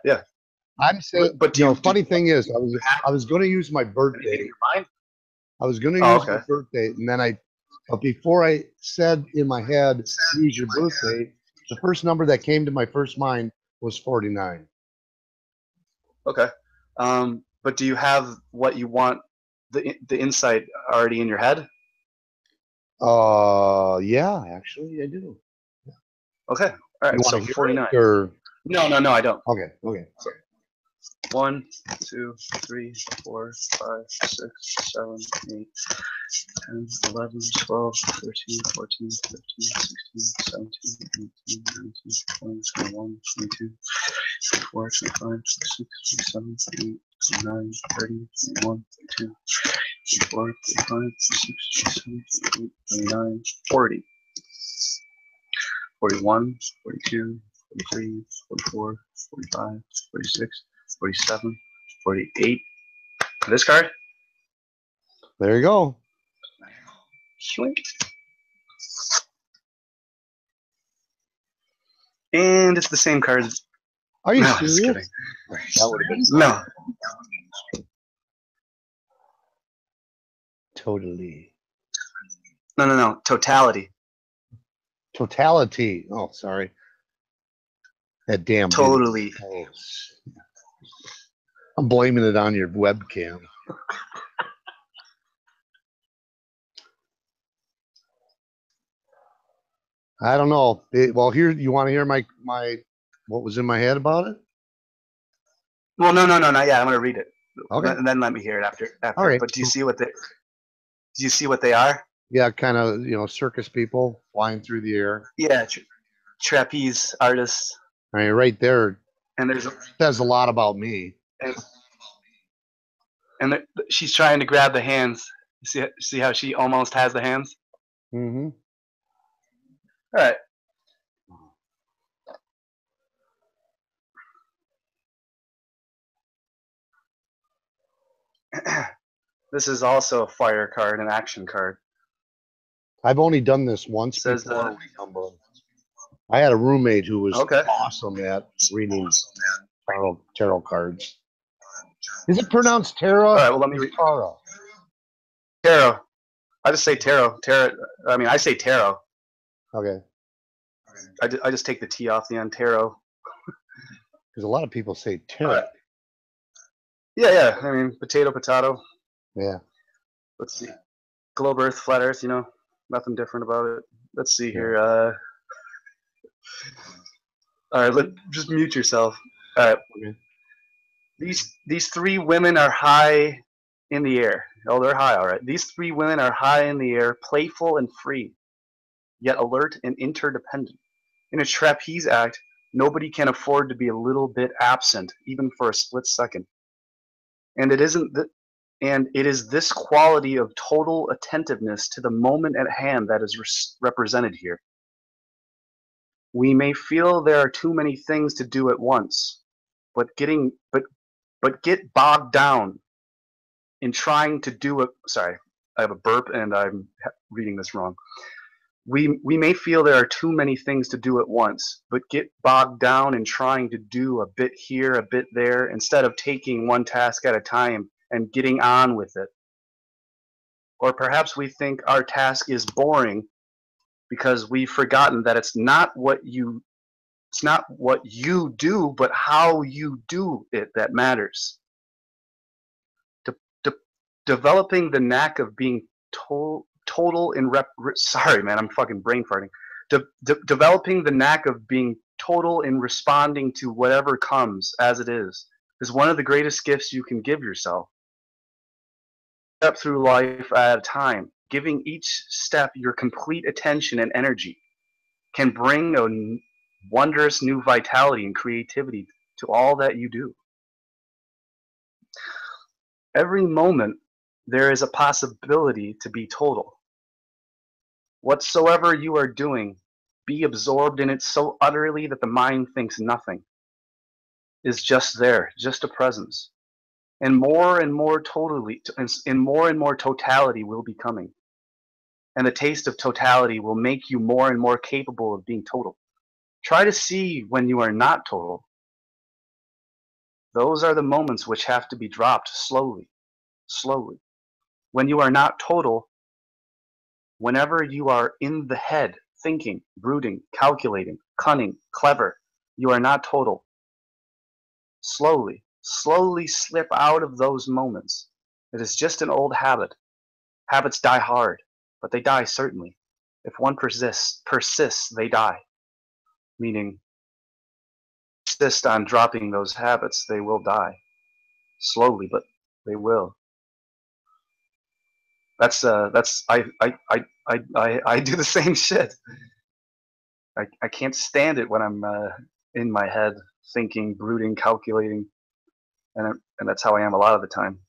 I'm saying, but funny thing is, I was going to use my Anything birthday. in your mind? I was going to use my birthday, and then but before I said in my head, use your birthday, the first number that came to my first mind was 49. Okay. But do you have what you want, the insight already in your head? Yeah, actually, I do. Okay. All right. You want So to hear 49. it, or No, I don't. okay. So 1, 2, 3, 4, 5, 6, 7, 8, 10, 11, 12, 13, 14, 15, 16, 17, 18, 19, 20, 21, 22, 24, 25, 26, 27, 28, 29, 30, 31, 32, 34, 35, 36, 37, 38, 39, 40, 41, 42, 43, 44, 45, 46, 47, 48. This card? There you go. Sweet. And it's the same card. Are you No, just serious? kidding. That would have been No. totally. No. Totality. Totality. Oh, sorry. That damn dude. Totally. Oh, I'm blaming it on your webcam. I don't know. Well, here, you want to hear my what was in my head about it? Well, no, not yet. I'm gonna read it. Okay. And then let me hear it after. All right. But do you see what they are? Yeah, kind of, circus people flying through the air. Yeah, trapeze artists. I mean, right there, And there's says a lot about me. and she's trying to grab the hands. See how she almost has the hands? Mm-hmm. All right. This is also a fire card, an action card. I've only done this once before. I had a roommate who was awesome at reading tarot cards. Is it pronounced tarot? All right, well, let me read. Tarot. I just say tarot. I mean, I say tarot. Okay. I just take the T off the end, tarot. Because a lot of people say tarot. Right. Yeah. I mean, potato. Yeah. Let's see. Globe Earth, flat Earth, nothing different about it. Let's see here. All right, just mute yourself. All right. Okay. These three women are high in the air. Oh, they're high, all right. These three women are high in the air, playful and free, yet alert and interdependent. In a trapeze act, nobody can afford to be a little bit absent, even for a split second. And it is this quality of total attentiveness to the moment at hand that is represented here. We may feel there are too many things to do at once, but get bogged down in trying to do it. Sorry, I have a burp and I'm reading this wrong. We may feel there are too many things to do at once, but get bogged down in trying to do a bit here, a bit there, instead of taking one task at a time and getting on with it. Or perhaps we think our task is boring because we've forgotten that it's not what you do, but how you do it that matters. Developing the knack of being total in sorry, man, I'm fucking brain farting. Developing the knack of being total in responding to whatever comes as it is one of the greatest gifts you can give yourself. Step through life at a time, giving each step your complete attention and energy can bring a wondrous new vitality and creativity to all that you do. Every moment there is a possibility to be total. Whatsoever you are doing, be absorbed in it so utterly that the mind thinks nothing. is just there, just a presence. And more totality will be coming. And the taste of totality will make you more and more capable of being total. Try to see when you are not total. Those are the moments which have to be dropped slowly, slowly. When you are not total, whenever you are in the head, thinking, brooding, calculating, cunning, clever, you are not total. Slowly, slowly slip out of those moments. It is just an old habit. Habits die hard, but they die certainly. If one persists, they die. Meaning, persist on dropping those habits, they will die. Slowly, but they will. I do the same shit. I can't stand it when I'm in my head thinking, brooding, calculating, and that's how I am a lot of the time.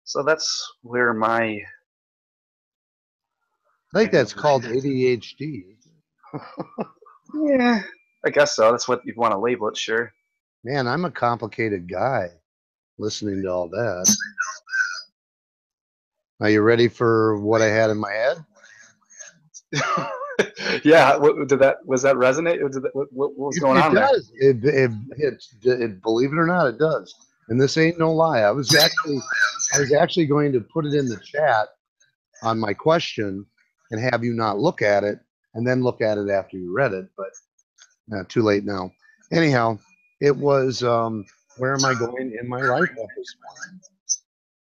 So that's where my... I think that's called ADHD. Yeah, I guess so. That's what you'd want to label it, sure. Man, I'm a complicated guy listening to all that. Are you ready for what I had in my head? Yeah, was that resonate? What was going on there? It does. Believe it or not, it does. And this ain't no lie. I was actually going to put it in the chat on my question and have you not look at it and then look at it after you read it, but too late now. Anyhow, it was where am I going in my life at this point?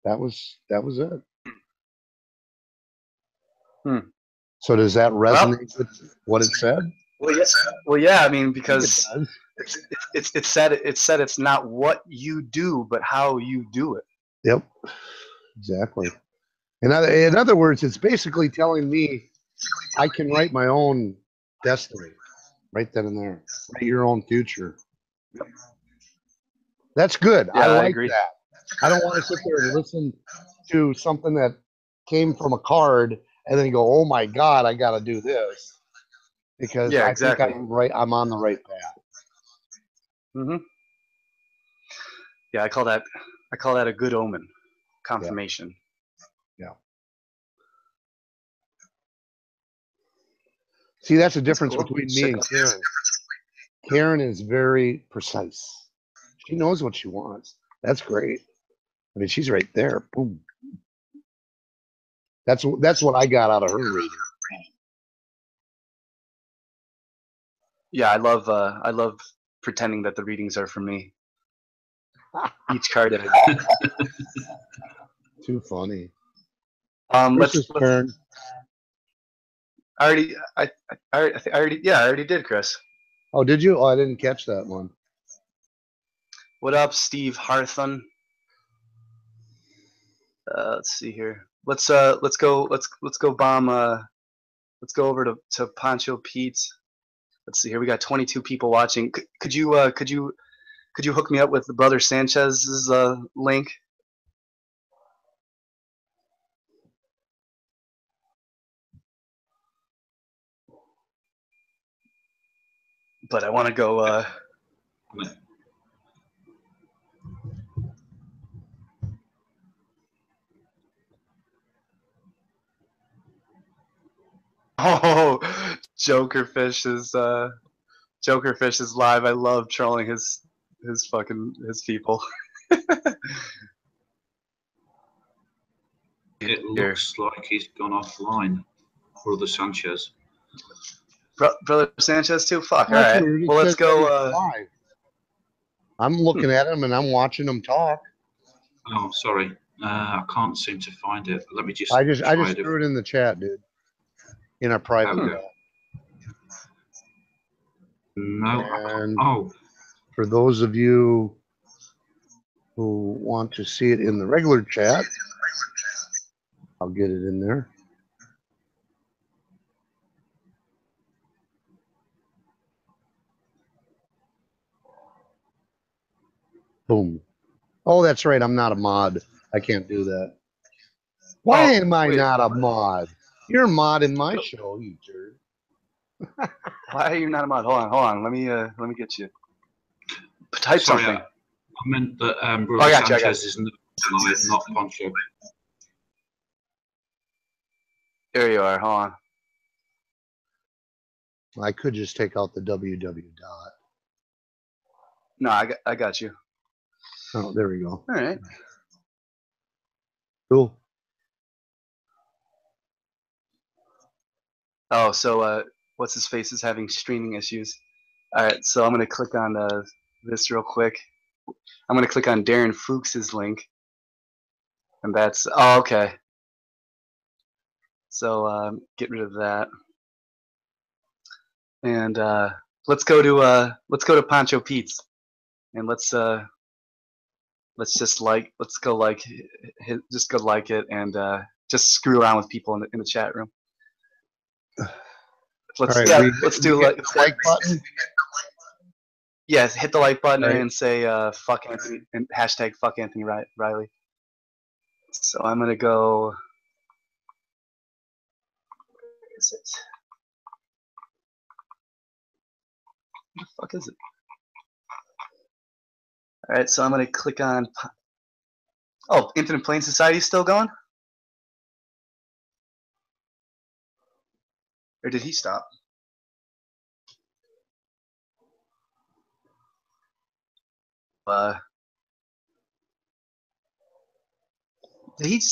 That was it. So does that resonate with what it said? Well, yeah. I mean, because it said it's not what you do, but how you do it. Yep, exactly. In other words, it's basically telling me I can write my own destiny right then and there. Write your own future. That's good. Yeah, I like that. I don't want to sit there and listen to something that came from a card and then go, oh my God, I got to do this. Because I think I'm on the right path. Mm-hmm. Yeah, I call that a good omen, confirmation. Yeah. See, that's the difference between me and Karen. Karen is very precise. She knows what she wants. That's great. I mean, she's right there. Boom. That's what I got out of her reading. Yeah, I love pretending that the readings are for me. Each card. Too funny. Let's turn. I already did, Chris. Oh, did you? Oh, I didn't catch that one. What up, Steve Harthun? Let's see here. Let's go bomb. Let's go over to Pancho Pete's. Let's see here. We got 22 people watching. Could you hook me up with the Brother Sanchez's link? But I want to go. Oh, Jokerfish is live. I love trolling his people. It looks like he's gone offline, Brother Sanchez. Brother Sanchez too? Fuck, all right. Well, let's go. I'm looking at him and I'm watching him talk. Oh, sorry. I can't seem to find it. Let me just... I just threw it in the chat, dude. In our private chat. No. And for those of you who want to see it in the regular chat, I'll get it in there. Boom. Oh, that's right. I'm not a mod. I can't do that. Why am I not a mod? You're a mod in my show, you jerk. Why are you not a mod? Hold on. Let me get you. Type Sorry, something. I meant that I Brother got you, I got Sanchez is not Poncho. There you are. Hold on. I could just take out the www dot. No, I got you. Oh, there we go. All right. Cool. Oh, so what's his face is having streaming issues. All right, so I'm gonna click on this real quick. I'm gonna click on Darren Fuchs's link, and that's okay. So get rid of that, and let's go to Pancho Pete's, and let's go like it, and just screw around with people in the chat room. Let's do like like button. Yes, hit the like button Right. and say fuck Anthony and hashtag fuck Anthony Riley. So I'm gonna go. Where is it? What the fuck is it? All right, so I'm gonna click on. Oh, Infinite Plane Society is still going? Or did he stop?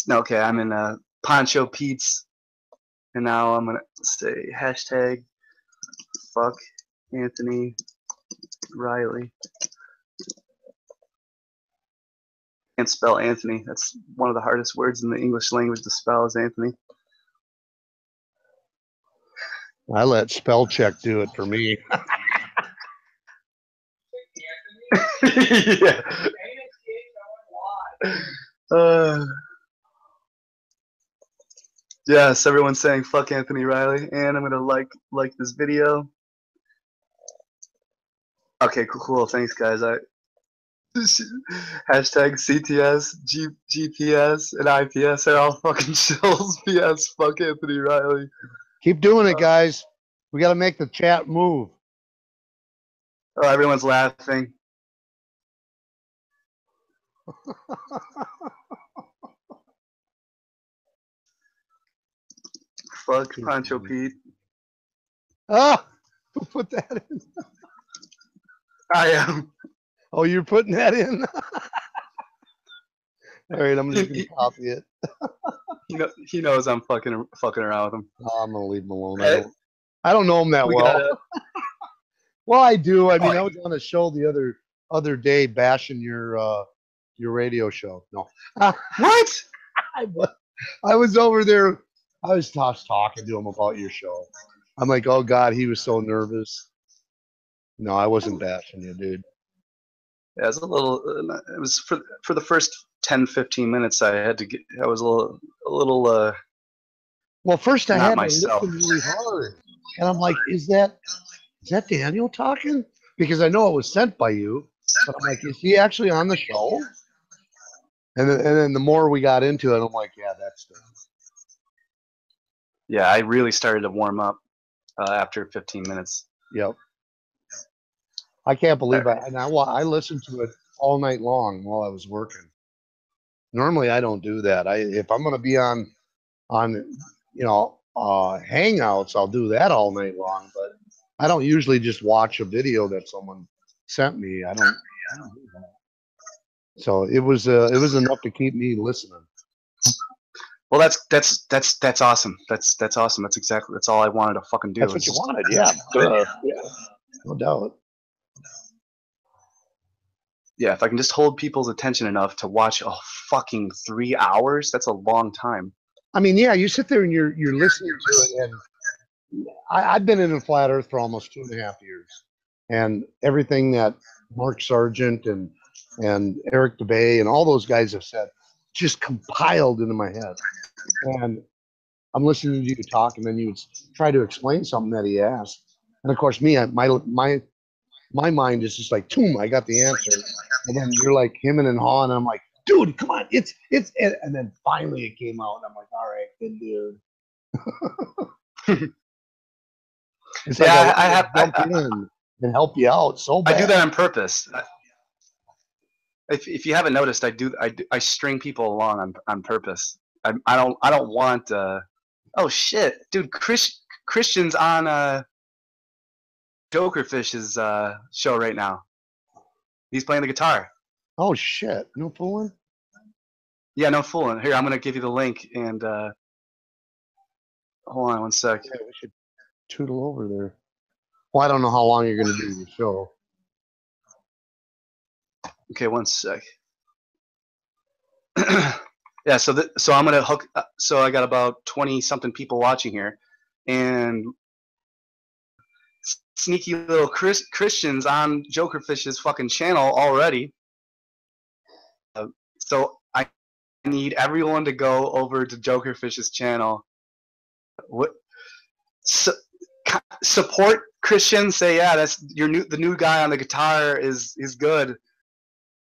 No, okay, I'm in Poncho Pete's, and now I'm gonna say hashtag fuck Anthony Riley. Can't spell Anthony. That's one of the hardest words in the English language to spell is Anthony. I let spell check do it for me. Yeah. Yes, everyone's saying fuck Anthony Riley, and I'm gonna like this video. Okay, cool. Thanks, guys. Hashtag CTS, GPS, and IPS are all fucking chills. PS, fuck Anthony Riley. Keep doing it, guys. We got to make the chat move. Oh, everyone's laughing. Fuck Pancho Pete. Ah, who put that in? I am. Oh, you're putting that in? All right, I'm just gonna copy it. He knows I'm fucking around with him. Oh, I'm gonna leave him alone. Hey, I don't know him that well. Well, I do. I mean, Oh, I was on a show the other day bashing your radio show. No, what? I was over there. I was talking to him about your show. I'm like, oh God, he was so nervous. No, I wasn't bashing you, dude. Yeah, it was a little. It was for the first 10-15 minutes. I had to get. I was a little. Well, first I Not had myself. to listen really hard, and I'm like, is that Daniel talking? Because I know it was sent by you, but I'm like, is he actually on the show? And then the more we got into it, I'm like, yeah, that's the. Yeah, I really started to warm up after 15 minutes. Yep. I can't believe I listened to it all night long while I was working. Normally I don't do that. If I'm gonna be on Hangouts, I'll do that all night long, but I don't usually just watch a video that someone sent me. I don't do that. So it was enough to keep me listening. Well, that's awesome. That's awesome. That's all I wanted to fucking do. That's what you wanted, yeah. Yeah. No doubt. Yeah, if I can just hold people's attention enough to watch a fucking 3 hours, that's a long time. I mean, yeah, you sit there and you're listening to it, and I've been in a flat Earth for almost 2.5 years, and everything that Mark Sargent and Eric DeBay and all those guys have said just compiled into my head. And I'm listening to you talk, and then you would try to explain something that he asked, and of course, my mind is just like, boom, I got the answer. And then you're like him and haw, and I'm like, dude, come on, it's and then finally it came out, and I'm like, all right, good dude. It's like Yeah, I have to jump in and help you out so bad. I do that on purpose. if you haven't noticed, I string people along on purpose. I don't want. Oh shit, dude! Christian's on Jokerfish's show right now. He's playing the guitar. Oh shit! No fooling. Yeah, no fooling. Here, I'm gonna give you the link and hold on one sec. Yeah, we should tootle over there. Well, I don't know how long you're gonna do the show. Okay, one sec. Yeah, so I'm gonna hook. So I got about 20 something people watching here, and sneaky little Christians on Jokerfish's fucking channel already. So I need everyone to go over to Jokerfish's channel. What? Support Christian. Say yeah, that's the new guy on the guitar is good,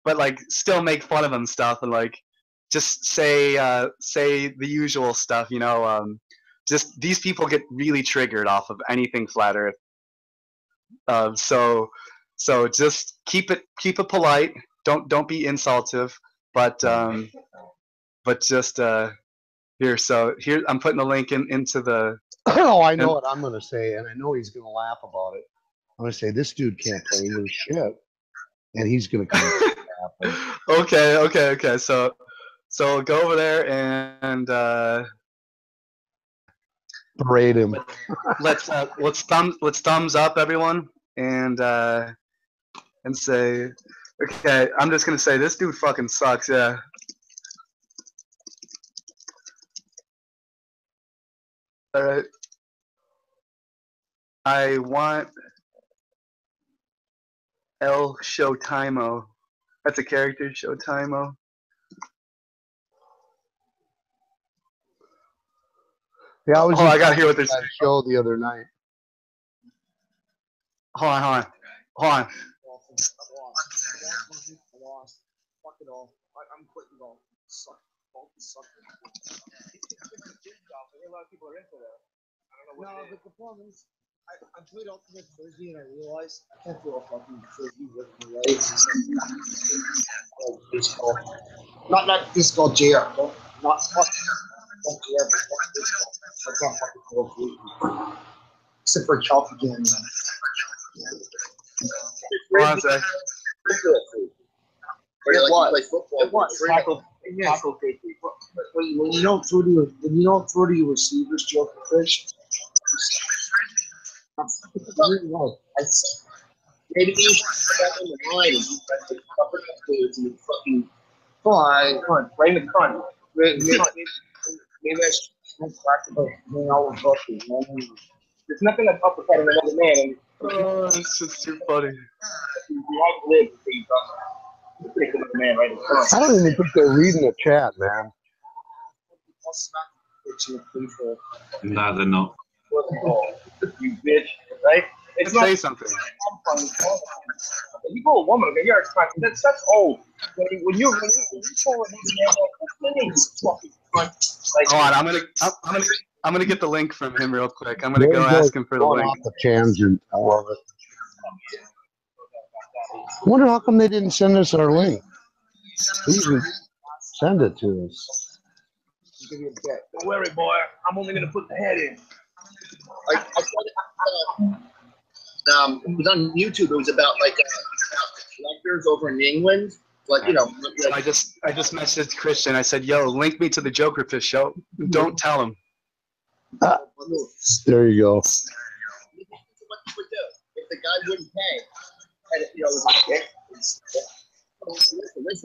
but like still make fun of him stuff and like. Just say the usual stuff, you know. Just these people get really triggered off of anything flat Earth. So just keep it polite. Don't be insultive, but just here. So here I'm putting the link into the. Oh, I know what I'm gonna say, and I know he's gonna laugh about it. I'm gonna say this dude can't play English shit, and he's gonna come laughing. Okay. So go over there and berate him. let's thumbs up everyone and say okay. I'm just gonna say this dude fucking sucks. Yeah. All right. I want El Showtimo. That's a character, Showtimo. Yeah, I was. I gotta hear what they're saying. Show the other night. Hold on. I lost. Fuck it all. I'm quitting golf. Suck. Golf sucks. A lot of people are into that. I don't know what. No, but the problem is, I played Ultimate Frisbee and I realized I can't throw a fucking frisbee with my legs. Oh, baseball. Not baseball, JR. Not fucking JR. I can't fucking throw a frisbee. Except for Calc again. Hold on a sec. Play football. It was tackle frisbee. When you don't throw to your receivers, Jokerfish. Maybe you should step in the line and you try to cover the dudes and fucking fine, right in the front. Maybe I should talk about hang out with Bucky. There's nothing like uppercutting another man. And oh, it's just too funny. You have to live until you've done that. You take another man right in front. I don't even think they're reading the chat, man. No, they're not. You bitch, right? It's say something. You call a woman, okay, you're that's old. When you call a man, that's fucking cunt. Like, hold on, I'm gonna get the link from him real quick. I'm gonna go ask him for the link. Off the tangent. I love it. I wonder how come they didn't send us our link. Please send it to us. Don't worry, boy. I'm only gonna put the head in. I saw it was on YouTube. It was about like collectors over in England. Like, you know. I just messaged Christian. I said, "Yo, link me to the Jokerfish show." Don't tell him. There you go. What you would do if the guy wouldn't pay? And, you know,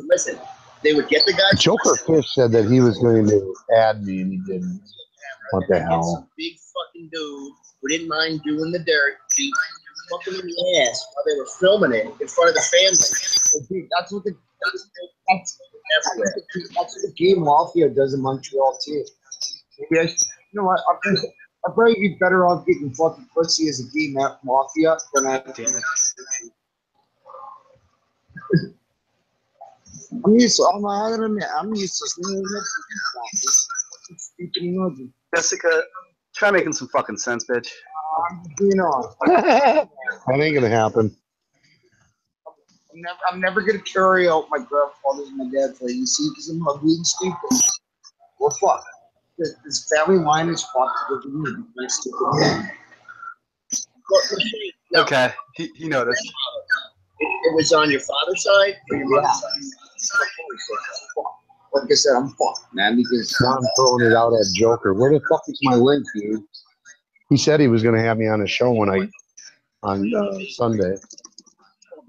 listen. They would get the guy. Jokerfish said that he was going to add me, and he didn't. What the hell? Some big fucking dude who didn't mind doing the dirt, fucking in the ass while they were filming it in front of the family. That's what the game mafia does in Montreal too. Maybe you know what? I'd probably be better off getting fucking pussy as a game mafia than I. I'm used to. Jessica, try making some fucking sense, bitch. You know. That ain't gonna happen. I'm never gonna carry out my grandfather's and my dad's way. You see, because I'm ugly and stupid. We're fucked. This family line is fucked. With me, my stupid man. No, Okay, he noticed. It was on your father's side or your mother's side? Like I said, I'm fucked, man. Because I'm throwing it out at Joker. Where the fuck is my link, dude? He said he was going to have me on a show on Sunday.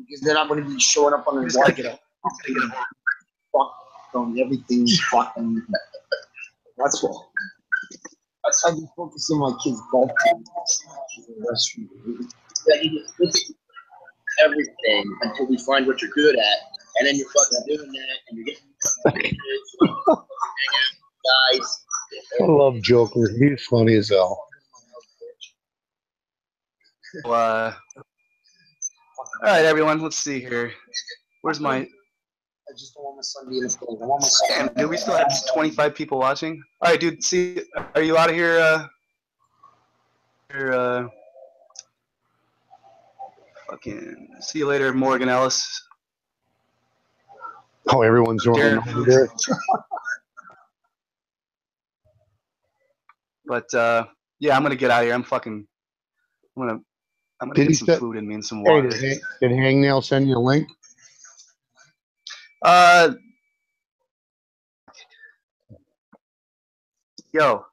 because then I'm gonna be showing up on his like fuck from everything fucking. That's what. That's how you focus on my kids' golf team. Yeah, you just everything until we find what you're good at, and then you're fucking doing that, and you're getting guys. I love Joker. He's funny as hell. All right, everyone. Let's see here. Where's my? I just don't want my son being a player. I want my son. Damn, dude, we still have 25 people watching. All right, dude. See, are you out of here? Fucking. See you later, Morgan Ellis. Oh, everyone's running over there. But yeah, I'm gonna get out of here. I'm gonna get some food in me and some water. Hey, did Hangnail send you a link? Yo,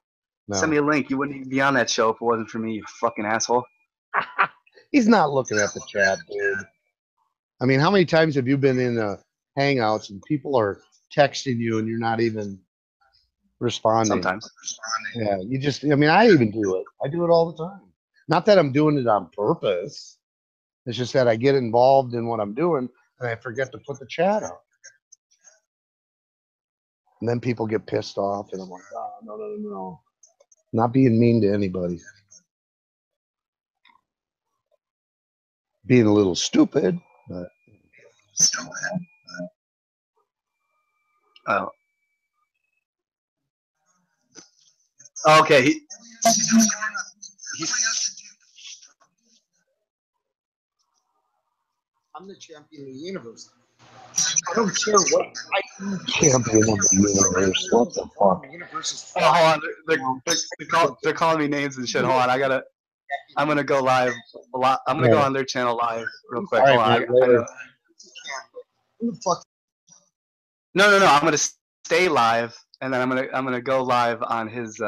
No. send me a link. You wouldn't even be on that show if it wasn't for me, you fucking asshole. He's not looking at the chat, dude. I mean, how many times have you been in Hangouts and people are texting you and you're not even responding? Sometimes. Yeah, you just, I mean, I even do it. I do it all the time. Not that I'm doing it on purpose. It's just that I get involved in what I'm doing and I forget to put the chat up. And then people get pissed off and I'm like, oh, no. Not being mean to anybody. Being a little stupid, but. Oh. Okay. I'm the champion of the universe. I don't care what I do. Champion of the universe. What the fuck? The universe is Oh, hold on. They're calling me names and shit. Hold on. I'm gonna go live a lot. I'm gonna go on their channel live real quick. Hold on. Who the fuck? No. I'm gonna stay live, and then I'm gonna go live on his.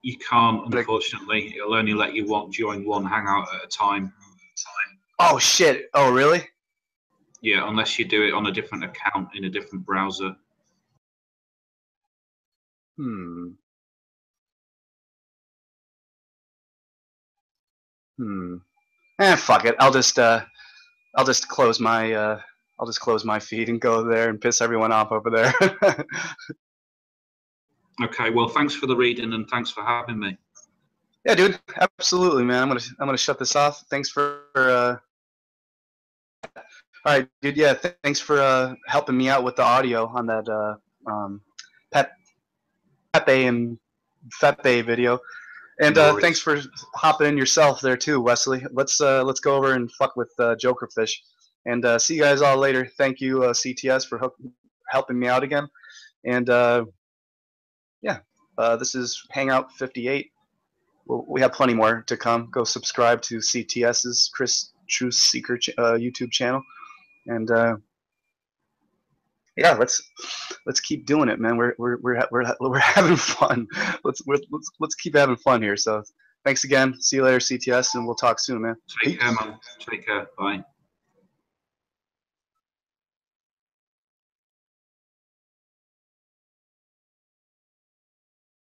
You can't, unfortunately. It'll only let you join one Hangout at a time. Oh shit! Oh really? Yeah, unless you do it on a different account in a different browser. Fuck it. I'll just close my feed and go there and piss everyone off over there. Okay, well, thanks for the reading and thanks for having me. Yeah, dude. Absolutely, man. I'm gonna shut this off. Thanks for. All right, dude. Yeah, thanks for helping me out with the audio on that Pepe and FEPE video, and thanks for hopping in yourself there too, Wesley. Let's go over and fuck with Jokerfish, and see you guys all later. Thank you, CTS, for helping me out again, and yeah, this is Hangout 58. We have plenty more to come. Go subscribe to CTS's Chris Truth Seeker YouTube channel. And yeah, let's keep doing it, man. We're having fun. Let's keep having fun here. So thanks again. See you later, CTS, and we'll talk soon, man. Take care, man. Take care. Bye.